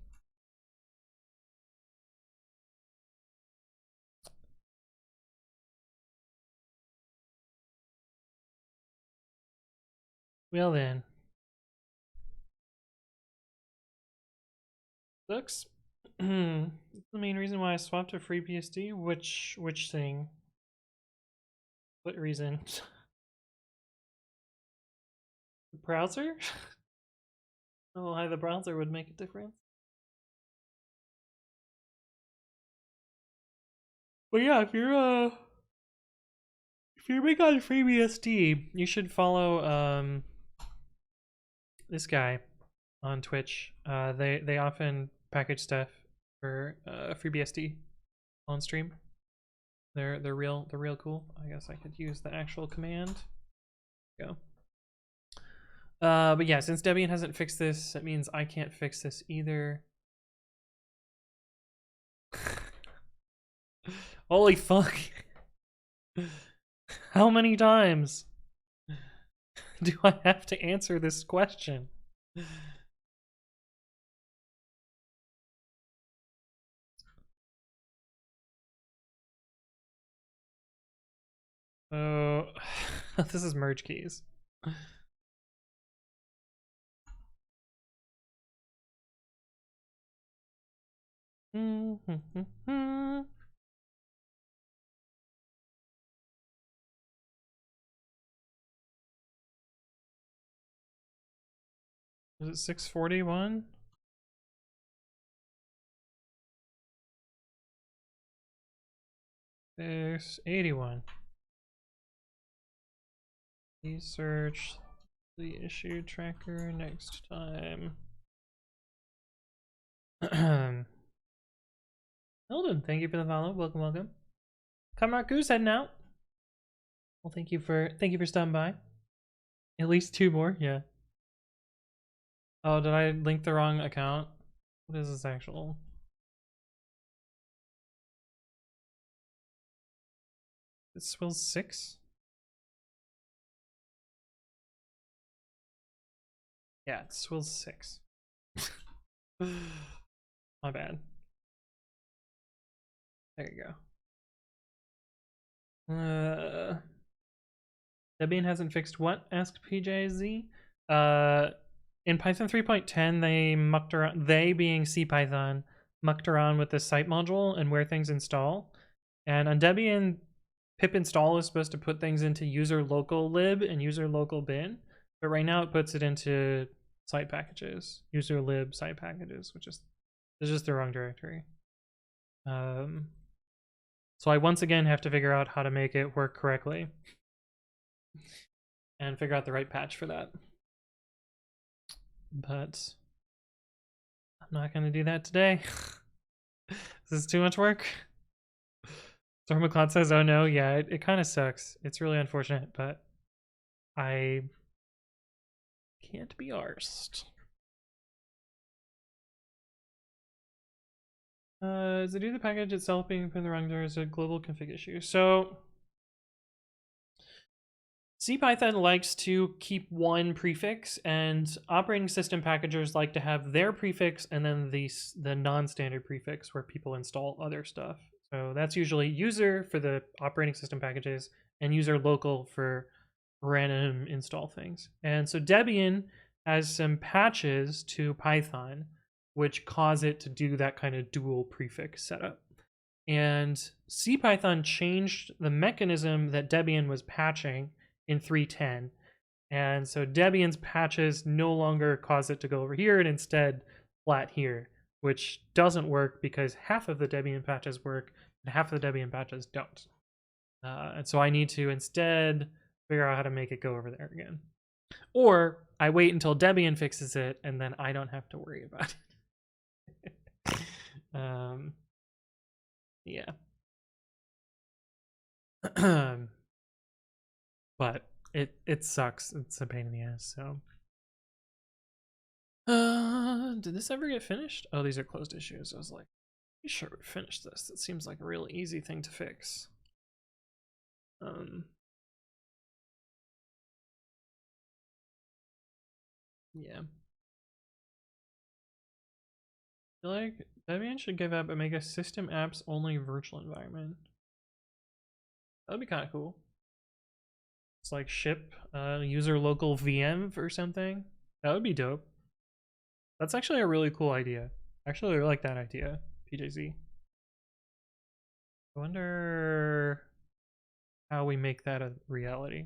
Well then. Sucks. That's the main reason why I swapped to FreeBSD. Which thing? What reason? The browser? Oh, hi, the browser would make a difference. But yeah, if you're big on FreeBSD, you should follow this guy on Twitch. They often package stuff for FreeBSD on stream. They're real cool. I guess I could use the actual command. Go. But yeah, since Debian hasn't fixed this, that means I can't fix this either. Holy fuck. How many times do I have to answer this question? Oh, this is merge keys. Is it 641? There's 81. Please search the issue tracker next time. Hilden, thank you for the follow. Welcome, welcome. Comrade Goose heading out. Well, thank you for stopping by. At least 2 more, yeah. Oh, did I link the wrong account? What is this actual? This was 6? Yeah, it swills 6. My bad. There you go. Debian hasn't fixed what? Asked PJZ. In Python 3.10, they mucked around. They, being CPython, mucked around with the site module and where things install. And on Debian, pip install is supposed to put things into user local lib and user local bin, but right now it puts it into site packages, user lib site packages, which is just the wrong directory. So I once again have to figure out how to make it work correctly and figure out the right patch for that. But I'm not going to do that today. This is too much work. Storm McCloud says, oh no, yeah, it kind of sucks. It's really unfortunate, but I can't be arsed. Is it due to the package itself being put in the wrong door? Is it a global config issue? So CPython likes to keep one prefix, and operating system packagers like to have their prefix and then the non-standard prefix where people install other stuff. So that's usually user for the operating system packages and user local for random install things. And so Debian has some patches to Python which cause it to do that kind of dual prefix setup. And CPython changed the mechanism that Debian was patching in 3.10. And so Debian's patches no longer cause it to go over here and instead flat here, which doesn't work because half of the Debian patches work and half of the Debian patches don't. And so I need to instead figure out how to make it go over there again. Or I wait until Debian fixes it, and then I don't have to worry about it. Yeah. But it sucks. It's a pain in the ass, so. Did this ever get finished? Oh, these are closed issues. I was like, pretty sure we finished this. It seems like a real easy thing to fix. Yeah. I feel like Debian should give up and make a system apps only virtual environment. That'd be kind of cool. It's like ship user local VM or something. That would be dope. That's actually a really cool idea. Actually, I really like that idea, PJZ. I wonder how we make that a reality.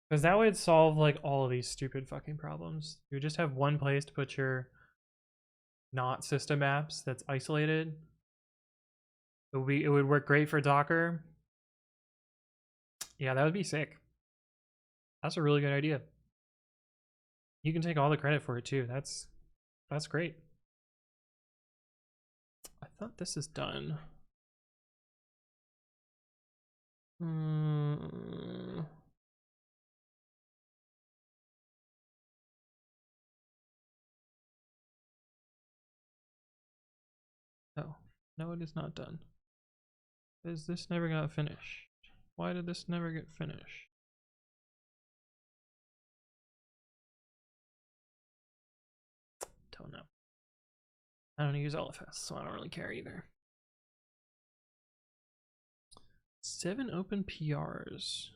Because that would solve like all of these stupid fucking problems. You would just have one place to put your not system apps that's isolated. It would work great for Docker. Yeah, that would be sick. That's a really good idea. You can take all the credit for it too. That's great. I thought this is done. Oh, no, it is not done. Is this never got finished? Why did this never get finished? Don't know. I don't use LFS, so I don't really care either. 7 open PRs.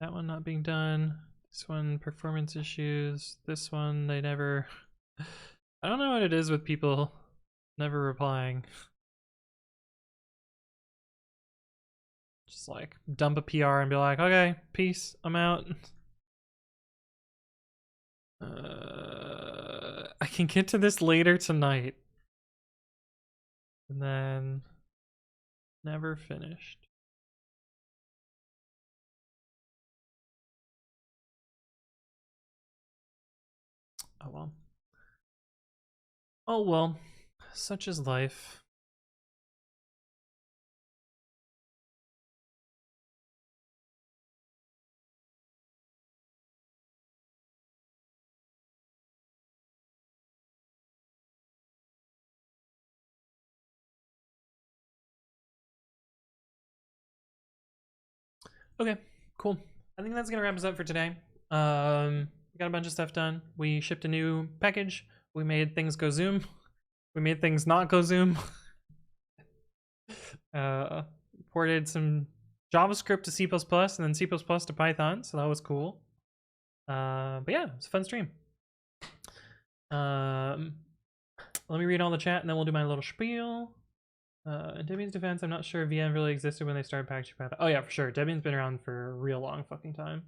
That one not being done. This one, performance issues. This one, they never... I don't know what it is with people never replying. Just like dump a PR and be like, okay, peace, I'm out. I can get to this later tonight. And then never finished. Oh well. Oh well, such is life. Okay, cool. I think that's gonna wrap us up for today. We got a bunch of stuff done. We shipped a new package. We made things go Zoom. We made things not go Zoom. Ported some JavaScript to C++ and then C++ to Python, so that was cool. But yeah, it's a fun stream. Let me read all the chat and then we'll do my little spiel. In Debian's defense, I'm not sure VM really existed when they started packaging Python. Oh yeah, for sure. Debian's been around for a real long fucking time.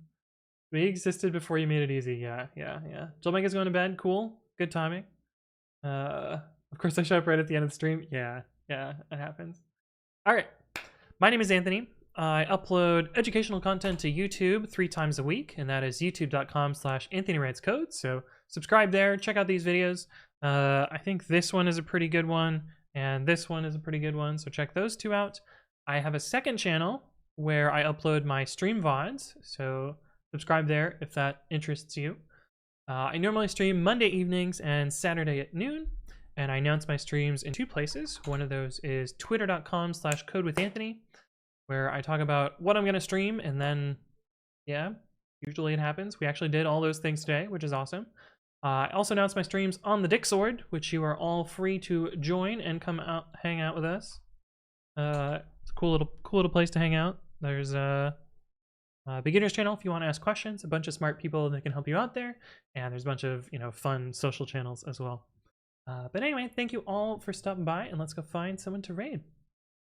We existed before you made it easy. Yeah. Joel Mega's going to bed. Cool. Good timing. Of course I show up right at the end of the stream. Yeah, it happens. All right. My name is Anthony. I upload educational content to YouTube 3 times a week, and that is youtube.com/anthonywritescode. So subscribe there. Check out these videos. I think this one is a pretty good one, and this one is a pretty good one. So check those 2 out. I have a second channel where I upload my stream VODs. So subscribe there if that interests you. I normally stream Monday evenings and Saturday at noon, and I announce my streams in 2 places. One of those is twitter.com/codewithanthony, where I talk about what I'm going to stream, and then, yeah, usually it happens. We actually did all those things today, which is awesome. I also announce my streams on the Discord, which you are all free to join and come out, hang out with us. It's a cool little place to hang out. There's a beginners channel if you want to ask questions, a bunch of smart people that can help you out there, and there's a bunch of fun social channels as well. But anyway, thank you all for stopping by, and let's go find someone to raid.